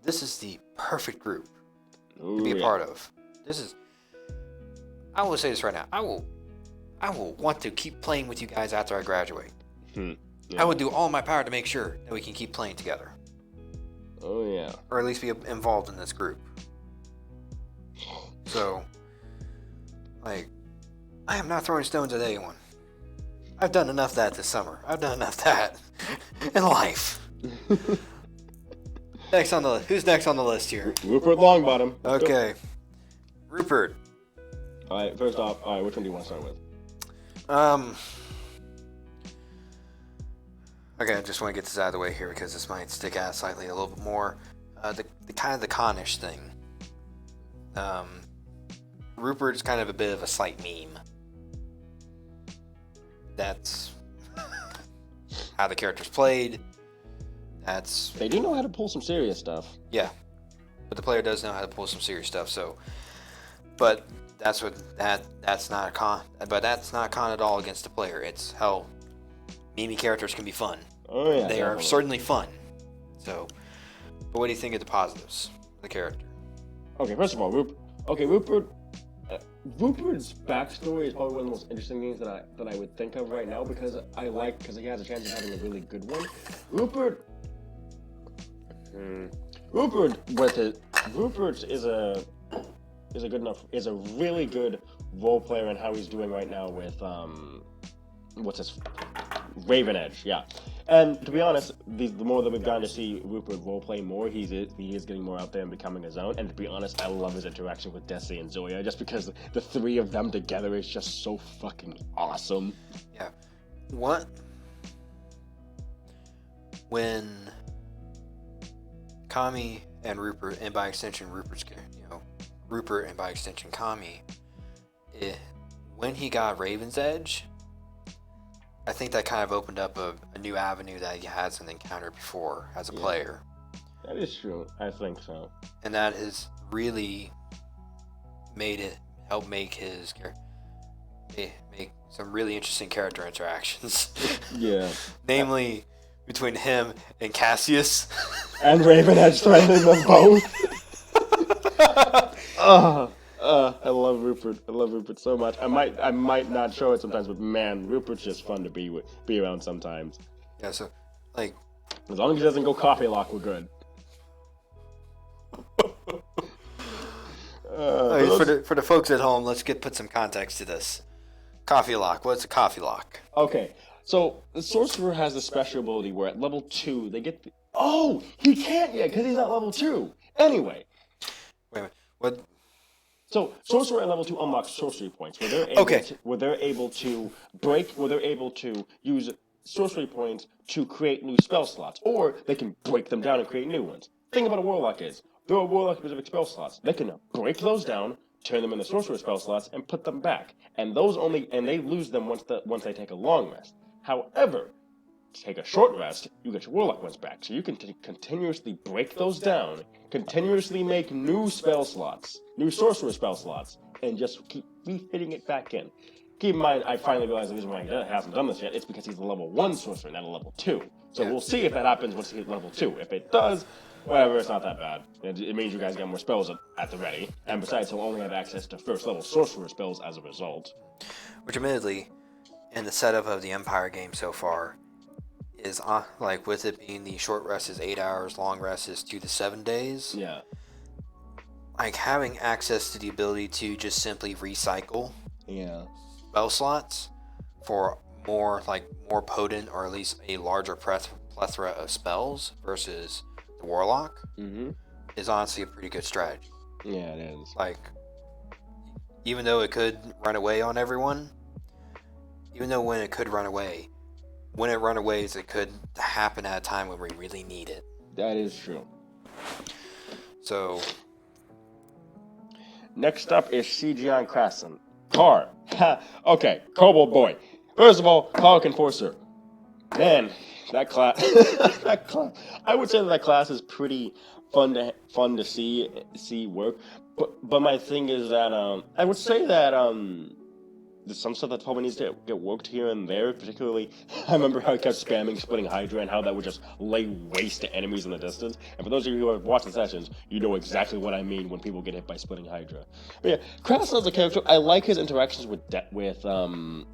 this is the perfect group to be a part of. I will say this right now. I will want to keep playing with you guys after I graduate. Yeah. I will do all in my power to make sure that we can keep playing together. Oh, yeah. Or at least be involved in this group. So, like, I am not throwing stones at anyone. I've done enough of that this summer. I've done enough of that in life. Who's next on the list here? Rupert Longbottom. Okay. Rupert. Alright, first off, which one do you want to start with? Okay, I just want to get this out of the way here because this might stick out slightly a little bit more. The kind of the connish thing. Rupert is kind of a bit of a slight meme. That's how the character's played. They do know how to pull some serious stuff. Yeah, but the player does know how to pull some serious stuff. So, but that's not a con. But that's not a con at all against the player. It's how meme characters can be fun. Oh yeah, they are certainly fun. So, but what do you think of the positives of the character? Okay, first of all, Rupert. Rupert's backstory is probably one of the most interesting things that I would think of right now because he has a chance of having a really good one. Rupert is a really good role player in how he's doing right now with Raven Edge, yeah. And to be honest, the more that we've gotten to see Rupert roleplay more, he is getting more out there and becoming his own. And to be honest, I love his interaction with Desi and Zoya, just because the three of them together is just so fucking awesome. Yeah. What? When Kami and Rupert, and by extension Rupert and by extension Kami, when he got Raven's Edge, I think that kind of opened up a new avenue that he hasn't encountered before as a player. That is true. I think so. And that has really helped make his make some really interesting character interactions. Yeah. Namely, between him and Cassius. And Raven Edge threatening them both. I love Rupert. I love Rupert so much. I might not show it sometimes, but man, Rupert's just fun to be around sometimes. Yeah, so like as long as he doesn't go coffee lock, we're good. For the folks at home, let's put some context to this. Coffee lock. What's a coffee lock? Okay, so the sorcerer has a special ability where at level 2 they get. Oh, he can't yet because he's at level 2. Anyway. Wait a minute. What? So sorcerer at level 2 unlocks sorcery points where they're able to use sorcery points to create new spell slots, or they can break them down and create new ones. Thing about a warlock is there are warlock specific spell slots. They can break those down, turn them into sorcerer spell slots, and put them back. And they lose them once they take a long rest. However, take a short rest, you get your warlock ones back. So you can continuously break those down, continuously make new spell slots, new sorcerer spell slots, and just keep refitting it back in. Keep in mind, I finally realized the reason why he hasn't done this yet, it's because he's a level 1 sorcerer, not a level 2. So we'll see if that happens once he hits level 2. If it does, whatever, it's not that bad. It means you guys get more spells at the ready. And besides, he'll only have access to first level sorcerer spells as a result. Which admittedly, in the setup of the Empire game so far, is like with it being the short rest is 8 hours, long rest is 2 to 7 days. Yeah. Like having access to the ability to just simply recycle spell slots for more potent, or at least a larger plethora of spells versus the warlock is honestly a pretty good strategy. Yeah, it is. Like, even though it could run away on everyone, when it run away, it could happen at a time when we really need it. That is true. So, next up is CGI Krasn. Car. Okay, Kobold Boy. First of all, Hawk Enforcer. Man, that class. I would say that class is pretty fun to see work. But my thing is that I would say that there's some stuff that probably needs to get worked here and there. Particularly, I remember how he kept spamming Splitting Hydra and how that would just lay waste to enemies in the distance. And for those of you who have watched the sessions, you know exactly what I mean when people get hit by Splitting Hydra. But yeah, Krasn as a character, I like his interactions with Desi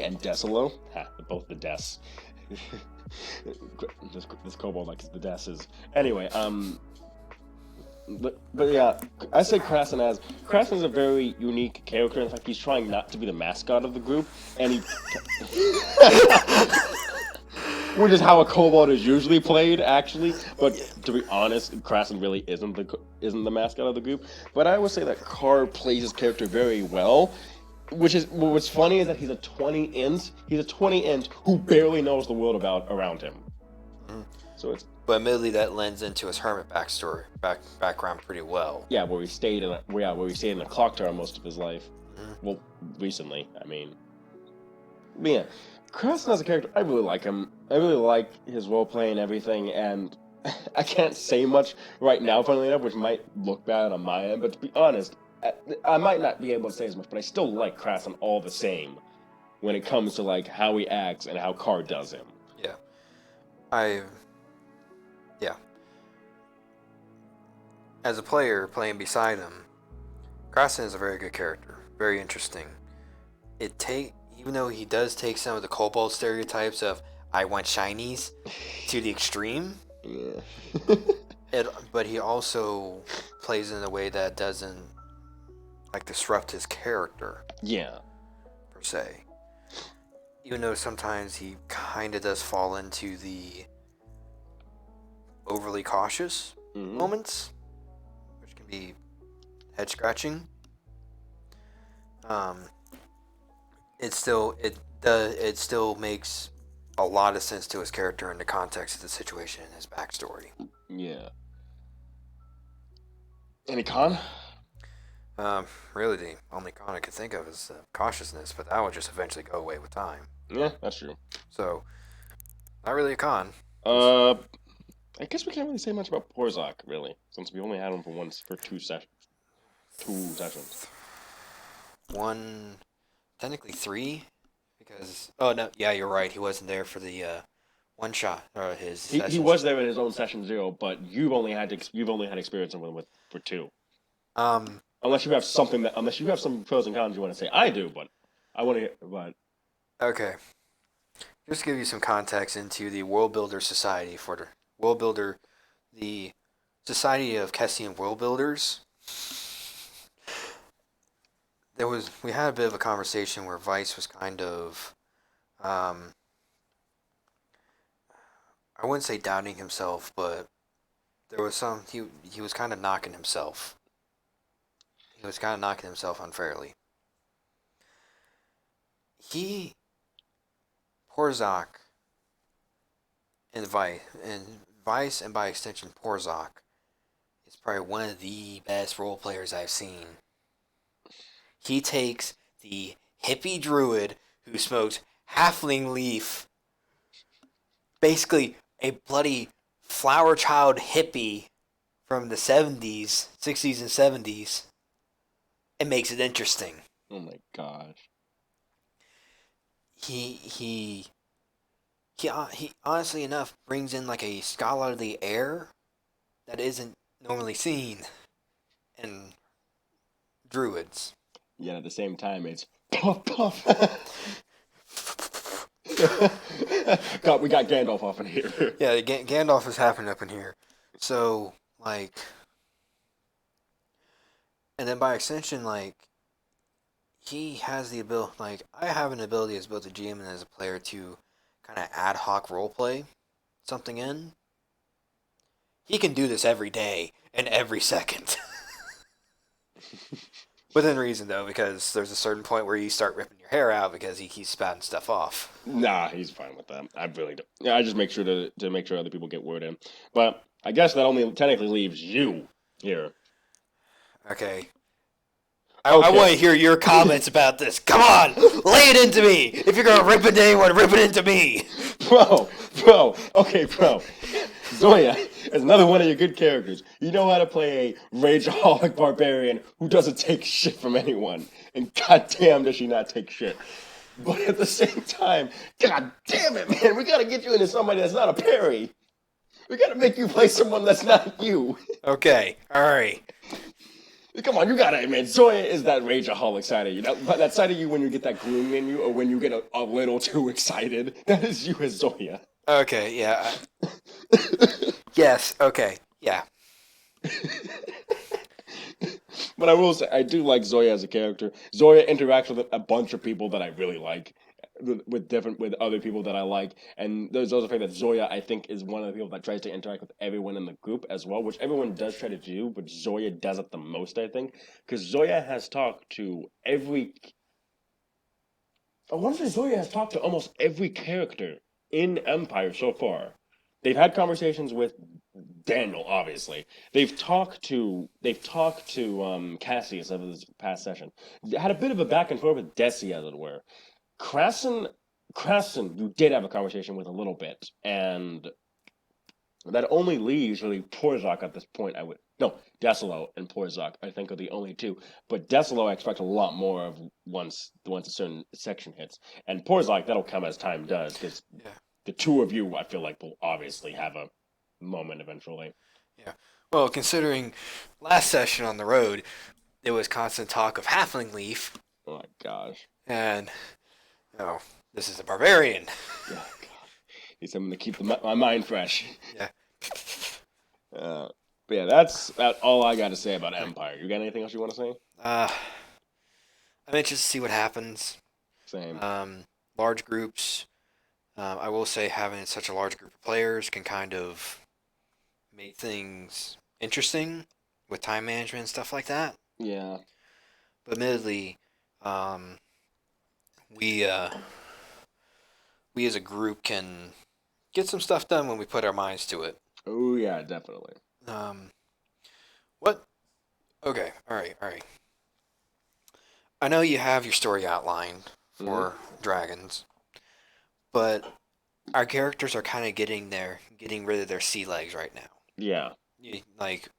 and Desolo. Both the Des. this kobold likes the Deses. Anyway, But yeah, I say Krasn is a very unique character. In fact, he's trying not to be the mascot of the group, and he, which is how a kobold is usually played, actually. But to be honest, Krasn really isn't the mascot of the group. But I would say that Carr plays his character very well. What's funny is that he's a 20 int who barely knows the world around him. So it's. But admittedly, that lends into his hermit background pretty well. Yeah, where he stayed in a clock tower most of his life. Well, recently, I mean. But yeah, Krasn as a character, I really like him. I really like his roleplay and everything, and I can't say much right now, funnily enough, which might look bad on my end, but to be honest, I might not be able to say as much, but I still like Krasn all the same when it comes to like how he acts and how Carr does him. Yeah. As a player playing beside him, Krasn is a very good character. Very interesting. Even though he does take some of the kobold stereotypes of I want shinies to the extreme, Yeah. but he also plays in a way that doesn't like disrupt his character Yeah. per se. Even though sometimes he kind of does fall into the overly cautious moments, which can be head scratching. It still makes a lot of sense to his character in the context of the situation and his backstory. Yeah. Any con? Really, the only con I could think of is cautiousness, but that will just eventually go away with time. Yeah, that's true. So, not really a con. I guess we can't really say much about Porzak, really, since we only had him for 2 sessions. 2 sessions. Technically 3, because yeah, you're right. He wasn't there for the one shot or his. He was there in his own session 0, but you've only had experience with him for 2. Unless you have some pros and cons you want to say. I do, but I want to hear. But okay, just to give you some context into the World Builder Society the Society of Kessian World Builders. We had a bit of a conversation where Vice was kind of, I wouldn't say doubting himself, but there was he was kind of knocking himself. He was kind of knocking himself unfairly. Porzak, and Vice, and by extension Porzak, is probably one of the best role players I've seen. He takes the hippie druid who smokes halfling leaf, basically a bloody flower child hippie from the 60s and 70s, and makes it interesting. Oh my gosh. He honestly enough brings in like a scholarly air that isn't normally seen in druids. Yet at the same time, it's puff puff. We got Gandalf off in here. Yeah, Gandalf is happening up in here. So, like, and then by extension, like, he has the ability, like, I have an ability as both a GM and as a player to kind of ad hoc roleplay something in. He can do this every day and every second. Within reason, though, because there's a certain point where you start ripping your hair out because he keeps spouting stuff off. Nah, he's fine with that. I really don't. Yeah, I just make sure to make sure other people get word in. But I guess that only technically leaves you here. Okay. I want to hear your comments about this. Come on, lay it into me. If you're gonna rip it to anyone, rip it into me. Bro. Zoya is another one of your good characters. You know how to play a rageaholic barbarian who doesn't take shit from anyone. And goddamn does she not take shit. But at the same time, god damn it, man, we gotta get you into somebody that's not a parry. We gotta make you play someone that's not you. Okay, alright. Come on, you gotta admit, Zoya is that rageaholic side of you. That side of you when you get that gloom in you, or when you get a little too excited. That is you as Zoya. Okay, yeah. Yes, okay, yeah. But I will say, I do like Zoya as a character. Zoya interacts with a bunch of people that I really like, with other people that I like, and there's also the fact that Zoya, I think, is one of the people that tries to interact with everyone in the group as well, which everyone does try to do, but Zoya does it the most, I think, because Zoya has talked to I want to say Zoya has talked to almost every character in Empire so far. They've had conversations with Daniel, obviously. They've talked to Cassius over this past session. They had a bit of a back and forth with Desi, as it were. Krasn, you did have a conversation with a little bit, and that only leaves really Porzak at this point. Decilo and Porzak, I think, are the only two. But Decilo I expect a lot more of once a certain section hits, and Porzak, that'll come as time does, because the two of you, I feel like, will obviously have a moment eventually. Yeah. Well, considering last session on the road, there was constant talk of Halfling Leaf, Oh my gosh. and this is a barbarian. Oh god. Need something to keep my mind fresh. Yeah. But yeah, that's about all I got to say about Empire. You got anything else you want to say? I'm anxious to see what happens. Same. Large groups. I will say having such a large group of players can kind of make things interesting with time management and stuff like that. Yeah. But admittedly, we as a group can get some stuff done when we put our minds to it. Oh yeah, definitely. What? Okay, all right. I know you have your story outlined for Dragons, but our characters are kind of getting rid of their sea legs right now. Yeah. Like,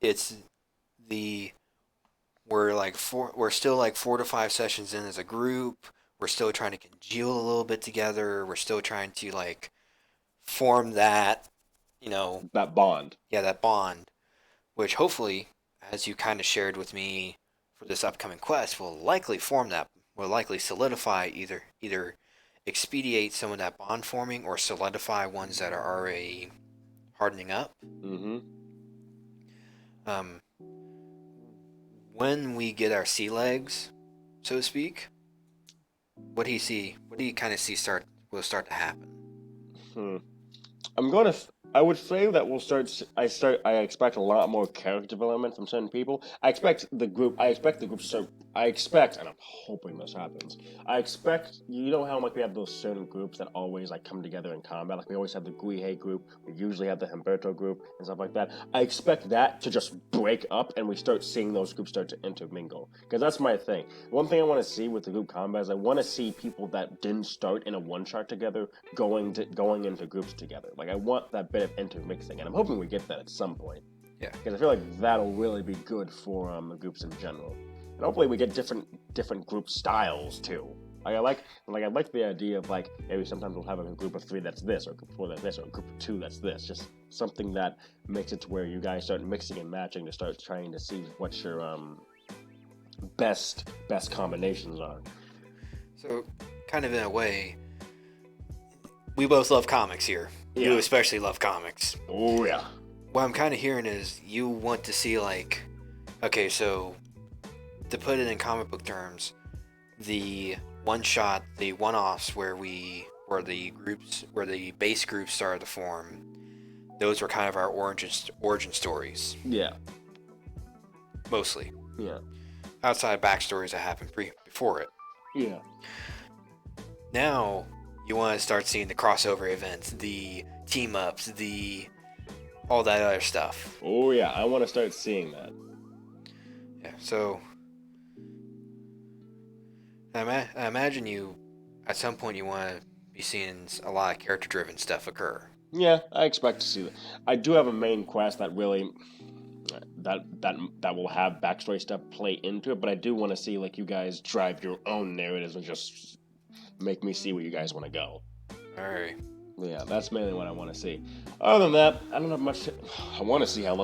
it's we're still like 4 to 5 sessions in as a group. We're still trying to congeal a little bit together. We're still trying to like form that, that bond. Yeah, that bond, which hopefully, as you kind of shared with me for this upcoming quest, will likely solidify either expedite some of that bond forming or solidify ones that are already hardening up. Mm-hmm. When we get our sea legs, so to speak, what do you kind of see will start to happen? I would say that I expect a lot more character development from certain people. I expect the group to start, and I'm hoping this happens. I expect, how like we have those certain groups that always like come together in combat, like we always have the Guihei group, we usually have the Humberto group and stuff like that. I expect that to just break up and we start seeing those groups start to intermingle. Because that's my thing. One thing I want to see with the group combat is I want to see people that didn't start in a one-shot together going into groups together. Like I want that bit of intermixing, and I'm hoping we get that at some point. Yeah. Because I feel like that'll really be good for the groups in general. And hopefully we get different group styles too. I like the idea of like maybe sometimes we'll have a group of 3 that's this, or a group of 4 that's this, or a group of 2 that's this. Just something that makes it to where you guys start mixing and matching to start trying to see what your best combinations are. So, kind of in a way, we both love comics here. Yeah. You especially love comics. Oh yeah. What I'm kind of hearing is you want to see like, okay, so to put it in comic book terms, the one-shot, the one-offs where the base groups started to form, those were kind of our origin stories. Yeah. Mostly. Yeah. Outside backstories that happened before it. Yeah. Now you want to start seeing the crossover events, the team-ups, all that other stuff. Oh yeah, I want to start seeing that. Yeah, so I imagine at some point you want to be seeing a lot of character-driven stuff occur. Yeah, I expect to see that. I do have a main quest that really that will have backstory stuff play into it, but I do want to see like you guys drive your own narratives and just make me see where you guys want to go. All right. Yeah, that's mainly what I want to see. Other than that, I don't have much. I want to see how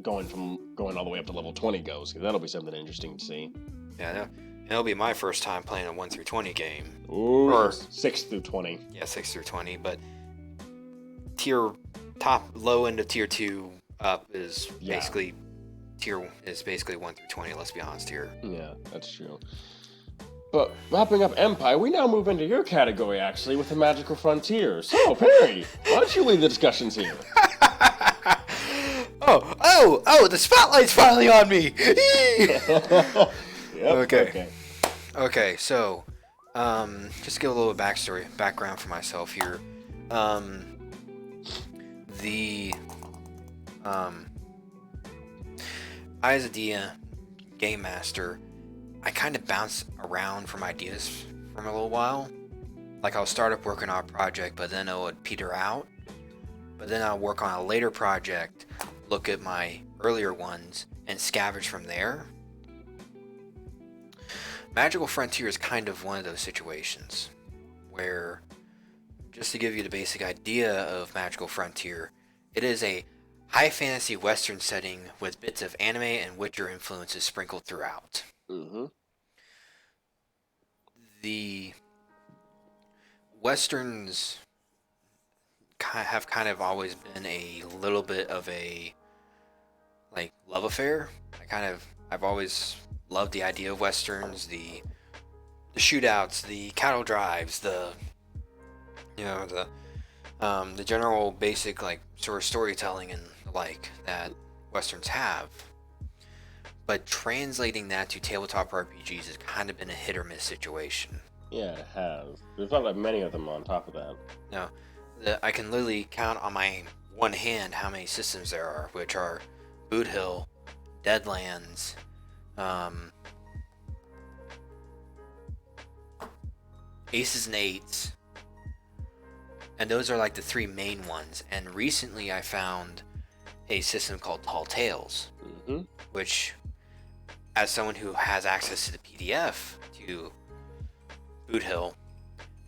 going all the way up to level 20 goes, because that'll be something interesting to see. Yeah, it'll be my first time playing a 1 through 20 game. Ooh, or 6 through 20. Yeah, 6 through 20, but low end of tier 2 up is basically 1 through 20. Let's be honest here. Yeah, that's true. But wrapping up Empire, we now move into your category, actually, with the Magical Frontier. So, Perry, why don't you lead the discussions here? Oh, the spotlight's finally on me! Yep, okay, so, just give a little background for myself here. I, as a game master, I kind of bounce around from ideas for a little while. Like I'll start up working on a project, but then it would peter out. But then I'll work on a later project, look at my earlier ones, and scavenge from there. Magical Frontier is kind of one of those situations where, just to give you the basic idea of Magical Frontier, it is a high fantasy Western setting with bits of anime and Witcher influences sprinkled throughout. Mm-hmm. The Westerns have kind of always been a little bit of a like love affair. I've always loved the idea of Westerns, the shootouts, the cattle drives, the general basic like sort of storytelling and the like that Westerns have. But translating that to tabletop RPGs has kind of been a hit or miss situation. Yeah, it has. There's not that many of them on top of that. No, I can literally count on my one hand how many systems there are, which are Boot Hill, Deadlands, Aces and Eights, and those are like the three main ones. And recently I found a system called Tall Tales, which, as someone who has access to the PDF to Boot Hill,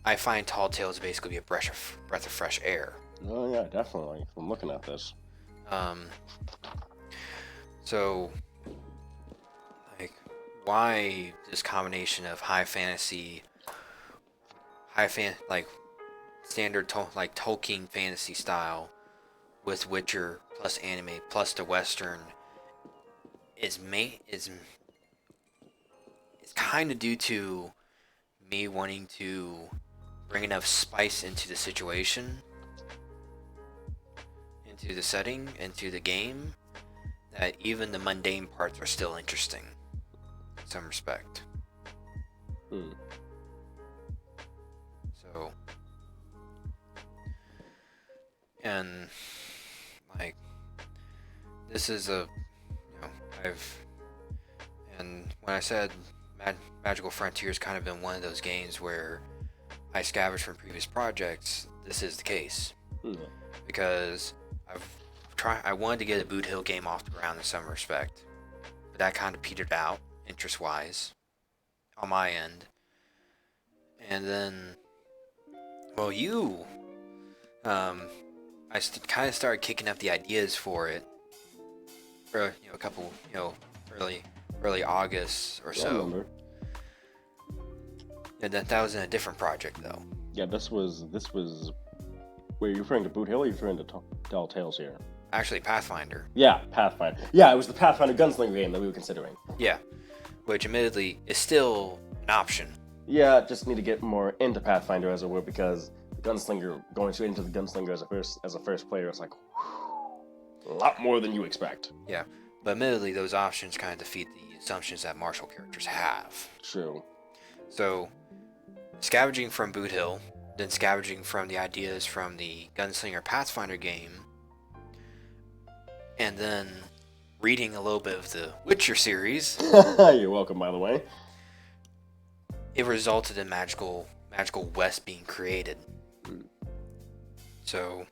I find Tall Tales basically be a breath of fresh air. Oh yeah, definitely. I'm looking at this. So, like, why this combination of like standard like Tolkien fantasy style with Witcher plus anime plus the Western is kind of due to me wanting to bring enough spice into the situation, into the setting, into the game, that even the mundane parts are still interesting in some respect. So, and like, this is and when I said Magical Frontier's kind of been one of those games where I scavenged from previous projects, this is the case. Because I wanted to get a Boot Hill game off the ground in some respect, but that kind of petered out interest-wise on my end. And then, well, I kind of started kicking up the ideas for it for a couple, early August or so. And that was in a different project though. Yeah, this was. Were you referring to Boot Hill or are you referring to Tall Tales here? Actually, Pathfinder. Yeah, Pathfinder. Yeah, it was the Pathfinder Gunslinger game that we were considering. Yeah, which admittedly is still an option. Yeah, just need to get more into Pathfinder as it were, because Gunslinger, going straight into the Gunslinger as a first player, is like a lot more than you expect. Yeah, but admittedly, those options kind of defeat the assumptions that martial characters have. True. So, scavenging from Boot Hill, then scavenging from the ideas from the Gunslinger Pathfinder game, and then reading a little bit of the Witcher series. You're welcome, by the way. It resulted in Magical West being created. So,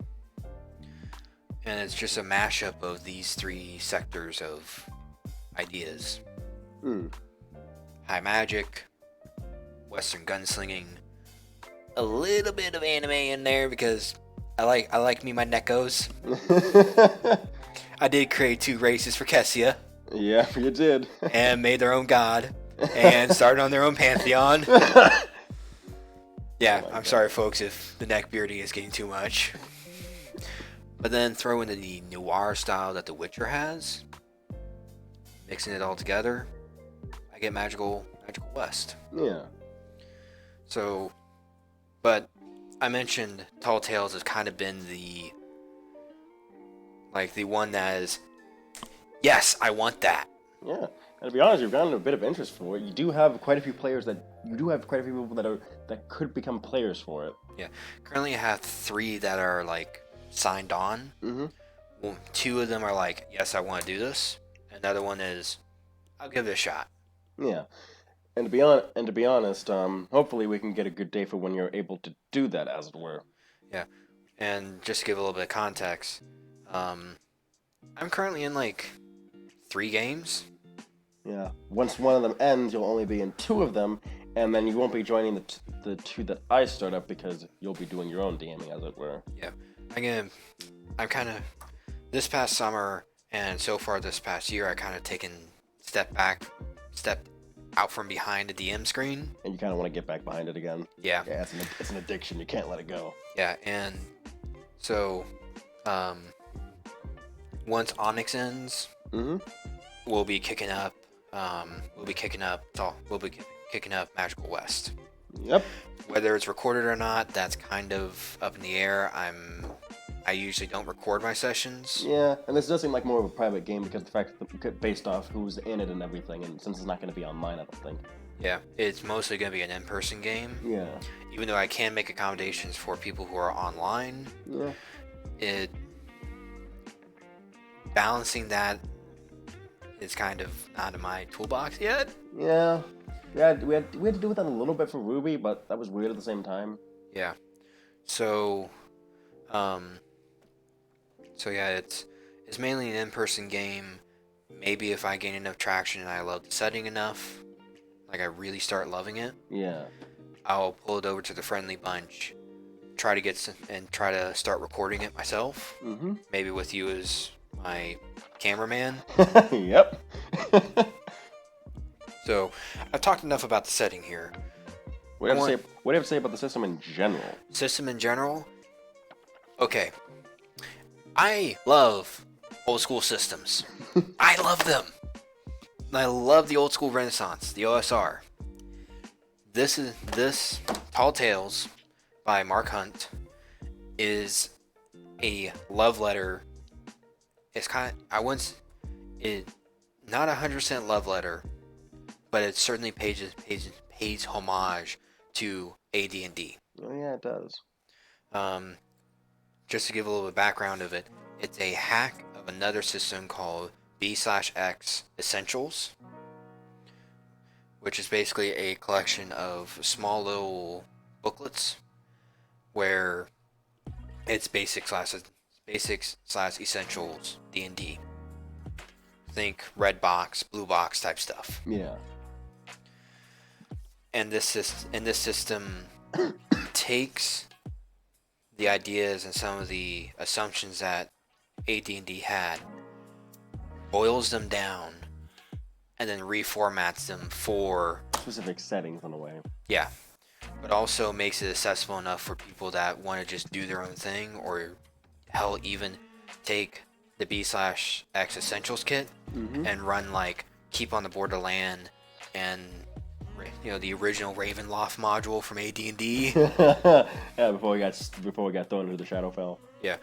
and it's just a mashup of these three sectors of ideas. High magic, Western gunslinging, a little bit of anime in there because I like me my Neckos. I did create 2 races for Kessia. Yeah, you did. And made their own god. And started on their own pantheon. Yeah, I'm sorry folks if the neck bearding is getting too much. But then throw in the noir style that The Witcher has. Mixing it all together, I get Magical West. Yeah. So, but I mentioned Tall Tales has kind of been the one that is, yes, I want that. Yeah. And to be honest, you've gotten a bit of interest for it. You do have quite a few people that could become players for it. Yeah. Currently I have 3 that are like signed on. Well, 2 of them are like, yes, I want to do this. Another one is, I'll give it a shot. Yeah. And to be honest, hopefully we can get a good day for when you're able to do that, as it were. Yeah. And just to give a little bit of context, I'm currently in like 3 games. Yeah. Once one of them ends, you'll only be in 2 of them, and then you won't be joining the 2 that I start up because you'll be doing your own DMing, as it were. Yeah. I'm kind of this past summer and so far this past year, I kind of stepped out from behind the DM screen. And you kind of want to get back behind it again. Yeah. Yeah, it's an addiction. You can't let it go. Yeah, and so once Onyx ends, we'll be kicking up. We'll be kicking up Magical West. Yep. Whether it's recorded or not, that's kind of up in the air. I usually don't record my sessions. Yeah, and this does seem like more of a private game because the fact that based off who's in it and everything, and since it's not going to be online, I don't think. Yeah, it's mostly going to be an in-person game. Yeah. Even though I can make accommodations for people who are online. Yeah. Balancing that is kind of not in my toolbox yet. Yeah. Yeah, we had to do that a little bit for Ruby, but that was weird at the same time. Yeah. So yeah, it's mainly an in-person game. Maybe if I gain enough traction and I love the setting enough, like I really start loving it, Yeah. I'll pull it over to the friendly bunch, try to start recording it myself. Maybe with you as my cameraman. Yep. So I've talked enough about the setting here. What do you have to say about the system in general? System in general? Okay. I love old school systems. I love them. I love the old school Renaissance, the OSR. This Tall Tales by Mark Hunt is a love letter. It's not 100% love letter, but it certainly pays homage to AD&D. Oh yeah, it does. Just to give a little bit of background of it, it's a hack of another system called B/X Essentials, which is basically a collection of small little booklets where it's basics/essentials D&D. Think red box, blue box type stuff. Yeah. And this system takes the ideas and some of the assumptions that AD&D had, boils them down, and then reformats them for Specific settings in a way. Yeah, but also makes it accessible enough for people that want to just do their own thing, or hell, even take the B/X Essentials kit and run like Keep on the Borderland and the original Ravenloft module from AD&D. Yeah, before we got thrown into the Shadowfell. Yeah,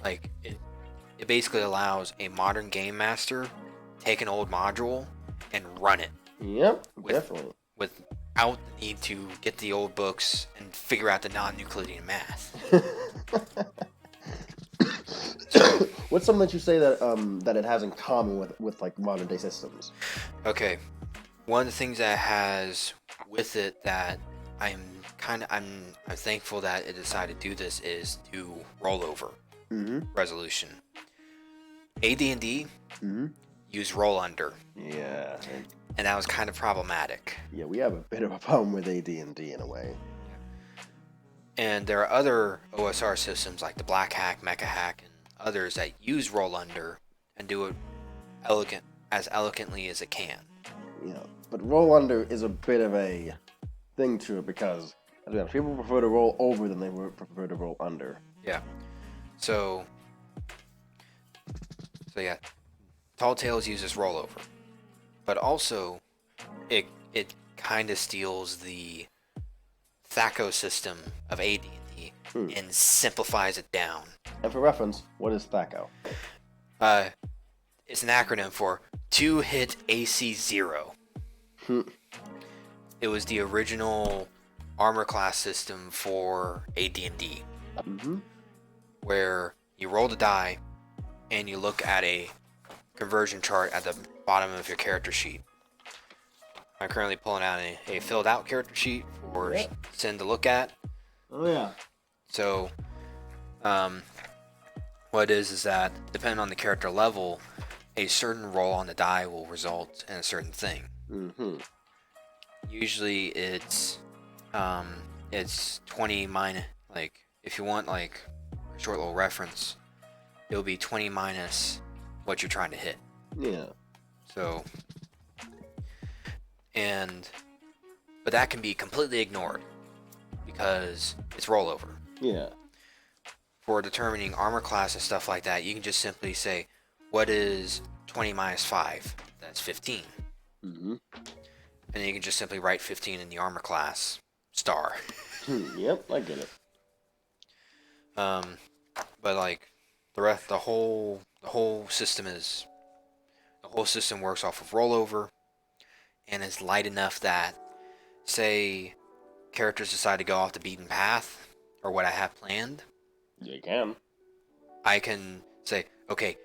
like it basically allows a modern game master take an old module and run it. Yep, definitely. Without the need to get the old books and figure out the non-Euclidean math. What's something that you say that it has in common with like modern day systems? Okay, one of the things that it has with it that I'm thankful that it decided to do this is do rollover resolution. AD&D use roll under. Yeah. And that was kind of problematic. Yeah, we have a bit of a problem with AD&D in a way. And there are other OSR systems like the Black Hack, Mecha Hack, and others that use roll under and do it as elegantly as it can. Yeah, but roll under is a bit of a thing to it because people prefer to roll over than they prefer to roll under. Yeah. So yeah, Tall Tales uses rollover, but also it kind of steals the THACO system of AD&D and simplifies it down. And for reference, what is THACO? It's an acronym for 2-hit AC 0. It was the original armor class system for AD&D, where you roll the die and you look at a conversion chart at the bottom of your character sheet. I'm currently pulling out a filled out character sheet for Sin to look at. Oh yeah. So, what it is that depending on the character level, a certain roll on the die will result in a certain thing. Usually it's 20 minus, like if you want like a short little reference, it'll be 20 minus what you're trying to hit. Yeah. So, but that can be completely ignored because it's rollover. Yeah. For determining armor class and stuff like that, you can just simply say, what is 20 minus 5? That's 15. Mm-hmm. And then you can just simply write 15 in the armor class star. Yep, I get it. But like the whole system works off of rollover and is light enough that, say, characters decide to go off the beaten path or what I have planned. You can. I can say, okay,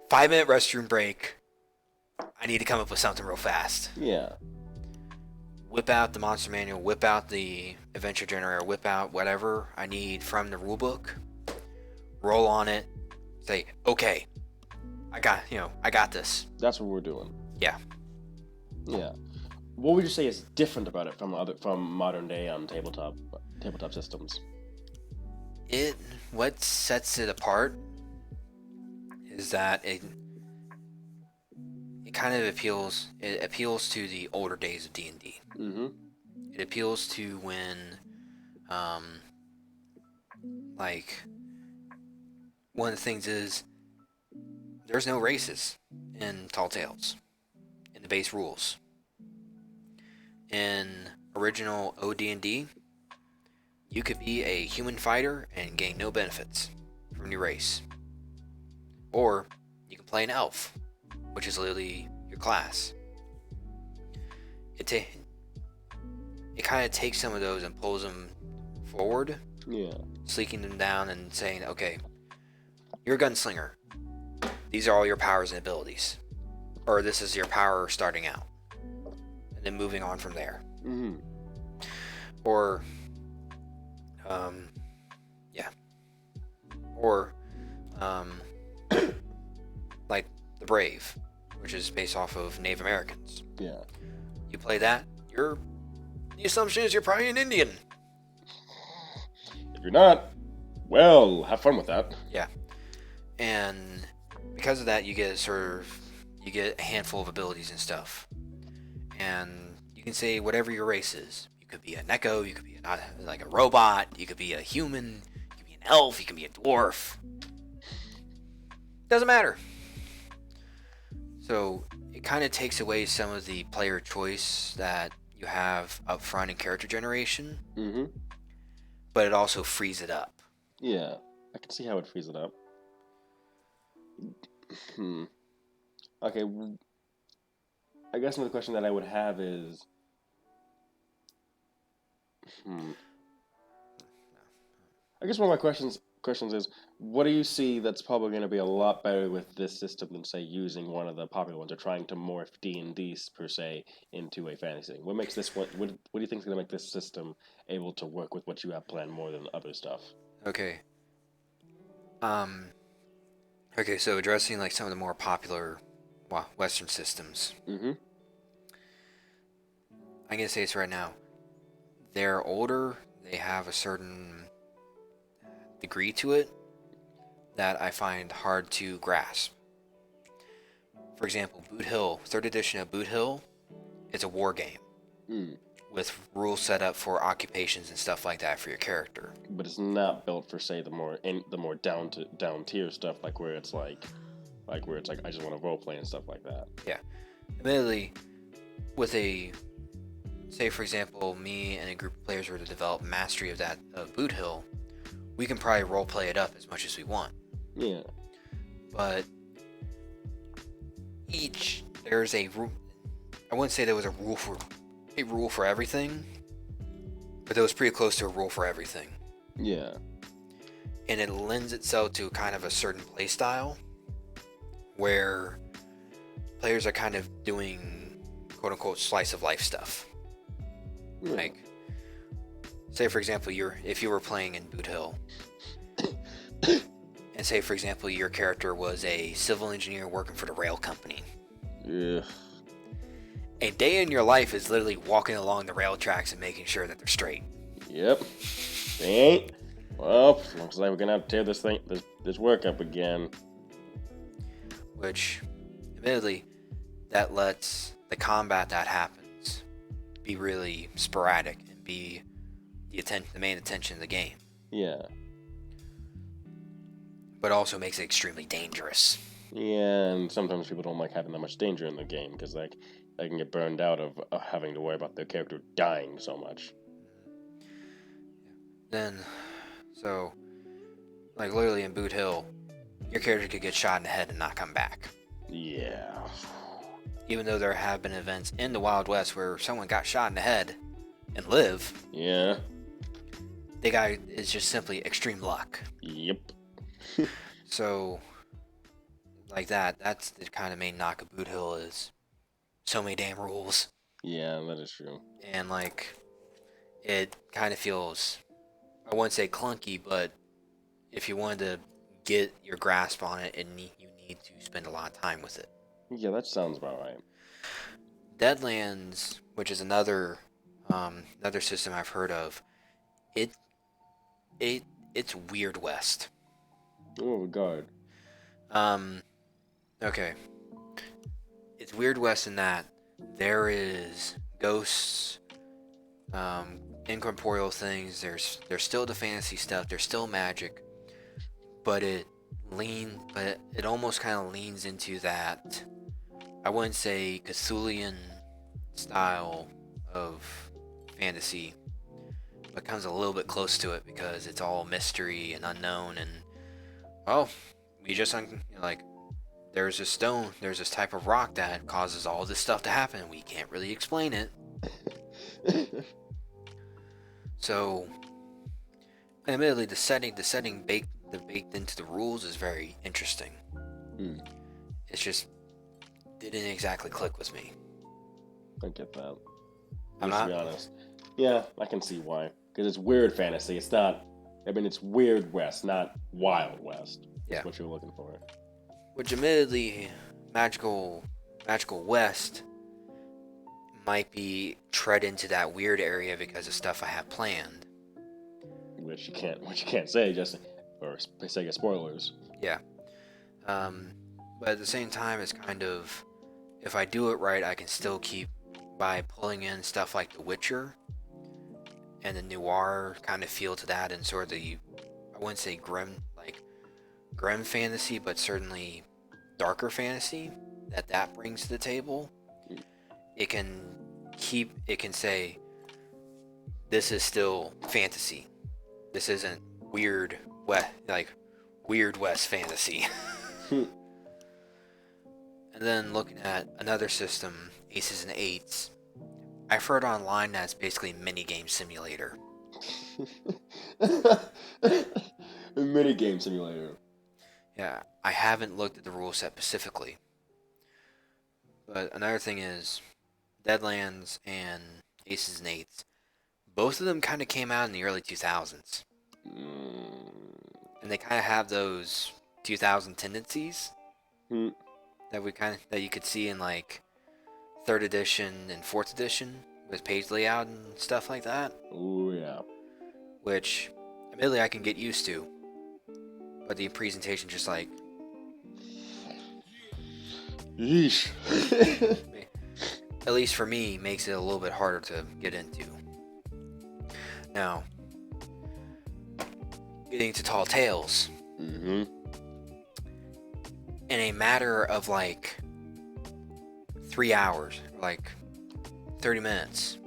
5-minute restroom break. I need to come up with something real fast. Yeah. Whip out the monster manual, whip out the adventure generator, whip out whatever I need from the rulebook, roll on it, say, okay, I got this. That's what we're doing. Yeah. Yeah. What would you say is different about it from modern day on tabletop systems? What sets it apart is that it kind of appeals to the older days of D&D. Mm-hmm. It appeals to when like one of the things is there's no races in Tall Tales in the base rules. In original OD&D, you could be a human fighter and gain no benefits from your race. Or you can play an elf, which is literally your class. It kind of takes some of those and pulls them forward. Yeah. Sleeking them down and saying, okay, you're a gunslinger. These are all your powers and abilities. Or this is your power starting out. And then moving on from there. Mm-hmm. Or, like the Brave, which is based off of Native Americans. Yeah. You play that, the assumption is you're probably an Indian. If you're not, well, have fun with that. Yeah. And because of that, you get a handful of abilities and stuff. And you can say whatever your race is. You could be a Neko, you could be like a robot, you could be a human, you could be an elf, you could be a dwarf. Doesn't matter. So it kind of takes away some of the player choice that you have up front in character generation. Mm-hmm. But it also frees it up. Yeah. I can see how it frees it up. Okay. I guess another question that I would have is... I guess one of my questions is, what do you see that's probably going to be a lot better with this system than, say, using one of the popular ones or trying to morph D&D per se into a fantasy thing? What makes this one? What do you think is going to make this system able to work with what you have planned more than other stuff? Okay. Okay, so addressing like some of the more popular Western systems. Mm-hmm. I'm gonna say this right now. They're older. They have a certain degree to it that I find hard to grasp. For example, Boot Hill, 3rd edition of Boot Hill, is a war game with rules set up for occupations and stuff like that for your character. But it's not built for, say, the more down tier stuff, like where it's like I just want to role play and stuff like that. Yeah, admittedly, with say for example, me and a group of players were to develop mastery of Boot Hill, we can probably role play it up as much as we want. Yeah. But there's a rule. I wouldn't say there was a rule for everything, but there was pretty close to a rule for everything. Yeah. And it lends itself to kind of a certain play style where players are kind of doing quote unquote slice of life stuff. Yeah. Like, say for example, if you were playing in Boot Hill, and say for example your character was a civil engineer working for the rail company. Yeah. A day in your life is literally walking along the rail tracks and making sure that they're straight. Yep. They ain't. Well, looks like we're gonna have to tear this work up again. Which, admittedly, that lets the combat that happens be really sporadic and be the main attention of the game. Yeah. But also makes it extremely dangerous. Yeah, and sometimes people don't like having that much danger in the game because like they can get burned out of having to worry about their character dying so much. Then, so, like literally in Boot Hill, your character could get shot in the head and not come back. Yeah. Even though there have been events in the Wild West where someone got shot in the head and live, Yeah. the guy is just simply extreme luck. Yep. So, like that's the kind of main knock of Boot Hill is so many damn rules. Yeah, that is true. And like, it kind of feels, I wouldn't say clunky, but if you wanted to get your grasp on it, you need to spend a lot of time with it. Yeah, that sounds about right. Deadlands, which is another system I've heard of, it's Weird West. Oh God. Okay. It's Weird West in that there is ghosts, incorporeal things. There's still the fantasy stuff. There's still magic, but it almost kind of leans into that. I wouldn't say Cthulhian style of fantasy, but comes a little bit close to it because it's all mystery and unknown. And we just like. There's this stone, there's this type of rock that causes all this stuff to happen. We can't really explain it. So, admittedly, the setting baked into the rules is very interesting. It's just didn't exactly click with me. I get that. I'm To be honest. Yeah, I can see why. Because it's weird fantasy. It's not. I mean, it's Weird West, not Wild West. That's Yeah. what you're looking for. Which, admittedly, Magical West might be tread into that weird area because of stuff I have planned. Which you can't say just for sake of spoilers. Yeah. But at the same time, it's kind of, if I do it right, I can still keep by pulling in stuff like The Witcher and the noir kind of feel to that, and sort of the, I wouldn't say grim fantasy, but certainly darker fantasy that brings to the table. It can say this is still fantasy. This isn't Weird West fantasy. And then looking at another system, Aces and Eights, I've heard online that it's basically minigame simulator. Minigame simulator. Yeah, I haven't looked at the rule set specifically. But another thing is, Deadlands and Aces and Eights, both of them kind of came out in the early 2000s. And they kind of have those 2000 tendencies that you could see in like 3rd edition and 4th edition with page layout and stuff like that. Oh yeah. Which, admittedly, I can get used to. But the presentation just like... Yeesh. at least for me, makes it a little bit harder to get into. Now, getting to Tall Tales. Mm-hmm. In a matter of like 3 hours, like 30 minutes,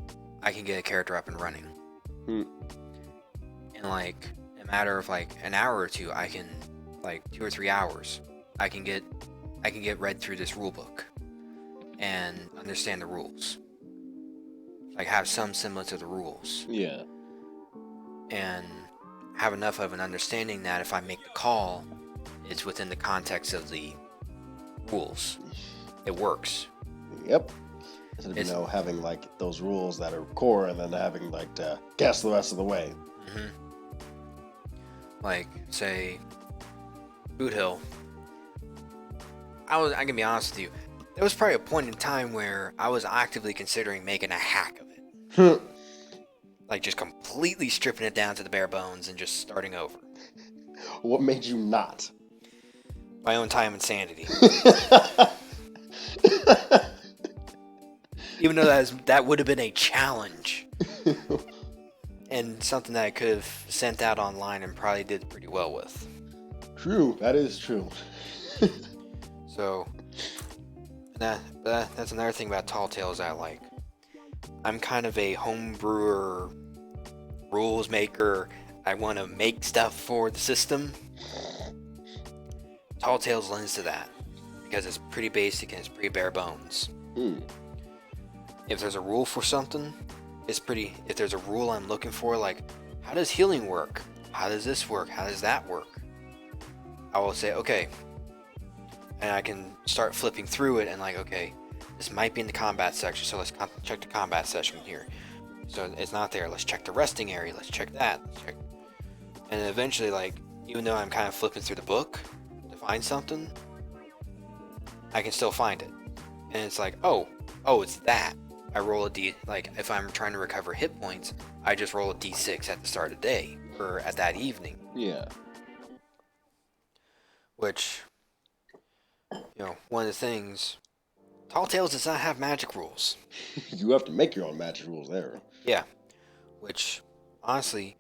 I can get a character up and running. In like a matter of like an hour or two, I can, like 2 or 3 hours, I can get read through this rule book and understand the rules. Like have some semblance of the rules. Yeah. And have enough of an understanding that if I make the call, it's within the context of the rules. It works. Yep. Instead of, having like those rules that are core and then having like to guess the rest of the way. Mm-hmm. Like, say, Boot Hill. I can be honest with you. There was probably a point in time where I was actively considering making a hack of it. Like, just completely stripping it down to the bare bones and just starting over. What made you not? My own time and sanity. Even though that would have been a challenge. And something that I could have sent out online and probably did pretty well with. True, that is true. So, that's another thing about Tall Tales I like. I'm kind of a home brewer, rules maker. I want to make stuff for the system. Tall Tales lends to that because it's pretty basic and it's pretty bare bones. If there's a rule for something, if there's a rule I'm looking for, like, how does healing work? How does this work? How does that work? I will say, okay. And I can start flipping through it and like, okay, this might be in the combat section, so let's check the combat section here. So it's not there. Let's check the resting area. Let's check that. And then eventually, like, even though I'm kind of flipping through the book to find something, I can still find it. And it's like, oh, it's that. I roll a D, like, if I'm trying to recover hit points, I just roll a D6 at the start of the day, or at that evening. Yeah. Which, one of the things, Tall Tales does not have magic rules. You have to make your own magic rules there. Yeah. Which, honestly,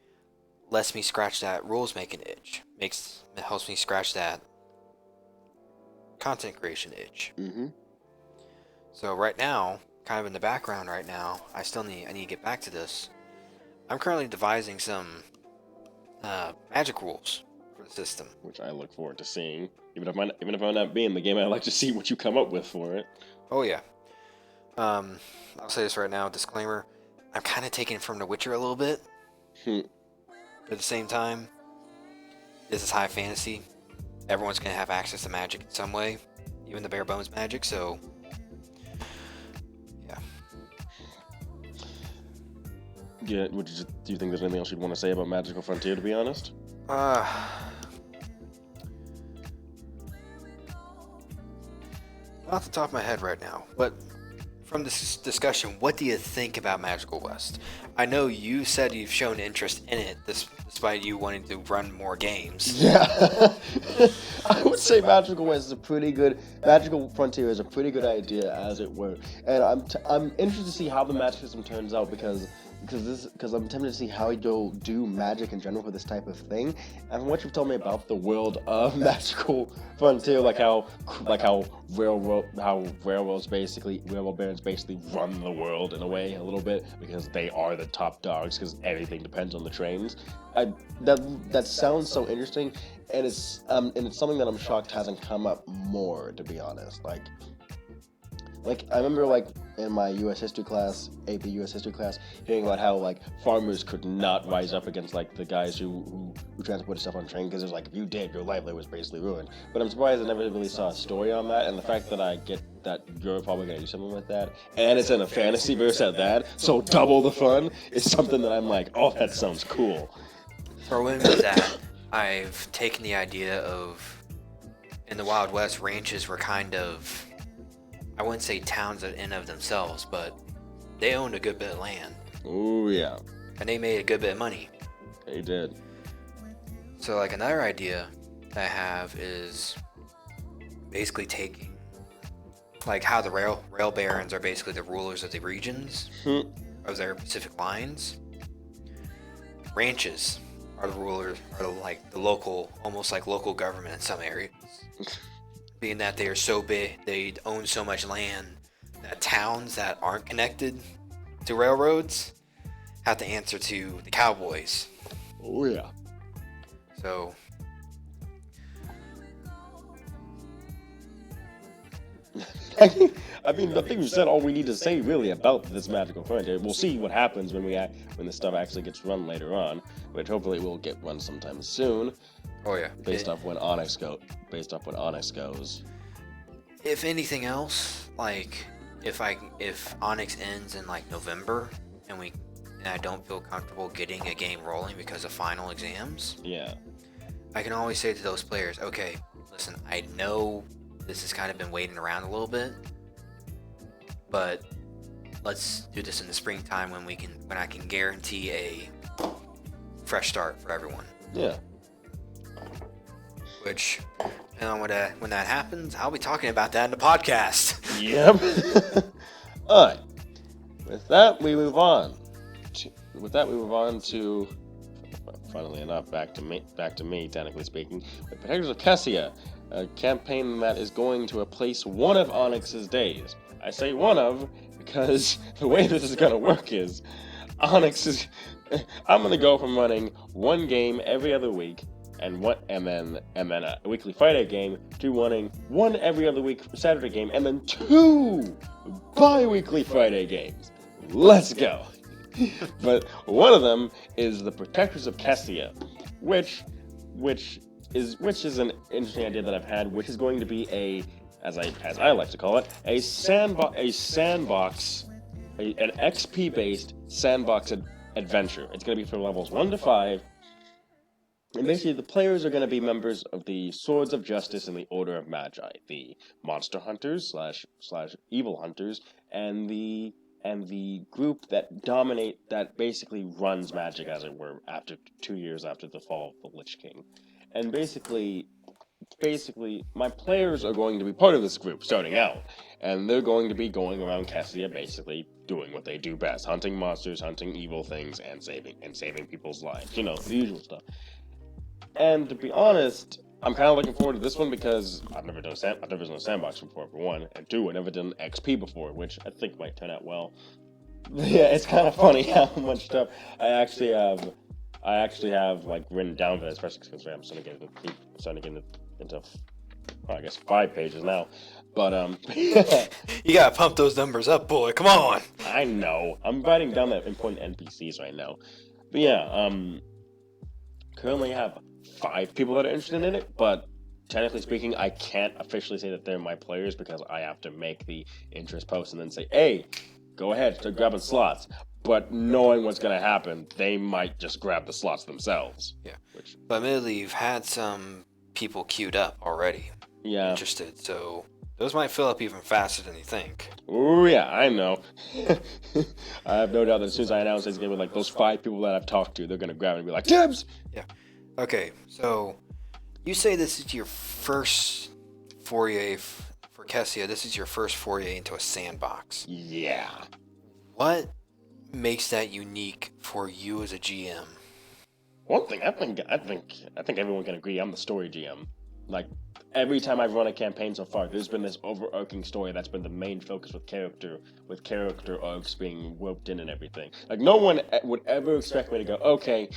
lets me scratch that rules making itch. It helps me scratch that content creation itch. Mm-hmm. So right now, kind of in the background right now, I need to get back to this. I'm currently devising some magic rules for the system, which I look forward to seeing. Even if I'm not being in the game, I like to see what you come up with for it. Oh yeah. I'll say this right now, disclaimer. I'm kind of taking it from The Witcher a little bit. But at the same time, this is high fantasy. Everyone's gonna have access to magic in some way, even the bare bones magic. So. Yeah, do you think there's anything else you'd want to say about Magical Frontier, to be honest? Not off the top of my head right now, but from this discussion, what do you think about Magical West? I know you said you've shown interest in it, despite you wanting to run more games. Yeah. I would say Magical West is a pretty good... Magical Frontier is a pretty good idea, as it were. And I'm interested to see how the magic system turns out, because I'm tempted to see how you'll do magic in general for this type of thing. And from what you've told me about the world of Magical Frontier, like how railroad barons basically run the world in a way, a little bit, because they are the top dogs, because everything depends on the trains. That sounds so interesting, and it's something that I'm shocked hasn't come up more, to be honest. Like I remember, like, in my U.S. history class, AP U.S. history class, hearing about how, like, farmers could not rise up against, like, the guys who transported stuff on train, because it was like, if you did, your livelihood was basically ruined. But I'm surprised I never really saw a story on that, and the fact that I get that you're probably going to do something with that, and it's in a fantasy verse at that, so double the fun, is something that I'm like, oh, that sounds cool. Throw in with that, I've taken the idea of, in the Wild West, ranches were kind of... I wouldn't say towns in and of themselves, but they owned a good bit of land. Oh, yeah. And they made a good bit of money. They did. So, like, another idea that I have is basically taking, like, how the rail barons are basically the rulers of the regions, of their Pacific lines. Ranches are the rulers, are like the local, almost like local government in some areas. Being that they are so big, they own so much land, that towns that aren't connected to railroads have to answer to the cowboys. Oh, yeah. So... I think we've said all we need to say really about this Magical Frontier. We'll see what happens when the stuff actually gets run later on, which hopefully will get run sometime soon. Oh yeah. Based off when Onyx goes. If anything else, like if Onyx ends in like November and I don't feel comfortable getting a game rolling because of final exams, yeah, I can always say to those players, okay, listen, I know this has kind of been waiting around a little bit, but let's do this in the springtime when I can guarantee a fresh start for everyone. Yeah. Which, when that happens, I'll be talking about that in the podcast. Yep. All right. With that, we move on to, funnily enough, back to me, technically speaking, with Protectors of Kessia, a campaign that is going to replace one of Onyx's days. I say one of because the way this is going to work is I'm going to go from running one game every other week and then a weekly Friday game to running one every other week Saturday game and then 2 bi-weekly Friday games. Let's go. But one of them is the Protectors of Kessia, which is an interesting idea that I've had, which is going to be as I like to call it, an XP based sandbox adventure. It's going to be for levels 1 to 5. And basically, the players are going to be members of the Swords of Justice and the Order of Magi, the monster hunters slash evil hunters, and the group that basically runs magic, as it were, after 2 years after the fall of the Lich King. And basically, my players are going to be part of this group starting out, and they're going to be going around Kessia, basically doing what they do best: hunting monsters, hunting evil things, and saving people's lives. You know, the usual stuff. And to be honest, I'm kind of looking forward to this one because I've never done a sandbox before, for one, and 2, I've never done XP before, which I think might turn out well. But yeah, it's kind of funny how much stuff I actually have like written down for this, especially because I'm starting to get into I guess 5 pages now. But You gotta pump those numbers up, boy. Come on. I know. I'm writing down the important NPCs right now. But yeah, currently have 5 people that are interested in it, but technically speaking, I can't officially say that they're my players because I have to make the interest post and then say, hey, go ahead, start grabbing slots. But knowing what's going to happen, they might just grab the slots themselves. Yeah. But admittedly, you've had some people queued up already. Yeah. Interested, so those might fill up even faster than you think. Oh yeah, I know. I have no doubt that as soon as I announce this game with like those 5 people that I've talked to, they're gonna grab it and be like, Tibbs! Yeah. Okay, so you say this is your first foray for Kessia. This is your first foray into a sandbox. Yeah. What makes that unique for you as a GM? One thing, I think everyone can agree, I'm the story GM. Like, every time I've run a campaign so far, there's been this overarching story that's been the main focus with character arcs being roped in and everything. Like, no one would ever expect me to go, okay,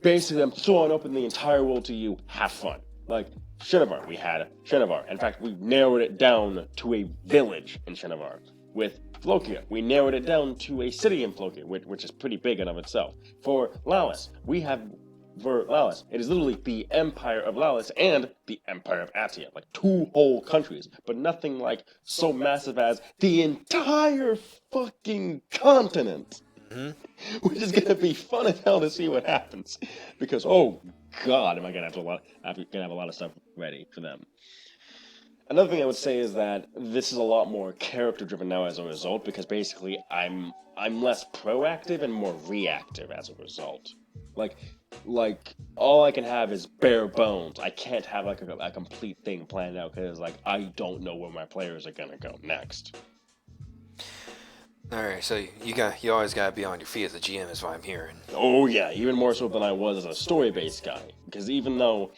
basically I'm throwing open the entire world to you, have fun. Like, Shinovar, we had Shinovar. In fact, we narrowed it down to a village in Shinovar. With Flokia, we narrowed it down to a city in Flokia, which is pretty big in of itself. For Lalas, it is literally the Empire of Lalas and the Empire of Atia, like 2 whole countries, but nothing like so massive as the entire fucking continent. Mm-hmm. Which is gonna be fun as hell to see what happens, because oh god, am I gonna have a lot of stuff ready for them. Another thing I would say is that this is a lot more character-driven now as a result, because basically I'm less proactive and more reactive as a result. Like all I can have is bare bones. I can't have like a complete thing planned out because like I don't know where my players are gonna go next. All right, so you always gotta be on your feet as a GM, is what I'm hearing. Oh yeah, even more so than I was as a story-based guy. Because even though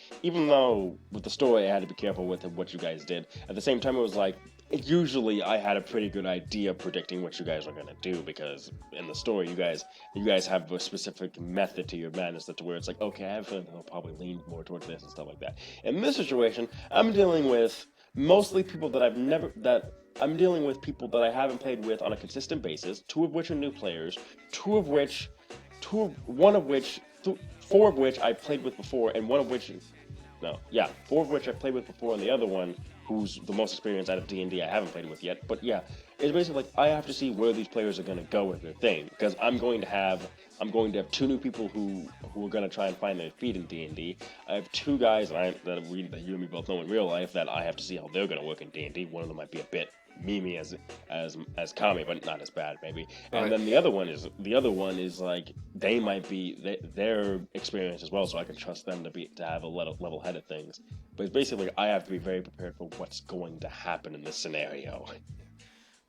with the story I had to be careful with what you guys did, at the same time it was like usually I had a pretty good idea predicting what you guys were gonna do, because in the story you guys have a specific method to your madness to where it's like, okay, I have a feeling they'll probably lean more towards this and stuff like that. In this situation, I'm dealing with mostly people that I haven't played with on a consistent basis, 2 of which are new players, 4 of which I played with before, and 4 of which I played with before, and the other one, who's the most experienced out of D&D, I haven't played with yet. But yeah, it's basically like I have to see where these players are going to go with their thing, because I'm going to have 2 new people who are going to try and find their feet in D&D. I have 2 guys that you and me both know in real life that I have to see how they're going to work in D&D. One of them might be a bit Mimi as Kami, but not as bad maybe. And Right. then the other one is like they might be their experience as well, so I can trust them to have a level headed things. But it's basically I have to be very prepared for what's going to happen in this scenario.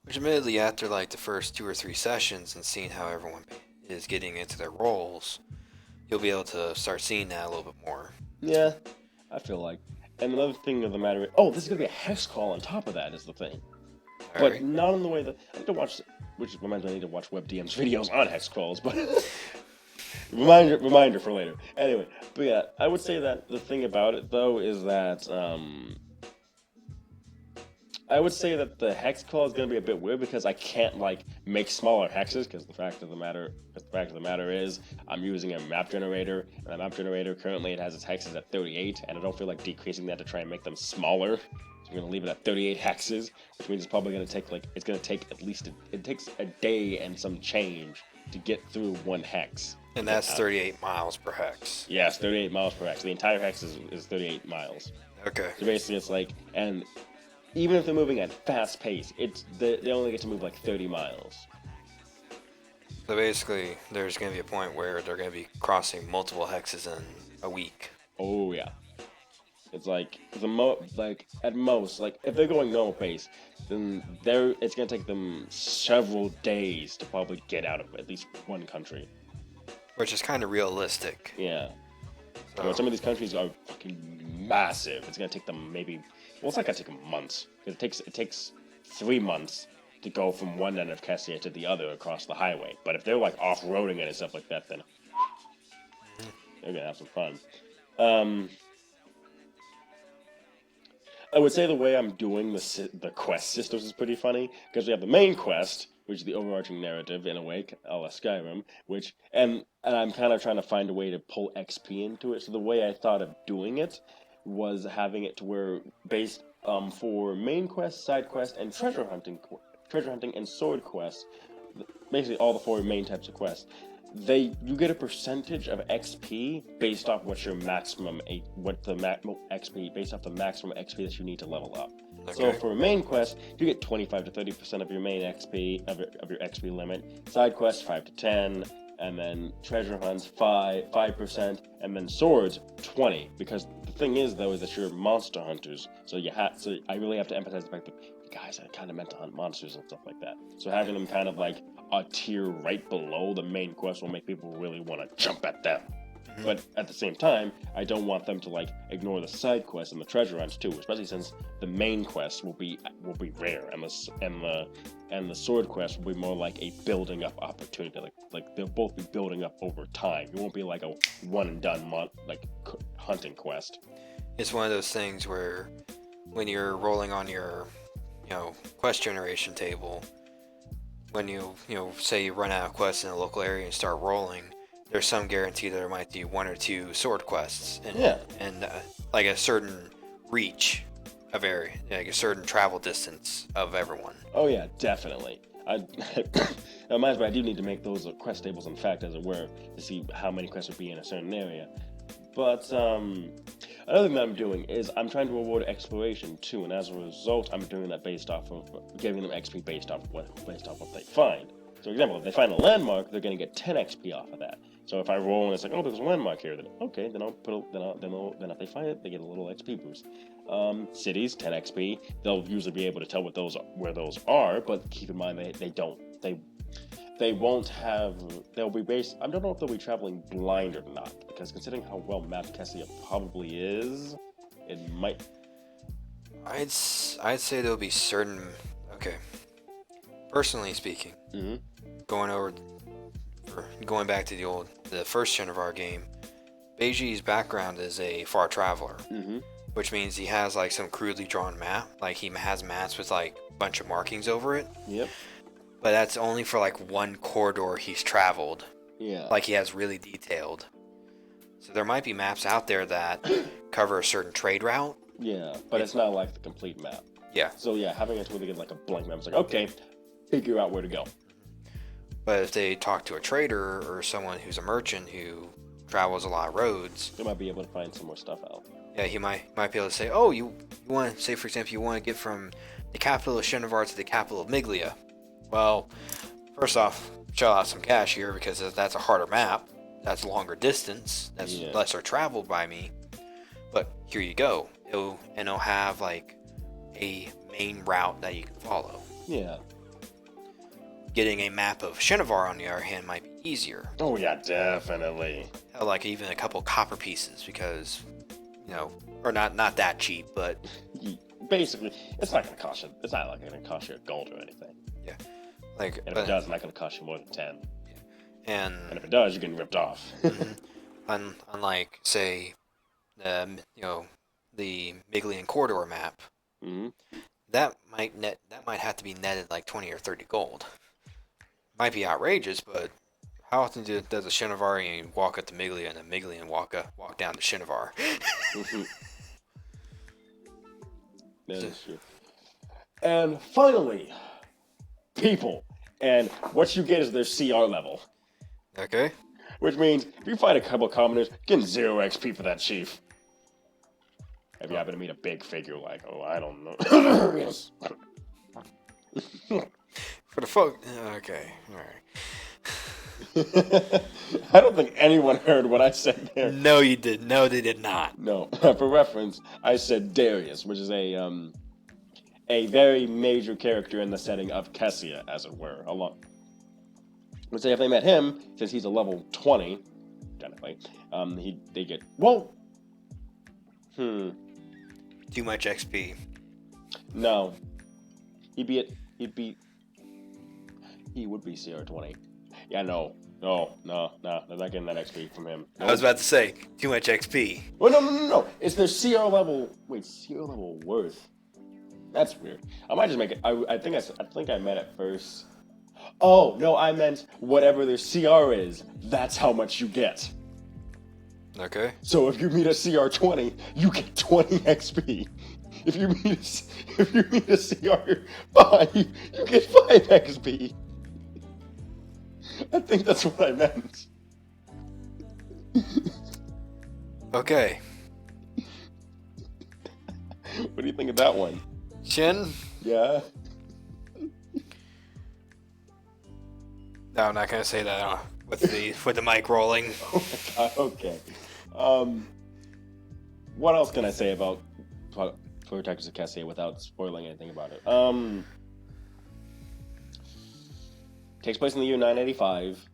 Which admittedly, after like the first 2 or 3 sessions and seeing how everyone is getting into their roles, you'll be able to start seeing that a little bit more. Yeah, I feel like. And another thing of the matter, oh, this is gonna be a hex call on top of that is the thing. But Alright. not in the way that I need to watch, which reminds me I need to watch WebDM's videos on hex calls, but reminder for later. Anyway, but yeah, I would say that the thing about it though is that I would say that the hex call is going to be a bit weird because I can't like make smaller hexes because the fact of the matter is I'm using a map generator, and the map generator currently it has its hexes at 38, and I don't feel like decreasing that to try and make them smaller. So I'm going to leave it at 38 hexes, which means it's probably going to take at least it takes a day and some change to get through one hex. And that's 38 miles per hex. Yes, 38 miles per hex. The entire hex is 38 miles. Okay. So basically, it's like, and even if they're moving at fast pace, they only get to move like 30 miles. So basically, there's going to be a point where they're going to be crossing multiple hexes in a week. Oh yeah, it's like at most, like if they're going normal pace, then it's gonna take them several days to probably get out of at least one country. Which is kind of realistic. Yeah. So, When some of these countries are fucking massive, it's gonna take them maybe. Well, it's not gonna take them months. It takes 3 months to go from one end of Kessia to the other across the highway. But if they're like off-roading it and stuff like that, then they're gonna have some fun. I would say the way I'm doing the quest systems is pretty funny because we have the main quest, which is the overarching narrative in a way, a la Skyrim, and I'm kind of trying to find a way to pull XP into it. So the way I thought of doing it was having it to where based for main quest, side quest, and treasure hunting and sword quests, basically all the 4 main types of quests. You get a percentage of XP based off what's your maximum XP based off the maximum XP that you need to level up. So Okay. for a main quest, you get 25 to 30% of your main XP of your XP limit. Side quests 5 to 10, and then treasure hunts 5%, and then swords 20. Because the thing is though is that you're monster hunters, so I really have to emphasize the fact that you guys are kind of meant to hunt monsters and stuff like that. So having them kind of like a tier right below the main quest will make people really want to jump at them. But at the same time, I don't want them to like ignore the side quests and the treasure hunts too, especially since the main quest will be rare, and the sword quest will be more like a building up opportunity. Like they'll both be building up over time. It won't be like a one and done hunting quest. It's one of those things where when you're rolling on your, quest generation table, when you say you run out of quests in a local area and start rolling, there's some guarantee that there might be 1 or 2 sword quests and like a certain reach of area, like a certain travel distance of everyone. Oh yeah, definitely. Reminds me, I do need to make those quest tables, in fact, as it were, to see how many quests would be in a certain area. But another thing that I'm doing is I'm trying to reward exploration too, and as a result, I'm doing that based off of giving them XP based off what they find. So, for example, if they find a landmark, they're going to get 10 XP off of that. So if I roll and it's like, oh, there's a landmark here, then okay, then if they find it, they get a little XP boost. Cities, 10 XP. They'll usually be able to tell where those are, but keep in mind they won't have. They'll be based. I don't know if they'll be traveling blind or not, because considering how well mapped Kessia probably is, it might. I'd say there'll be certain. Okay. Personally speaking, going back to the first gen of our game, Beiji's background is a far traveler, which means he has like some crudely drawn map. Like he has maps with like a bunch of markings over it. Yep. But that's only for like one corridor he's traveled. Yeah. Like he has really detailed. So there might be maps out there that cover a certain trade route. Yeah, but it's not like the complete map. Yeah. So yeah, having it really get like a blank map, it's like, okay, figure out where to go. But if they talk to a trader or someone who's a merchant who travels a lot of roads, They might be able to find some more stuff out. yeah, he might be able to say, oh, you want to say, for example, you want to get from the capital of Shinovar to the capital of Miglia. Well, first off, shell out some cash here because that's a harder map. That's a longer distance. That's lesser traveled by me. But here you go. It'll have like a main route that you can follow. Yeah. Getting a map of Shinovar on the other hand might be easier. Oh yeah, definitely. Hell, like even a couple copper pieces because, or not that cheap, but Basically, it's not gonna cost you. It's not like gonna cost you gold or anything. yeah, like And if it does, it's not gonna cost you more than 10. And if it does, you're getting ripped off. Unlike say, the Miglian corridor map, that might have to be netted like 20 or 30 gold. Might be outrageous, but how often does a Shinivarian walk up to Miglia and a Miglian walk down to Shinovar? That is true. And finally, people. And what you get is their CR level. Okay. Which means if you fight a couple commoners, you're getting 0 XP for that chief. If you happen to meet a big figure like, I don't know. For the folk. Okay. Alright. I don't think anyone heard what I said there. No, you did. No, they did not. No. For reference, I said Darius, which is a very major character in the setting of Kessia, as it were. Let's say if they met him, since he's a level 20, technically, they get Too much XP. No. He would be CR 20. Yeah, no, they're not getting that XP from him. I was about to say, too much XP. Well, no. It's their CR level. Wait, CR level worth. That's weird. I might just make it. I think I meant it first. Oh no, I meant whatever their CR is. That's how much you get. Okay. So if you meet a CR 20, you get 20 XP. If you meet a CR 5, you get 5 XP. I think that's what I meant. Okay. What do you think of that one? Shin? Yeah. No, I'm not gonna say that with the mic rolling. Oh my god. Okay. What else can I say about Protectors of Kessia without spoiling anything about it? Takes place in the year 985.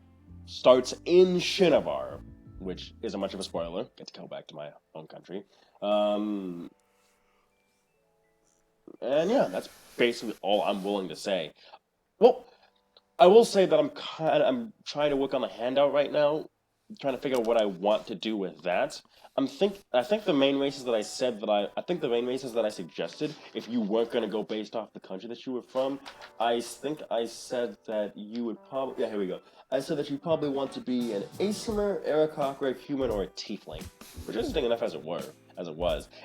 Starts in Shinovar, which isn't much of a spoiler. Get to go back to my own country. And yeah, that's basically all I'm willing to say. Well, I will say that I'm trying to work on the handout right now, trying to figure out what I want to do with that. I think the main races that I said the main races that I suggested, if you weren't going to go based off the country that you were from, I think I said that you would probably, here we go. I said that you probably want to be an Aesimer, Aarakocra, human, or a Tiefling, which is interesting enough as it was.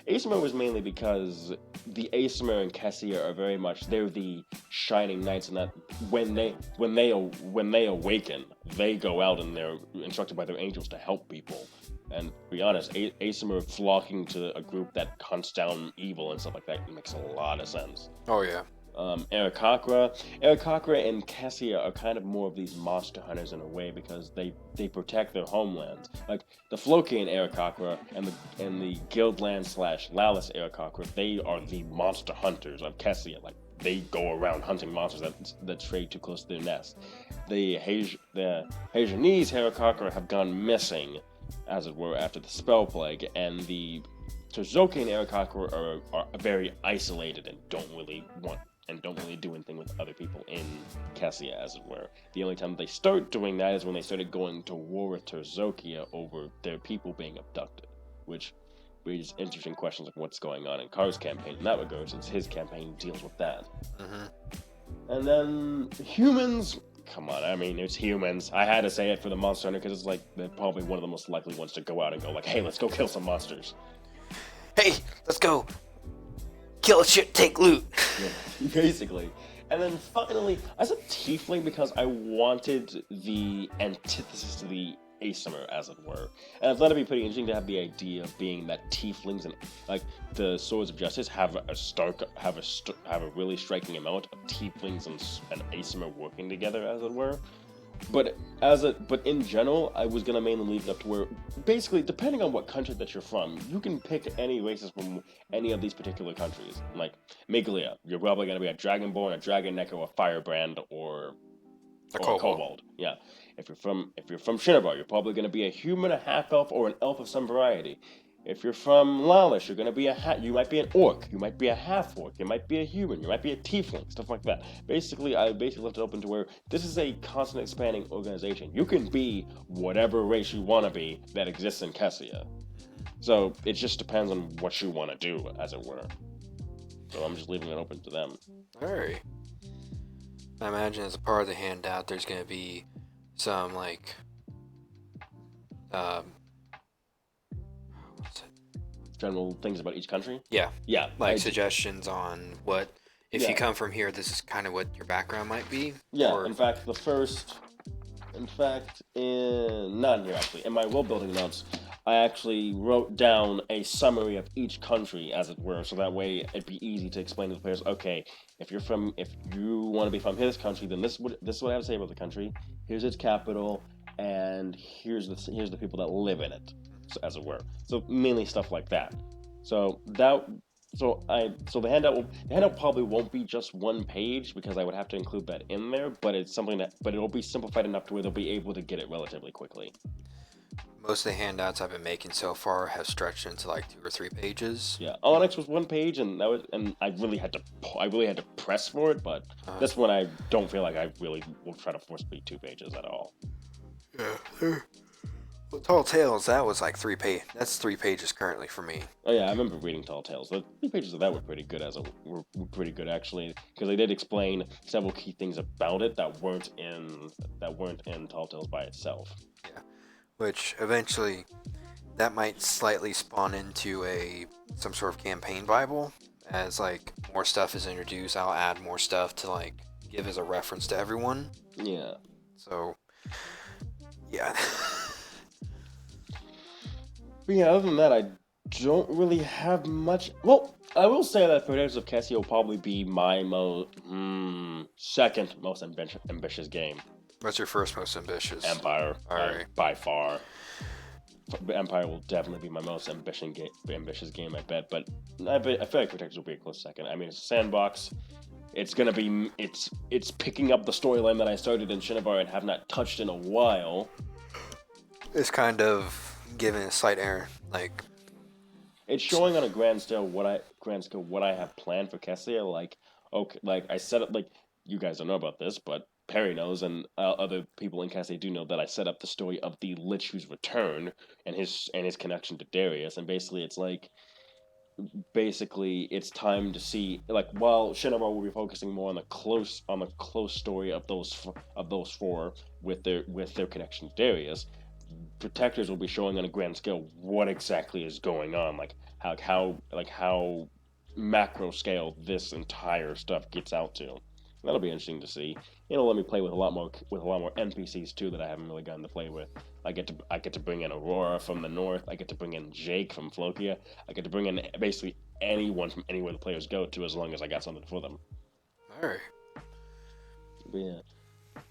Aesimer was mainly because the Aesimer and Kessia are very much, they're the shining knights, and that when they awaken, they go out and they're instructed by their angels to help people. And to be honest, Aesimer flocking to a group that hunts down evil and stuff like that makes a lot of sense. Oh yeah. Aarakocra and Kessia are kind of more of these monster hunters in a way because they protect their homelands. Like the Flokian Aarakocra and the Guildland/Lallis Aarakocra, they are the monster hunters of Kessia. Like they go around hunting monsters that stray too close to their nest. The Hajanese Aarakocra have gone missing, as it were, after the Spell Plague, and the Terzokian Aarakocra are very isolated and don't really do anything with other people in Kessia, as it were. The only time they start doing that is when they started going to war with Terzokia over their people being abducted, which raises interesting questions of what's going on in Kar's campaign in that regard, since his campaign deals with that. And then humans, come on, I mean, it's humans. I had to say it for the Monster Hunter because it's like they're probably one of the most likely ones to go out and go like, hey, let's go kill some monsters. Hey, let's go. Kill shit, take loot. Yeah, basically. And then finally, I said Tiefling because I wanted the antithesis to the asymmer, as it were. And I thought it'd be pretty interesting to have the idea of being that tieflings and like the Swords of Justice have a really striking amount of tieflings and asymmer working together, as it were. But in general, I was gonna mainly leave it up to where, basically, depending on what country that you're from, you can pick any races from any of these particular countries. Like Meglia, you're probably gonna be a Dragonborn, a Dragon Neck, or a Firebrand, or A a Kobold. Yeah. If you're from Shinobar, you're probably gonna be a human, a half elf, or an elf of some variety. If you're from Lalish, you're gonna be you might be an orc, you might be a half orc, you might be a human, you might be a tiefling, stuff like that. Basically, I left it open to where this is a constant expanding organization. You can be whatever race you want to be that exists in Kessia. So it just depends on what you want to do, as it were. So I'm just leaving it open to them. Alright. I imagine as a part of the handout, there's gonna be some like, what's it? General things about each country. Yeah, Yeah, like suggestions on what, if Yeah. you come from here, this is kind of what your background might be. Yeah, Or, in fact, not in here actually. In my world building notes, I actually wrote down a summary of each country, as it were, so that way it'd be easy to explain to the players. Okay, if you want to be from this country, then this is what I have to say about the country. Here's its capital, and here's the people that live in it, so, as it were. So mainly stuff like that. So the handout probably won't be just one page because I would have to include that in there, but it'll be simplified enough to where they'll be able to get it relatively quickly. most of the handouts I've been making so far have stretched into like 2 or 3 pages. Yeah, Onyx was one page, and I really had to press for it, but this one I don't feel like I really will try to force be 2 pages at all. Yeah. Well, Tall Tales, that was like 3 pages. That's 3 pages currently for me. Oh yeah, I remember reading Tall Tales. The 3 pages of that were pretty good were pretty good actually, because they did explain several key things about it that weren't in Tall Tales by itself. Yeah. Which eventually, that might slightly spawn into some sort of campaign Bible. As like more stuff is introduced, I'll add more stuff to like give as a reference to everyone. Yeah. So, yeah. But yeah, other than that, I don't really have much. Well, I will say that Protectors of Kessia will probably be my second most ambitious game. What's your first most ambitious? Empire, Alright. by far. Empire will definitely be my most ambitious game, I bet. But I feel like Protectors will be a close second. I mean, it's a sandbox. It's gonna be it's picking up the storyline that I started in Shinobar and have not touched in a while. It's kind of giving a slight error, like It's showing on a grand scale what I have planned for Kessia. Like, okay, like I set up, like, you guys don't know about this, but Perry knows, and other people in Kessia do know that I set up the story of the Lich who's returned and his connection to Darius, and basically it's time to see, like, while Shinobar will be focusing more on the close story of those 4 with their connection to Darius. Protectors will be showing on a grand scale what exactly is going on, like how macro scale this entire stuff gets out to. That'll be interesting to see. It'll let me play with a lot more NPCs too that I haven't really gotten to play with. I get to bring in Aurora from the north. I get to bring in Jake from Flokia. I get to bring in basically anyone from anywhere the players go to, as long as I got something for them. alright. But yeah.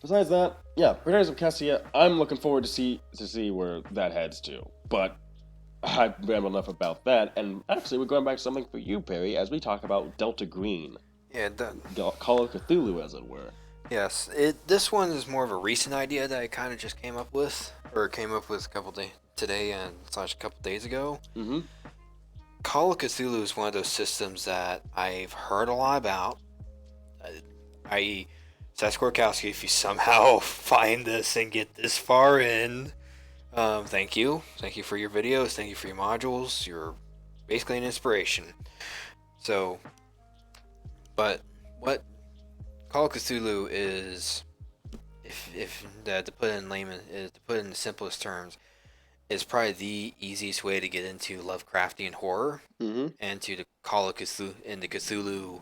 Besides that, yeah, Protectors of Kessia, I'm looking forward to see where that heads to. But I've rambled enough about that, and actually we're going back to something for you, Perry, as we talk about Delta Green. Yeah, Call of Cthulhu, as it were. yes. This one is more of a recent idea that I kind of just came up with a couple days ago. Mm-hmm. Call of Cthulhu is one of those systems that I've heard a lot about. Seth Gorkowski, if you somehow find this and get this far in, thank you. Thank you for your videos. Thank you for your modules. You're basically an inspiration. So, but what Call of Cthulhu is, to put it in the simplest terms, is probably the easiest way to get into Lovecraftian horror and to the Call of Cthulhu and the Cthulhu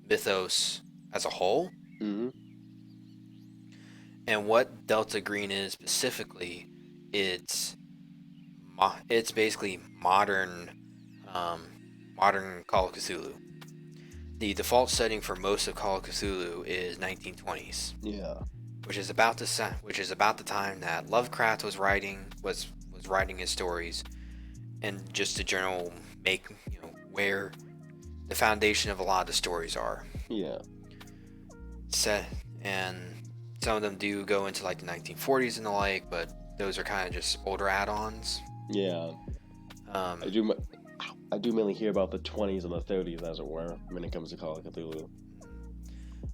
mythos as a whole. Mm-hmm. And what Delta Green is specifically it's basically modern Call of Cthulhu. The default setting for most of Call of Cthulhu is 1920s. Yeah. Which is about the time that Lovecraft was writing his stories, and just the general where the foundation of a lot of the stories are. Yeah. Set, and some of them do go into like the 1940s and the like, but those are kind of just older add-ons. Yeah. I do mainly hear about the 20s and the 30s, as it were, when it comes to Call of Cthulhu.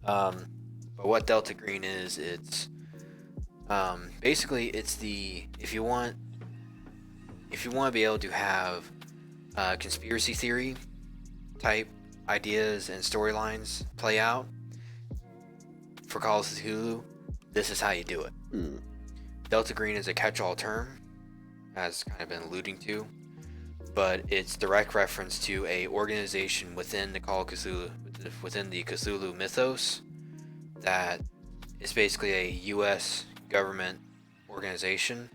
But what Delta Green is, it's basically it's if you want to be able to have conspiracy theory type ideas and storylines play out for Call of Cthulhu, this is how you do it. Delta Green is a catch-all term, as kind of been alluding to, but it's direct reference to a organization within the Call of Cthulhu, within the Cthulhu mythos, that is basically a U.S. government organization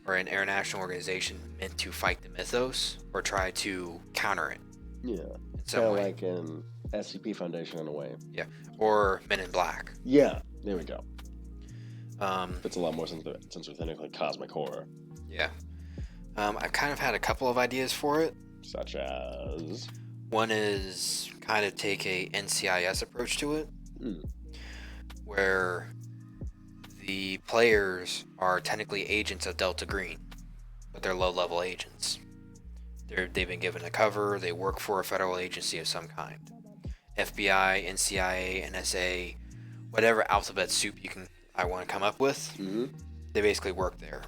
or an international organization meant to fight the mythos or try to counter it. Yeah. In some Kind of way. like an SCP Foundation in a way. Yeah. Or Men in Black. Yeah. There we go. Um, It's a lot more since we're technically cosmic horror. yeah. I've kind of had a couple of ideas for it. Such as... One is kind of take a NCIS approach to it, where the players are technically agents of Delta Green, but they're low-level agents. They've been given a cover, they work for a federal agency of some kind. FBI, NCIA, NSA, whatever alphabet soup I want to come up with, they basically work there.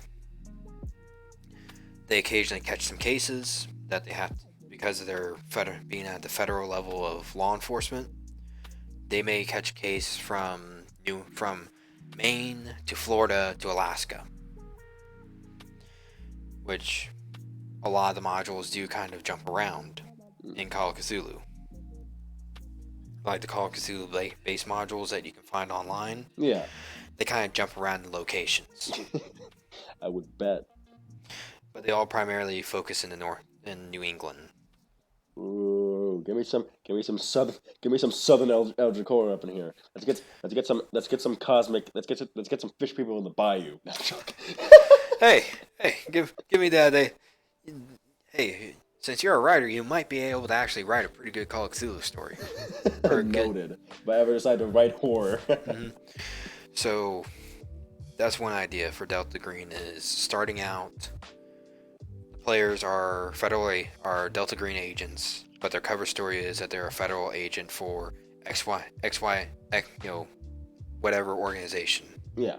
They occasionally catch some cases that they have to, because of their being at the federal level of law enforcement. They may catch a case from Maine to Florida to Alaska, which a lot of the modules do kind of jump around in Call of Cthulhu. Like the Call of Cthulhu base modules that you can find online. Yeah. They kind of jump around in locations. I would bet. But they all primarily focus in New England. Ooh, give me some southern Eldritch horror up in here. Let's get some cosmic. Let's get some fish people in the bayou. Hey, give me that. Hey, since you're a writer, you might be able to actually write a pretty good Call of Cthulhu story. Noted. If I ever decide to write horror. So that's one idea for Delta Green is starting out. The players are Delta Green agents, but their cover story is that they're a federal agent for XY, whatever organization. Yeah.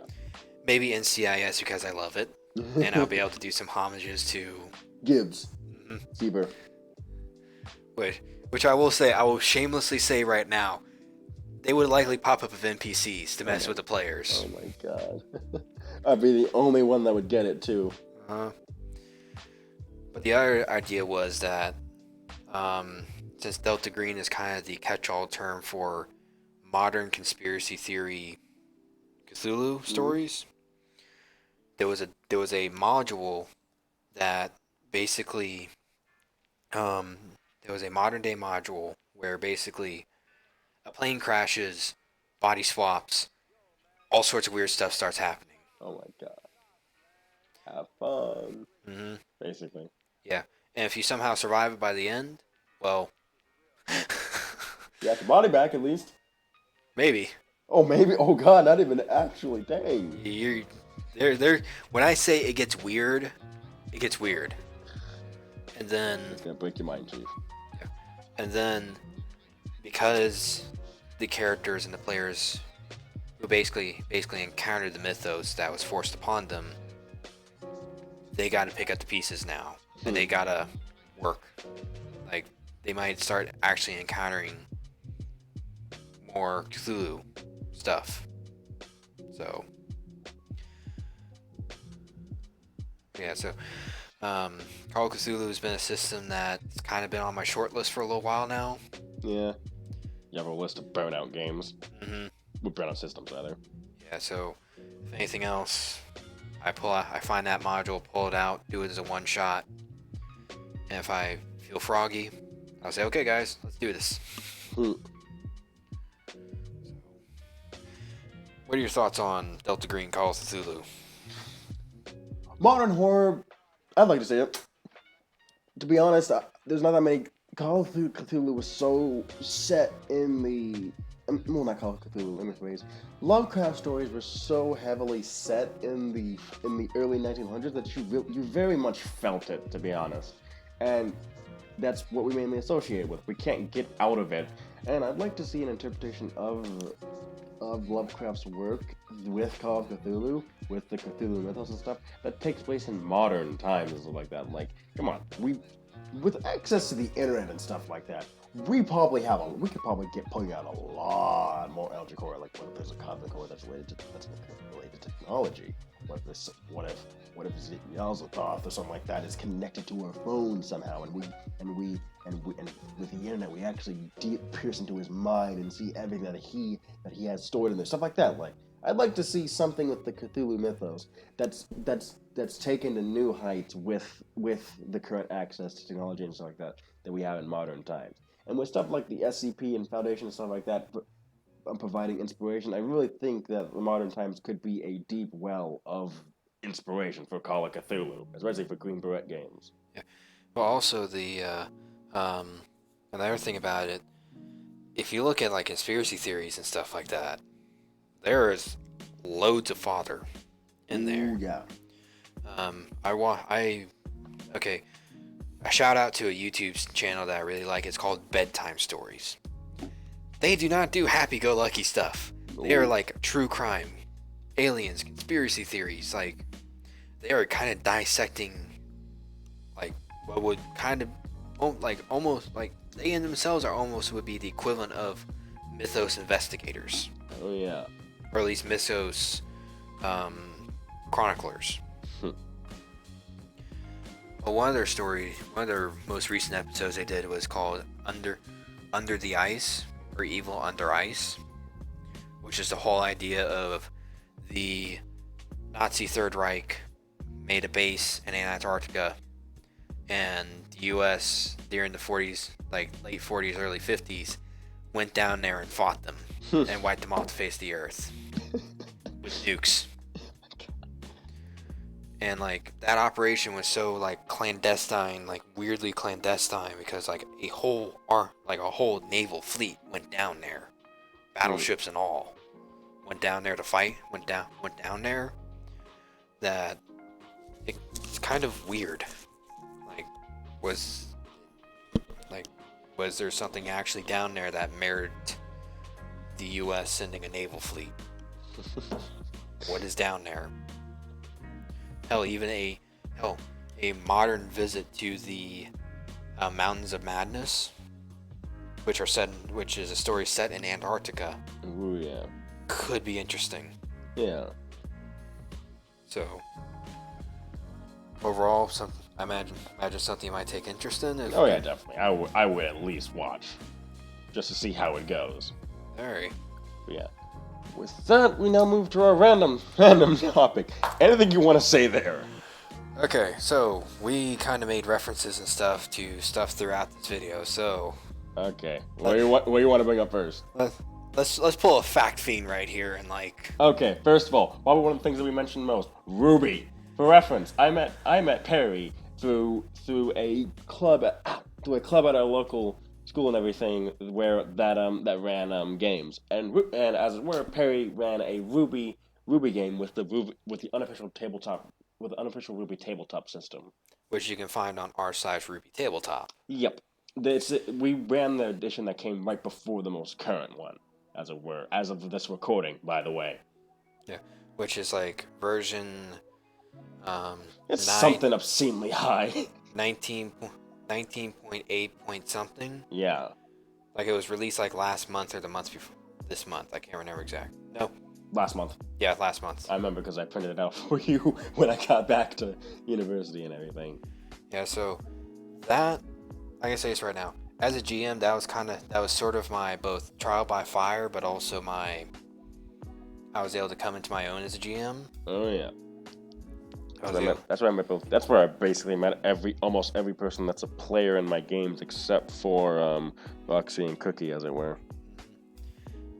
Maybe NCIS because I love it, and I'll be able to do some homages to Gibbs. Sieber. Which I will shamelessly say right now, they would likely pop up with NPCs to mess with the players. Oh my god. I'd be the only one that would get it too. But the other idea was that since Delta Green is kind of the catch-all term for modern conspiracy theory Cthulhu stories, there was a module that basically there was a modern day module where basically a plane crashes, body swaps, all sorts of weird stuff starts happening. Oh my god. Have fun. Basically. Yeah. And if you somehow survive it by the end, well... you got the body back at least. Maybe. Oh, maybe. Oh god, not even actually. Dang. When I say it gets weird, it gets weird. And then... It's gonna break your mind, Chief. Yeah. And then, because the characters and the players who basically encountered the mythos that was forced upon them, they got to pick up the pieces now, and they gotta work. Like, they might start actually encountering more Cthulhu stuff. So, yeah. So, Call of Cthulhu has been a system that's kind of been on my short list for a little while now. Yeah. You have a list of burnout games. With burnout systems, rather. Yeah, so if anything else, I find that module, pull it out, do it as a one shot. And if I feel froggy, I'll say, okay guys, let's do this. Hmm. What are your thoughts on Delta Green Call of Cthulhu? Modern horror, I'd like to say it. To be honest, there's not that many. Call of Cthulhu was so set in the. Well, not Call of Cthulhu, let me rephrase. Lovecraft stories were so heavily set in the early 1900s that you very much felt it, to be honest. And that's what we mainly associate with. We can't get out of it. And I'd like to see an interpretation of Lovecraft's work with Call of Cthulhu, with the Cthulhu mythos and stuff, that takes place in modern times and stuff like that. Like, come on, with access to the internet and stuff like that, we could probably get putting out a lot more Eldritch horror. Like, what if there's a cosmic horror that's related to technology? What if Yalzathoth or something like that is connected to our phone somehow, and with the internet we actually deep pierce into his mind and see everything that he has stored in there, stuff like that. Like, I'd like to see something with the Cthulhu mythos that's taken to new heights with the current access to technology and stuff like that we have in modern times. And with stuff like the SCP and Foundation and stuff like that providing inspiration, I really think that the modern times could be a deep well of inspiration for Call of Cthulhu, especially for Green Beret games. Yeah. Well, also another thing about it, if you look at like conspiracy theories and stuff like that, there is loads of fodder in there. Ooh, yeah. A shout out to a YouTube channel that I really like. It's called Bedtime Stories. They do not do happy-go-lucky stuff. They are like true crime, aliens, conspiracy theories. Like, they are kind of dissecting, like, what would kind of, like, almost, like, they in themselves are almost would be the equivalent of mythos investigators. Oh, yeah. Or at least mythos chroniclers. Well, one of their most recent episodes they did was called Under the Ice, or Evil Under Ice, which is the whole idea of the Nazi Third Reich made a base in Antarctica, and the U.S. during the 40s, like late 40s, early 50s, went down there and fought them and wiped them off the face of the earth with nukes. And like that operation was so like clandestine, like weirdly clandestine, because like a whole naval fleet went down there, battleships and all, went down there to fight. Went down there. That it's kind of weird. Like, was there something actually down there that merited the U.S. sending a naval fleet? What is down there? Hell, even a modern visit to the Mountains of Madness, which is a story set in Antarctica. Ooh, yeah. Could be interesting. Yeah. So overall, I imagine something you might take interest in. Oh yeah, definitely. I would at least watch, just to see how it goes. Alright. Yeah. With that, we now move to our random topic. Anything you want to say there? Okay, so we kind of made references and stuff to stuff throughout this video. So okay, what do you want to bring up first? Let's pull a fact fiend right here and like. Okay, first of all, probably one of the things that we mentioned most, Ruby. For reference, I met Perry through a club at our local school and everything that ran games, and as it were, Perry ran a Ruby game with the unofficial Ruby tabletop system, which you can find on r/Ruby Tabletop. Yep, we ran the edition that came right before the most current one, as it were, as of this recording, by the way. Yeah, which is like version. It's something obscenely high. 19.8 point something. Yeah. Like it was released like last month or the month before this month. I can't remember exactly. No. Last month. Yeah, last month. I remember because I printed it out for you when I got back to university and everything. Yeah, so that, I can say this right now. As a GM, that was sort of my both trial by fire, but also I was able to come into my own as a GM. Oh yeah. That's where I met both. That's where I basically met almost every person that's a player in my games, except for Roxy and Cookie, as it were.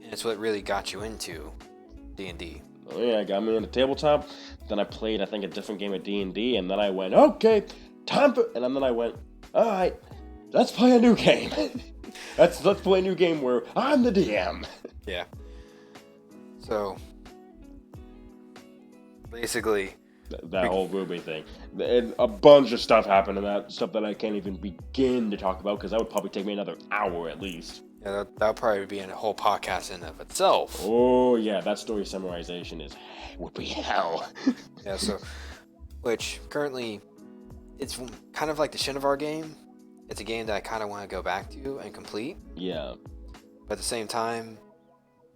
And it's what really got you into D&D. Oh yeah, it got me into tabletop. Then I played, I think, a different game of D&D, and then I went, okay, time for. And then I went, all right, let's play a new game. let's play a new game where I'm the DM. Yeah. So basically, that whole Ruby thing, and a bunch of stuff happened in that, stuff that I can't even begin to talk about because that would probably take me another hour at least. yeah, that would probably be in a whole podcast in and of itself. Oh yeah, that story summarization would be hell. Yeah, so which currently it's kind of like the Shinovar game. It's a game that I kind of want to go back to and complete. Yeah. But at the same time,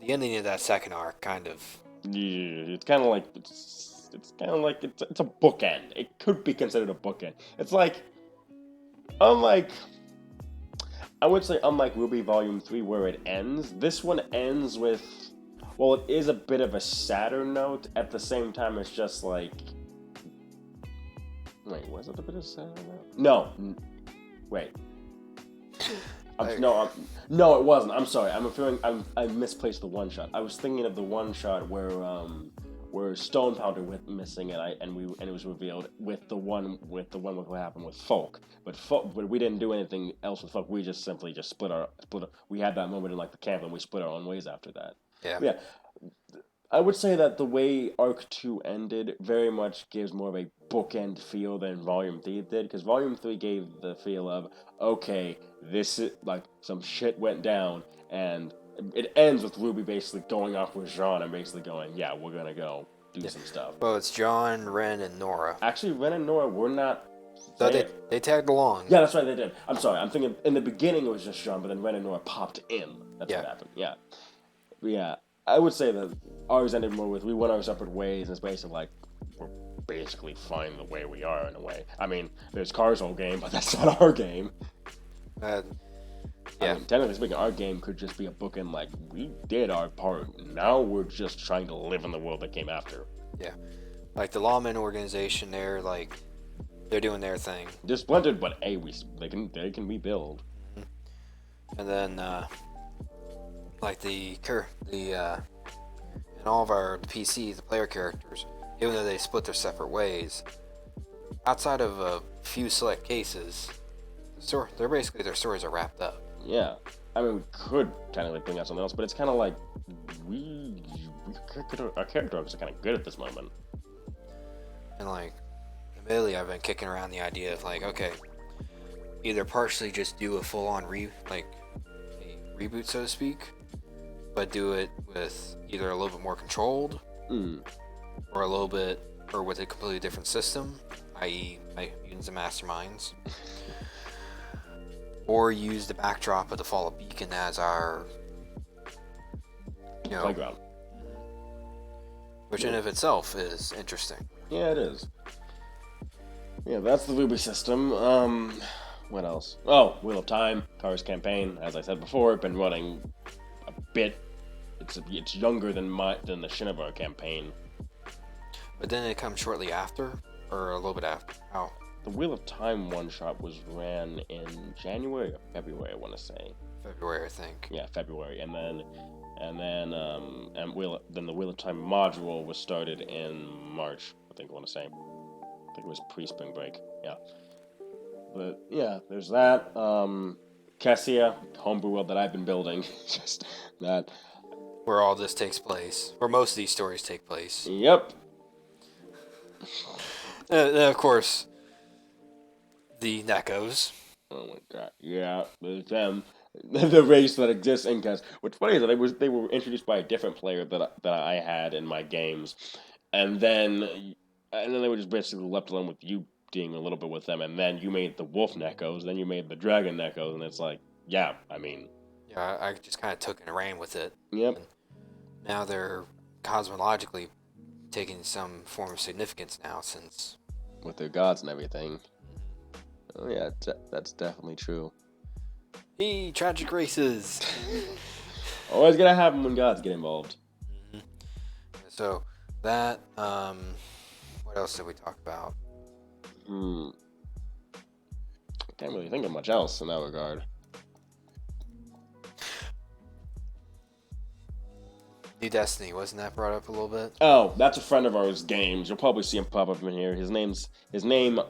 the ending of that second arc kind of. Yeah, it's kind of like it's a bookend. It could be considered a bookend. It's like, unlike Ruby Volume 3 where it ends, this one ends with, well, it is a bit of a sadder note. At the same time, it's just like, wait, was it a bit of a sadder note? No. Wait. No, it wasn't. I'm sorry. I misplaced the one shot. I was thinking of the one shot where Stone Pounder went missing, and it was revealed with the one what happened with Folk. But we didn't do anything else with Folk. We just simply split our. We had that moment in like the camp, and we split our own ways after that. Yeah. Yeah. I would say that the way Arc 2 ended very much gives more of a bookend feel than Volume 3 did, because Volume 3 gave the feel of, okay, this is, like, some shit went down, and it ends with Ruby basically going off with Jean and basically going, yeah, we're gonna go do some stuff. Well, it's John, Ren, and Nora. Actually, Ren and Nora were not... So they tagged along. Yeah, that's right, they did. I'm sorry, I'm thinking, in the beginning it was just Jean, but then Ren and Nora popped in. That's what happened, yeah. But yeah, I would say that ours ended more with, we went our separate ways, and it's basically like, we're basically fine the way we are in a way. I mean, there's Car's whole game, but that's not our game. Yeah. I mean, technically speaking, our game could just be a bookend, like, we did our part, now we're just trying to live in the world that came after. Yeah. Like, the Lawman organization, they're doing their thing. They're splintered, but hey, they can rebuild. Mm-hmm. And then, like, and all of our PCs, the player characters, even though they split their separate ways, outside of a few select cases, their stories are wrapped up. Yeah. I mean, we could technically bring out something else, but it's kind of like, our character arcs are kind of good at this moment. And, like, admittedly, I've been kicking around the idea of, like, okay, either partially just do a full-on a reboot, so to speak, but do it with either a little bit more controlled, or with a completely different system, i.e. mutants and masterminds, or use the backdrop of the Fall of Beacon as our, playground. Which in of itself is interesting. Yeah, it is. Yeah, that's the Ruby system. What else? Oh, Wheel of Time, Cars campaign. As I said before, been running a bit. It's younger than the Shinovar campaign. But then it comes shortly after, or a little bit after. How? The Wheel of Time one shot was ran in January or February, I want to say. February, I think. Yeah, February, and then the Wheel of Time module was started in March. I want to say. I think it was pre-spring break. Yeah. But yeah, there's that. Kessia, homebrew world that I've been building. Just that. Where all this takes place. Where most of these stories take place. Yep. Of course, the Nekos. Oh my god. Yeah, there's them. The race that exists in Kes. What's funny is that they were introduced by a different player that I had in my games. And then they were just basically left alone with you dealing a little bit with them, and then you made the wolf Nekos, then you made the dragon Nekos, and it's like, yeah, I mean... Yeah, I just kind of took and ran with it. Yep. And now they're cosmologically taking some form of significance now, since... With their gods and everything. Oh yeah, that's definitely true. Hey, tragic races! Always gonna happen when gods get involved. Mm-hmm. So, that, what What else did we talk about? Hmm. Can't really think of much else in that regard. New Destiny, wasn't that brought up a little bit? Oh, that's a friend of ours, Games. You'll probably see him pop up in here. His name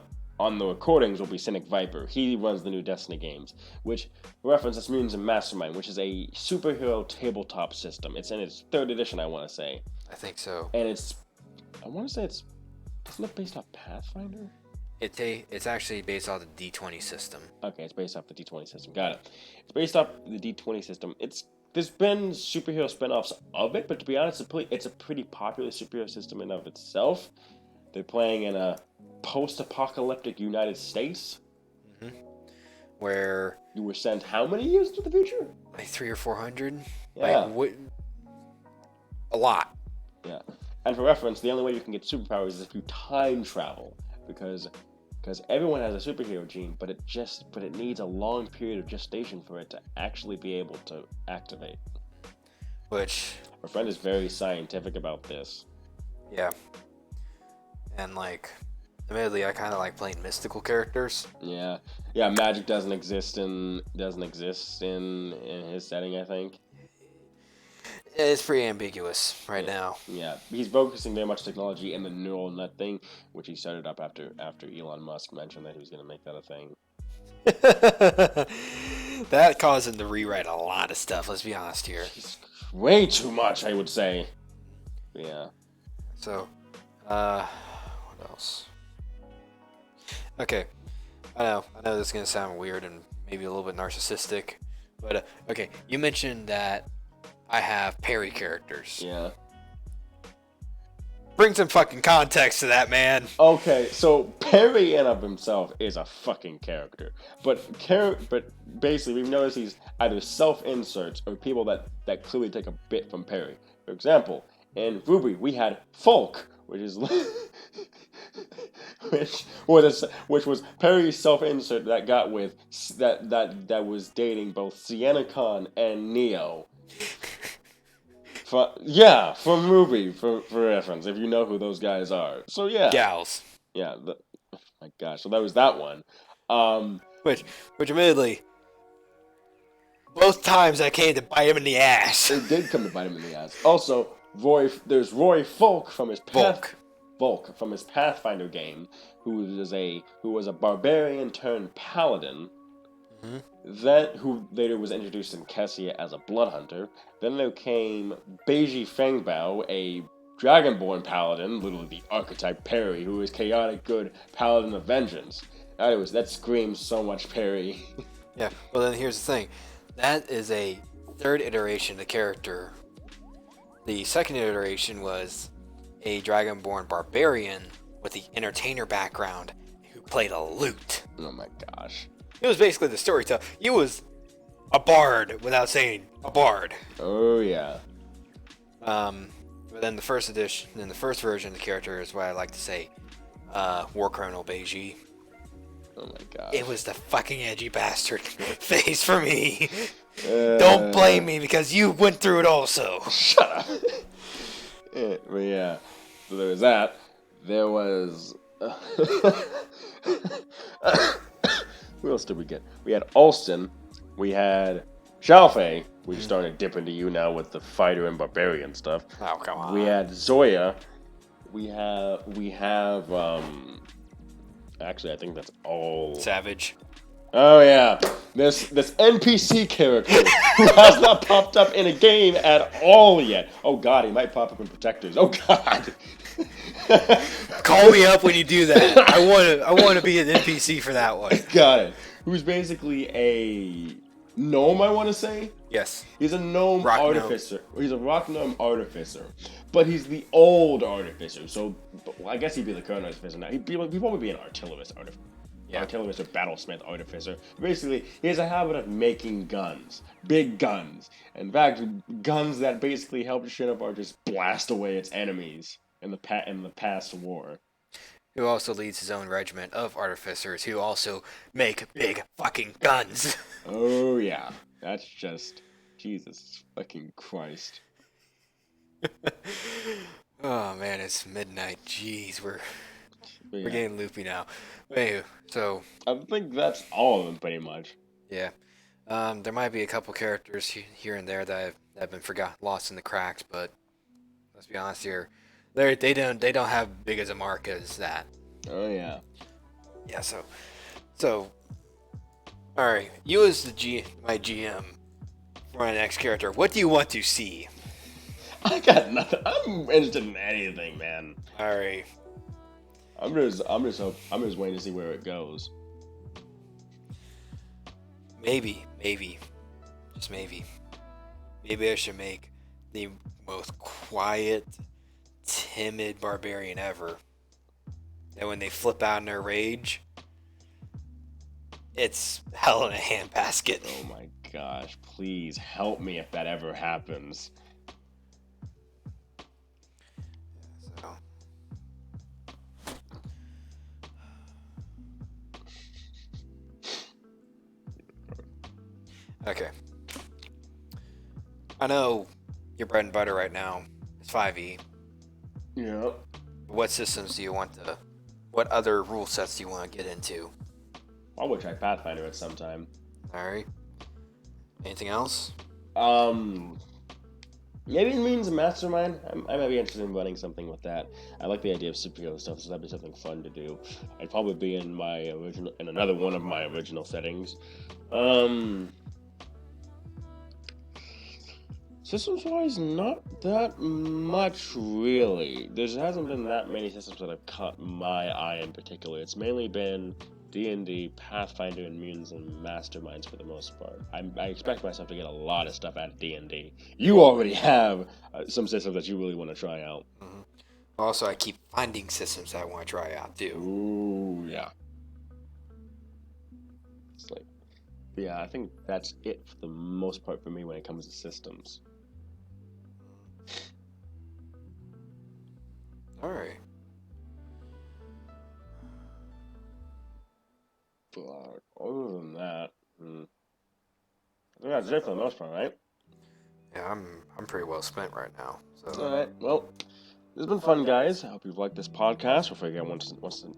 on the recordings will be Cynic Viper. He runs the new Destiny games, which reference this means a Mastermind, which is a superhero tabletop system. It's in its third edition, I want to say, I think so. and I want to say isn't it based off Pathfinder? It's actually based off the D20 system. Okay, it's based off the D20 system. Got it. It's based off the D20 system. There's been superhero spin-offs of it, but to be honest, it's a pretty popular superhero system in of itself. They're playing in a post-apocalyptic United States. Mm-hmm. Where you were sent how many years to the future? Like 300 or 400. Yeah, like, a lot. Yeah, and for reference, the only way you can get superpowers is if you time travel, because everyone has a superhero gene, but it needs a long period of gestation for it to actually be able to activate. Which our friend is very scientific about this. Yeah. And like, admittedly, I kind of like playing mystical characters. Yeah. Magic doesn't exist in his setting, I think. It's pretty ambiguous right now. Yeah, he's focusing very much technology in the neural net thing, which he started up after Elon Musk mentioned that he was going to make that a thing. That caused him to rewrite a lot of stuff. Let's be honest here. Way too much, I would say. Yeah. So, what else? Okay, I know this is gonna sound weird and maybe a little bit narcissistic, but okay, you mentioned that I have parry characters. Yeah. Bring some fucking context to that, man. Okay, so Perry in of himself is a fucking character, but basically we've noticed he's either self-inserts or people that clearly take a bit from Perry. For example, in Ruby we had Folk, which is which was Perry's self-insert that got with that was dating both Sienna Khan and Neo. From Ruby, for reference, if you know who those guys are. So yeah. Gals. Yeah. Oh my gosh. So that was that one. Which admittedly, both times I came to bite him in the ass. It did come to bite him in the ass. Also, there's Roy Volk from his Volk from his Pathfinder game, who was a barbarian turned paladin. Mm-hmm. Who later was introduced in Kessia as a blood hunter. Then there came Beiji Fangbao, a dragonborn paladin, literally the archetype Perry, who is chaotic good paladin of vengeance. That screams so much Perry. Yeah, well then here's the thing. That is a third iteration of the character. The second iteration was a dragonborn barbarian with the entertainer background who played a lute. Oh my gosh. It was basically the storyteller. He was a bard without saying a bard. Oh yeah. But then the first version of the character is what I like to say, War Colonel Beiji. Oh my god. It was the fucking edgy bastard face for me. Don't blame me because you went through it also. Shut up. But yeah, so there was that. There was. Who else did we get? We had Alston. We had Xiaofei. We're starting to dip into you now with the fighter and barbarian stuff. Oh, come on. We had Zoya. We have actually I think that's all. Savage. Oh yeah. This NPC character who has not popped up in a game at all yet. Oh god, he might pop up in Protectors. Oh god. Call me up when you do that. I want to be an NPC for that one. Got it. Who's basically a gnome, I want to say. Yes. He's a gnome rock artificer. Gnome. He's a rock gnome artificer, but he's the old artificer. So I guess he'd be the current artificer now. He'd probably be an artillerist artificer. Yeah. Artillerist or battlesmith artificer. Basically, he has a habit of making guns. Big guns. In fact, guns that basically help Chillhop just blast away its enemies in the past war. Who also leads his own regiment of artificers who also make big fucking guns. Oh yeah. That's just Jesus fucking Christ. Oh man, it's midnight. Jeez, But We're yeah, getting loopy now. But anywho, so I think that's all of them pretty much. yeah, there might be a couple characters here and there that have been lost in the cracks, but let's be honest here, they don't have big as a mark as that. Oh yeah. Yeah, so all right, you as my GM for my next character, what do you want to see? I got nothing. I'm interested in anything, man. All right, I'm just waiting to see where it goes. maybe, just maybe I should make the most quiet, timid barbarian ever. And when they flip out in their rage, it's hell in a handbasket. Oh my gosh, please help me if that ever happens. So, okay. I know your bread and butter right now is 5e. Yeah. What systems do you want to? What other rule sets do you want to get into? I would try Pathfinder at some time. All right. Anything else? Maybe it means a mastermind. I might be interested in running something with that. I like the idea of superhero stuff, so that'd be something fun to do. I'd probably be in another one of my original settings. Systems-wise, not that much really. There hasn't been that many systems that have caught my eye in particular. It's mainly been D&D, Pathfinder, and Mutants and Masterminds for the most part. I expect myself to get a lot of stuff out of D&D. You already have some systems that you really want to try out. Mm-hmm. Also, I keep finding systems that I want to try out too. Ooh, yeah. It's like, yeah, I think that's it for the most part for me when it comes to systems. All right. But other than that, I think that's it for the most part, right? Yeah, I'm pretty well spent right now. So. All right. Well, this has been fun, guys. I hope you've liked this podcast. We'll figure out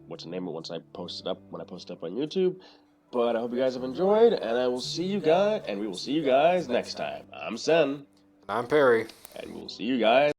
what to name it once I post it up on YouTube. But I hope you guys have enjoyed, and we will see you guys next time. I'm Sen, I'm Perry. and we'll see you guys.